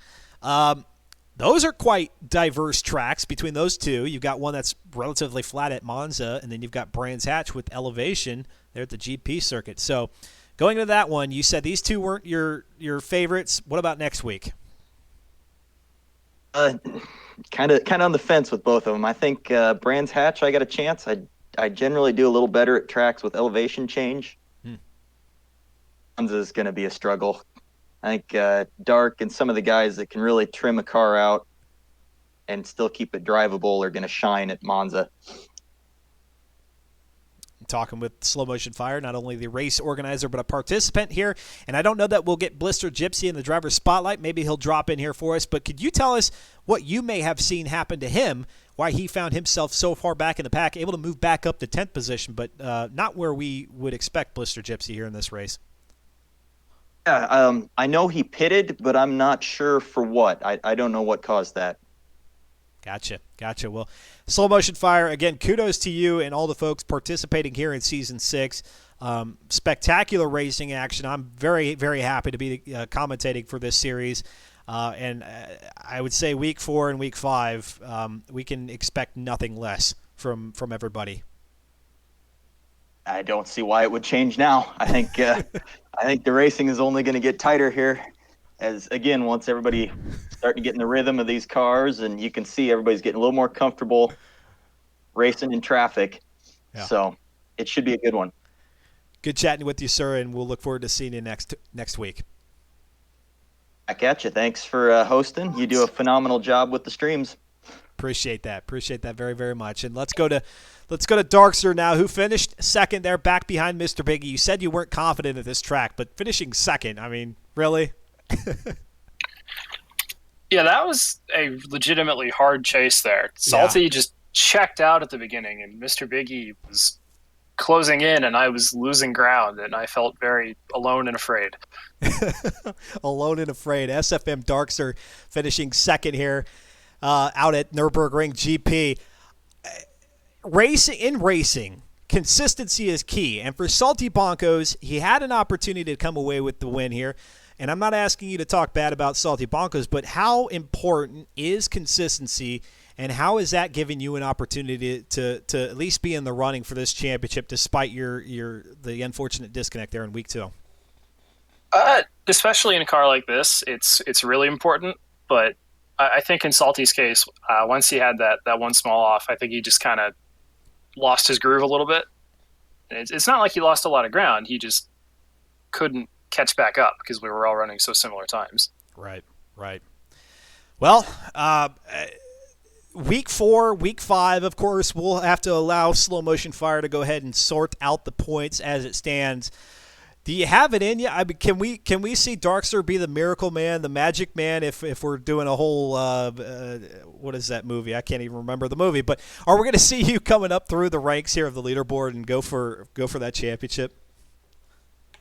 Those are quite diverse tracks between those two. You've got one that's relatively flat at Monza, and then you've got Brands Hatch with elevation there at the GP circuit. So going to that one, you said these two weren't your favorites. What about next week? Kind of on the fence with both of them. I think Brands Hatch, I got a chance. I generally do a little better at tracks with elevation change. Monza is going to be a struggle. I think Dark and some of the guys that can really trim a car out and still keep it drivable are going to shine at Monza. Talking with Slow Motion Fire, not only the race organizer, but a participant here. And I don't know that we'll get Blister Gypsy in the driver's spotlight. Maybe he'll drop in here for us. But could you tell us what you may have seen happen to him, why he found himself so far back in the pack, able to move back up to 10th position, but not where we would expect Blister Gypsy here in this race? Yeah, I know he pitted, but I'm not sure for what. I don't know what caused that. Gotcha. Well, Slow Motion Fire, again, kudos to you and all the folks participating here in Season 6. Spectacular racing action. I'm very, very happy to be commentating for this series. And I would say Week 4 and Week 5, we can expect nothing less from everybody. I don't see why it would change now. I think the racing is only going to get tighter here. As again, once everybody starting to get in the rhythm of these cars, and you can see everybody's getting a little more comfortable racing in traffic. Yeah. So it should be a good one. Good chatting with you, sir, and we'll look forward to seeing you next week. Back at you. Thanks for hosting. You do a phenomenal job with the streams. Appreciate that very, very much. And let's go to Darkster now, who finished second there, back behind Mr. Biggie. You said you weren't confident at this track, but finishing second, I mean, really? Yeah, that was a legitimately hard chase there. Salty just checked out at the beginning, and Mr. Biggie was closing in, and I was losing ground, and I felt very alone and afraid. Alone and afraid. SFM Darkster finishing second here out at Nürburgring GP. Racing, consistency is key, and for Salty Bonkos, he had an opportunity to come away with the win here. And I'm not asking you to talk bad about Salty Bonkos, but how important is consistency, and how is that giving you an opportunity to at least be in the running for this championship despite the unfortunate disconnect there in Week 2? Especially in a car like this, it's really important. But I think in Salty's case, once he had that one small off, I think he just kind of lost his groove a little bit. It's not like he lost a lot of ground. He just couldn't catch back up because we were all running so similar times. Right, right. Well, week 4, week 5, of course, we'll have to allow Slow Motion Fire to go ahead and sort out the points as it stands. Do you have it in you? I mean, can we see Darkster be the miracle man, the magic man, if we're doing a whole what is that movie? I can't even remember the movie. But are we going to see you coming up through the ranks here of the leaderboard and go for that championship?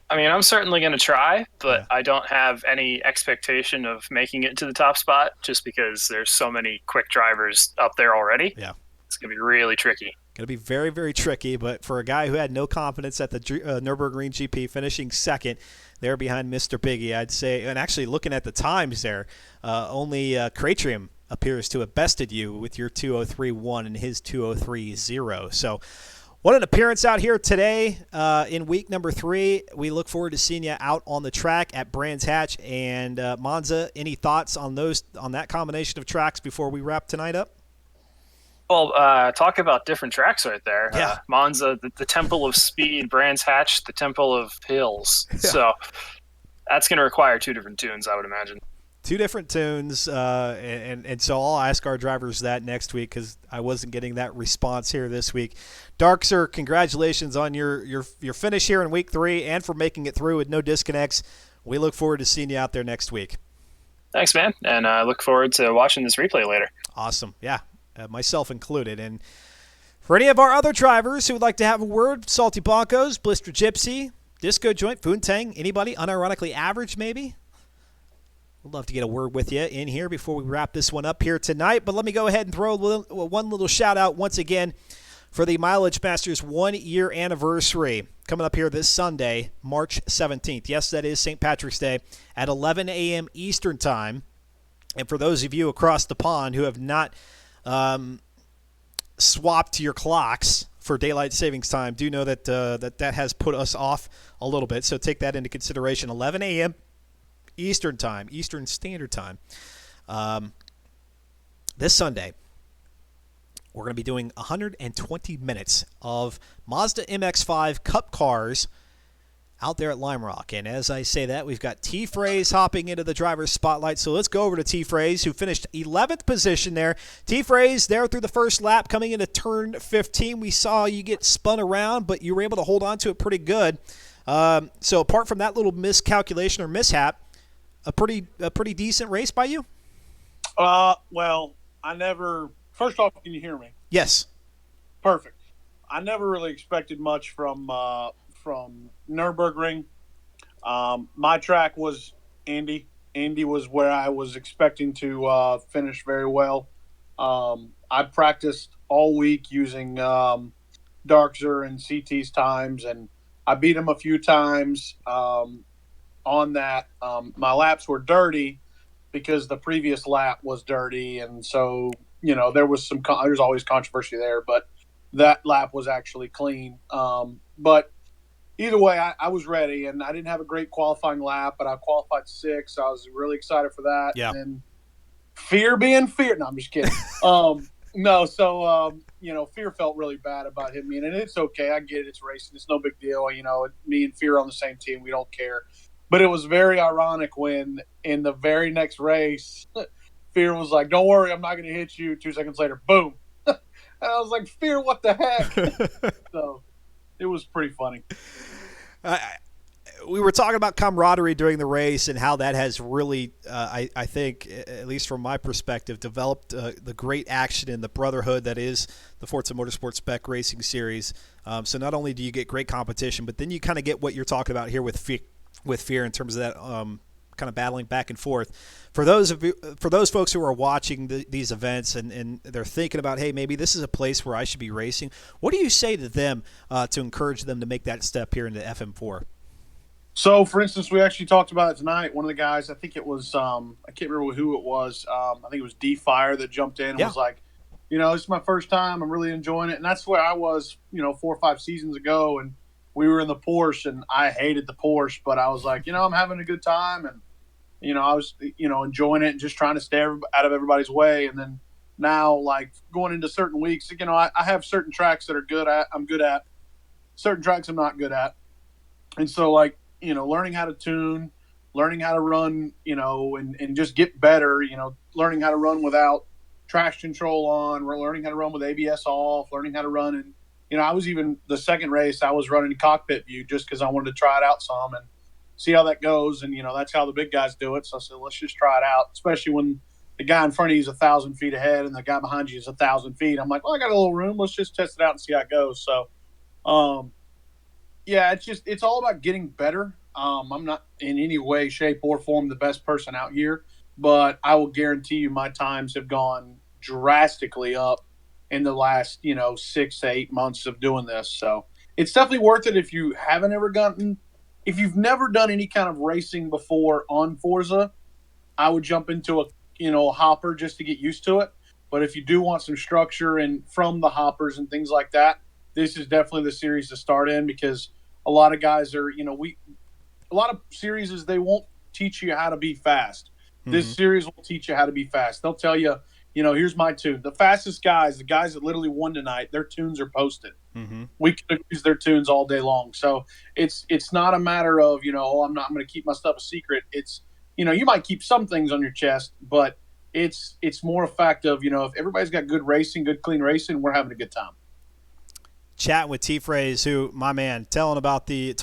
I mean, I'm certainly going to try, but Yeah. I don't have any expectation of making it to the top spot just because there's so many quick drivers up there already. Yeah. It's going to be really tricky. Going to be very, very tricky, but for a guy who had no confidence at the Nürburgring GP, finishing second there behind Mr. Biggie, I'd say, and actually looking at the times there, only Kratrium appears to have bested you with your 2:03.1 and his 2:03.0. So what an appearance out here today in week number 3. We look forward to seeing you out on the track at Brands Hatch. And Monza, any thoughts on that combination of tracks before we wrap tonight up? Well, talk about different tracks right there. Yeah. Monza, the Temple of Speed, Brands Hatch, the Temple of Hills. Yeah. So that's going to require 2 different tunes, I would imagine. 2 different tunes, and so I'll ask our drivers that next week because I wasn't getting that response here this week. Darkster, congratulations on your finish here in week 3 and for making it through with no disconnects. We look forward to seeing you out there next week. Thanks, man, and I look forward to watching this replay later. Awesome. Yeah, myself included. And for any of our other drivers who would like to have a word, Salty Bonkos, Blister Gypsy, Disco Joint, Foontang, anybody unironically average maybe? We'd love to get a word with you in here before we wrap this one up here tonight. But let me go ahead and throw one little shout out once again for the Mileage Masters 1-year anniversary coming up here this Sunday, March 17th. Yes, that is St. Patrick's Day at 11 a.m. Eastern Time. And for those of you across the pond who have not swapped your clocks for daylight savings time, do know that that has put us off a little bit. So take that into consideration. 11 a.m. Eastern Time, Eastern Standard Time. This Sunday, we're going to be doing 120 minutes of Mazda MX-5 Cup cars out there at Lime Rock. And as I say that, we've got T-Phrase hopping into the driver's spotlight. So let's go over to T-Phrase, who finished 11th position there. T-Phrase there through the first lap, coming into turn 15. We saw you get spun around, but you were able to hold on to it pretty good. So apart from that little miscalculation or mishap, a pretty decent race by you? Well, first off, can you hear me? Yes. Perfect. I never really expected much from Nürburgring. My track was Indy. Indy was where I was expecting to finish very well. I practiced all week using Darkzer and CT's times, and I beat him a few times. On that, my laps were dirty because the previous lap was dirty, and so there's always controversy there, but that lap was actually clean. But either way, I was ready, and I didn't have a great qualifying lap, but I qualified 6th. So I was really excited for that. Yeah. And fear being fear. No, I'm just kidding. Fear felt really bad about him, and it's okay. I get it. It's racing. It's no big deal. Me and Fear on the same team. We don't care. But it was very ironic when in the very next race, Fear was like, "Don't worry, I'm not going to hit you." 2 seconds later, boom. And I was like, "Fear, what the heck?" So it was pretty funny. We were talking about camaraderie during the race and how that has really, I think, at least from my perspective, developed the great action and the brotherhood that is the Forza Motorsport Spec Racing Series. So not only do you get great competition, but then you kind of get what you're talking about here with Fear in terms of that kind of battling back and forth. For those folks who are watching these events and they're thinking about, hey, maybe this is a place where I should be racing, what do you say to them to encourage them to make that step here into FM4? So, for instance, we actually talked about it tonight. One of the guys, I think it was, I can't remember who it was. I think it was D-Fire that jumped in and was like, this is my first time. I'm really enjoying it. And that's where I was, 4 or 5 seasons ago. And we were in the Porsche, and I hated the Porsche, but I was like, I'm having a good time, and I was enjoying it and just trying to stay out of everybody's way. And then now, like going into certain weeks, I have certain tracks that I'm good at, certain tracks I'm not good at, and so learning how to tune, learning how to run, and just get better, learning how to run without traction control on, we're learning how to run with ABS off, learning how to run. And I was even the second race I was running cockpit view just because I wanted to try it out some and see how that goes. And that's how the big guys do it. So I said, let's just try it out, especially when the guy in front of you is 1,000 feet ahead and the guy behind you is 1,000 feet. I'm like, well, I got a little room, let's just test it out and see how it goes. So yeah, it's all about getting better. I'm not in any way, shape, or form the best person out here, but I will guarantee you my times have gone drastically up in the last 6 to 8 months of doing this. So it's definitely worth it if you've never done any kind of racing before on Forza. I would jump into a hopper just to get used to it. But if you do want some structure and from the hoppers and things like that, this is definitely the series to start in, because a lot of guys are, a lot of series they won't teach you how to be fast. Mm-hmm. This series will teach you how to be fast. They'll tell you, here's my tune. The fastest guys, the guys that literally won tonight, their tunes are posted. Mm-hmm. We could use their tunes all day long. So it's not a matter of, I'm going to keep my stuff a secret. It's, you might keep some things on your chest, but it's more a fact of, if everybody's got good racing, good clean racing, we're having a good time. Chatting with T-Phrase, who, my man, talking about the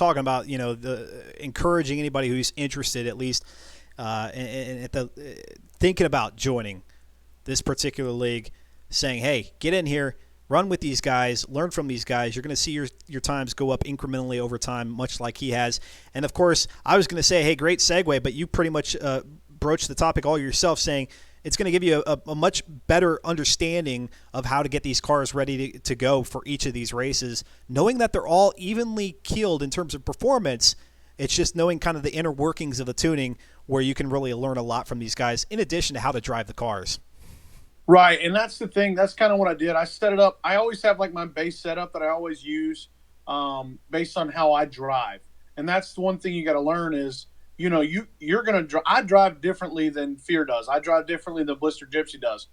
encouraging anybody who's interested, at least, thinking about joining this particular league, saying, hey, get in here, run with these guys, learn from these guys. You're going to see your times go up incrementally over time, much like he has. And, of course, I was going to say, hey, great segue, but you pretty much broached the topic all yourself, saying it's going to give you a much better understanding of how to get these cars ready to go for each of these races, knowing that they're all evenly keeled in terms of performance. It's just knowing kind of the inner workings of the tuning where you can really learn a lot from these guys, in addition to how to drive the cars. Right, and that's the thing. That's kind of what I did. I set it up. I always have like my base setup that I always use based on how I drive. And that's the one thing you got to learn is, you're going to I drive differently than Fear does. I drive differently than Blister Gypsy does.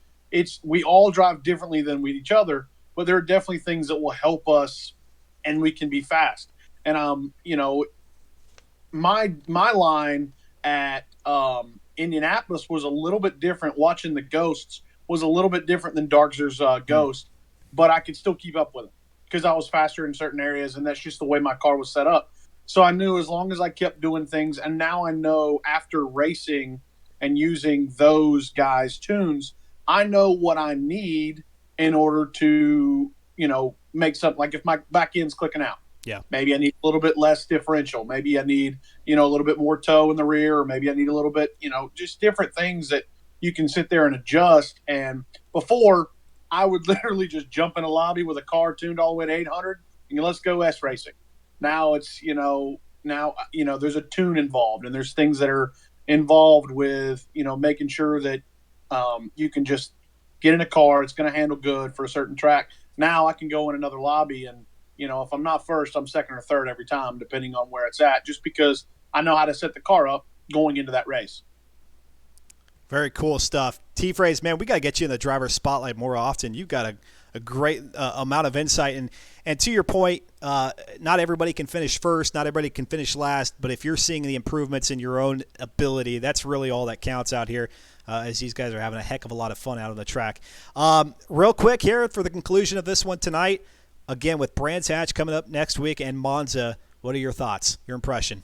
We all drive differently than with each other, but there are definitely things that will help us and we can be fast. And, my line at Indianapolis was a little bit different. Watching the Ghosts was a little bit different than Darkzer's Ghost, but I could still keep up with it because I was faster in certain areas, and that's just the way my car was set up. So I knew as long as I kept doing things, and now I know after racing and using those guys' tunes, I know what I need in order to, make something. Like if my back end's clicking out, maybe I need a little bit less differential. Maybe I need, a little bit more toe in the rear, or maybe I need a little bit, just different things that you can sit there and adjust. And before, I would literally just jump in a lobby with a car tuned all the way to 800 and let's go S racing. Now it's, there's a tune involved, and there's things that are involved with, making sure that you can just get in a car. It's going to handle good for a certain track. Now I can go in another lobby and, if I'm not first, I'm second or third every time, depending on where it's at, just because I know how to set the car up going into that race. Very cool stuff. T-Phrase, man, we got to get you in the driver's spotlight more often. You've got a great amount of insight. And to your point, not everybody can finish first, not everybody can finish last, but if you're seeing the improvements in your own ability, that's really all that counts out here, as these guys are having a heck of a lot of fun out on the track. Real quick here for the conclusion of this one tonight, again with Brands Hatch coming up next week and Monza, what are your thoughts, your impression?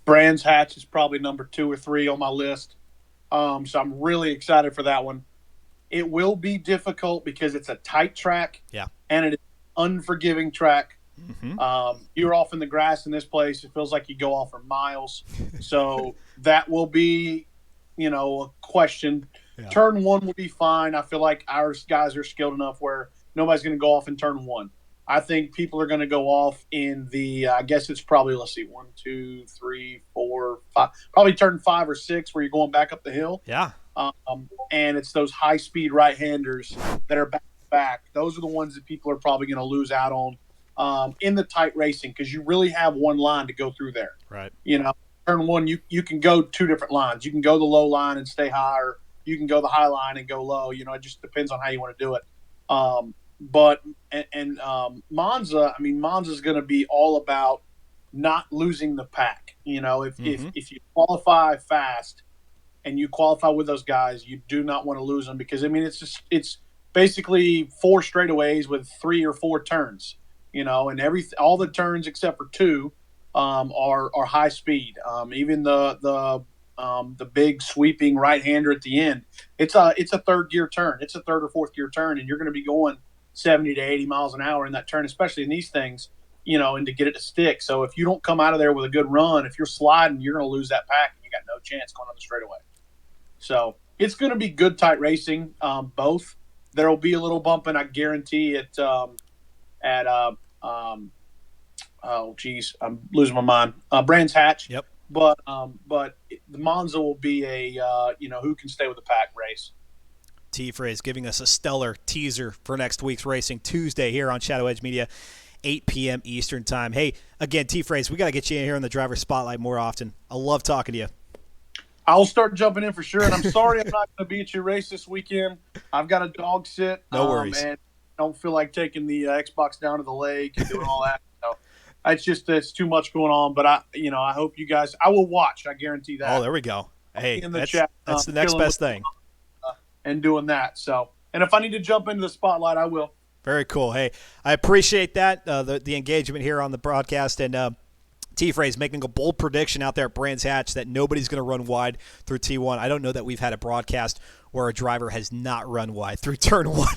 Brands Hatch is probably number 2 or 3 on my list. So I'm really excited for that one. It will be difficult because it's a tight track, and it is an unforgiving track. Mm-hmm. You're off in the grass in this place. It feels like you go off for miles. So that will be, a question. Yeah. Turn 1 will be fine. I feel like our guys are skilled enough where nobody's going to go off in turn 1. I think people are going to go off in the, I guess it's probably, 1, 2, 3, 4, 5, probably turn 5 or 6 where you're going back up the hill. Yeah. And it's those high-speed right-handers that are back. Those are the ones that people are probably going to lose out on. in the tight racing, because you really have one line to go through there. Right. Turn one, you can go two different lines. You can go the low line and stay high, or you can go the high line and go low. It just depends on how you want to do it. But Monza, Monza's going to be all about not losing the pack. If you qualify fast and you qualify with those guys, you do not want to lose them, because it's basically 4 straightaways with 3 or 4 turns. And all the turns except for 2 are high speed. Even the big sweeping right-hander at the end, it's a third gear turn. It's a third or fourth gear turn, and you're going to be going 70 to 80 miles an hour in that turn, especially in these things, and to get it to stick. So if you don't come out of there with a good run, if you're sliding, you're going to lose that pack, and you got no chance going on the straightaway. So it's going to be good, tight racing, both. There will be a little bumping, I guarantee it, oh geez, I'm losing my mind. Brands Hatch. Yep. But the Monza will be a who can stay with the pack race. T-Phrase giving us a stellar teaser for next week's racing Tuesday here on Shadow Edge Media, 8 p.m. Eastern Time. Hey, again, T-Phrase, we got to get you in here in the driver spotlight more often. I love talking to you. I'll start jumping in for sure, and I'm sorry I'm not going to be at your race this weekend. I've got a dog sit. No worries. And I don't feel like taking the Xbox down to the lake and doing all that. So it's too much going on. But I hope you guys. I will watch. I guarantee that. Oh, there we go. Hey, in the that's, chat, that's the next best thing. And doing that. So, and if I need to jump into the spotlight, I will. Very cool. Hey, I appreciate that, the engagement here on the broadcast. And T-Phrase making a bold prediction out there at Brands Hatch that nobody's going to run wide through T1. I don't know that we've had a broadcast where a driver has not run wide through turn 1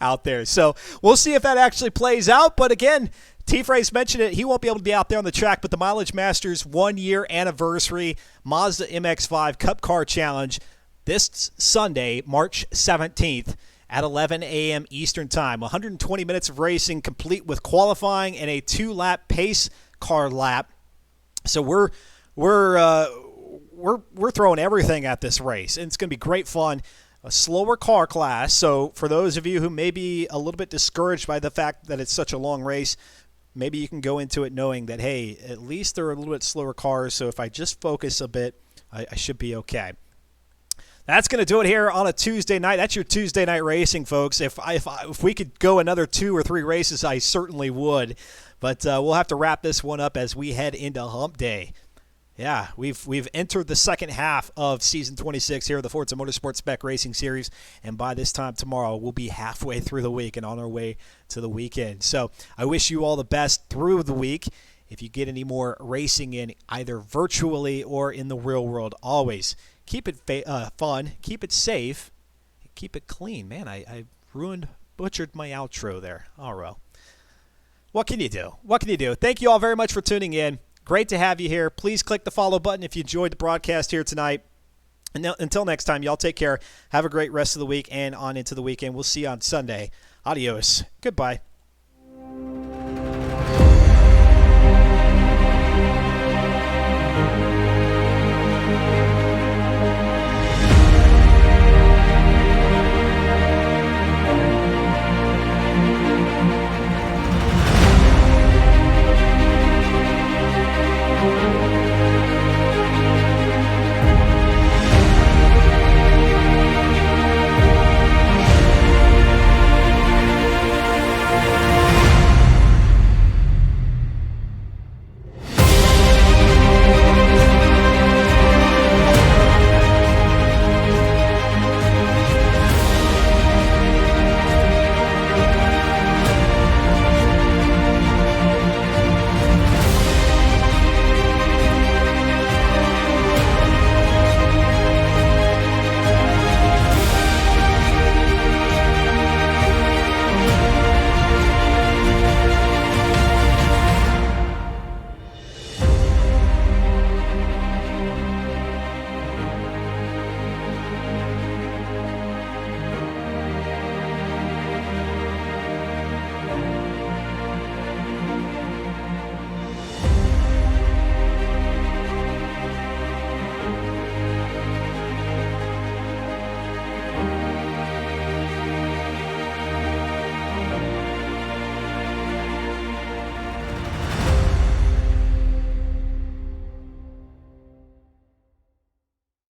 out there. So we'll see if that actually plays out. But again, T-Phrase mentioned it. He won't be able to be out there on the track, but the Mileage Masters 1-year anniversary Mazda MX-5 Cup Car Challenge this Sunday, March 17th at 11 a.m. Eastern Time. 120 minutes of racing, complete with qualifying and a 2-lap pace car lap. So we're throwing everything at this race, and it's going to be great fun. A slower car class. So for those of you who may be a little bit discouraged by the fact that it's such a long race, maybe you can go into it knowing that, hey, at least they're a little bit slower cars. So if I just focus a bit, I should be okay. That's going to do it here on a Tuesday night. That's your Tuesday night racing, folks. If we could go another 2 or 3 races, I certainly would. But we'll have to wrap this one up as we head into Hump Day. Yeah, we've entered the second half of Season 26 here of the Forza Motorsport Spec Racing Series, and by this time tomorrow, we'll be halfway through the week and on our way to the weekend. So I wish you all the best through the week. If you get any more racing in, either virtually or in the real world, always keep it fun, keep it safe, keep it clean. Man, I butchered my outro there. All right. What can you do? What can you do? Thank you all very much for tuning in. Great to have you here. Please click the follow button if you enjoyed the broadcast here tonight. And until next time, y'all take care. Have a great rest of the week and on into the weekend. We'll see you on Sunday. Adios. Goodbye.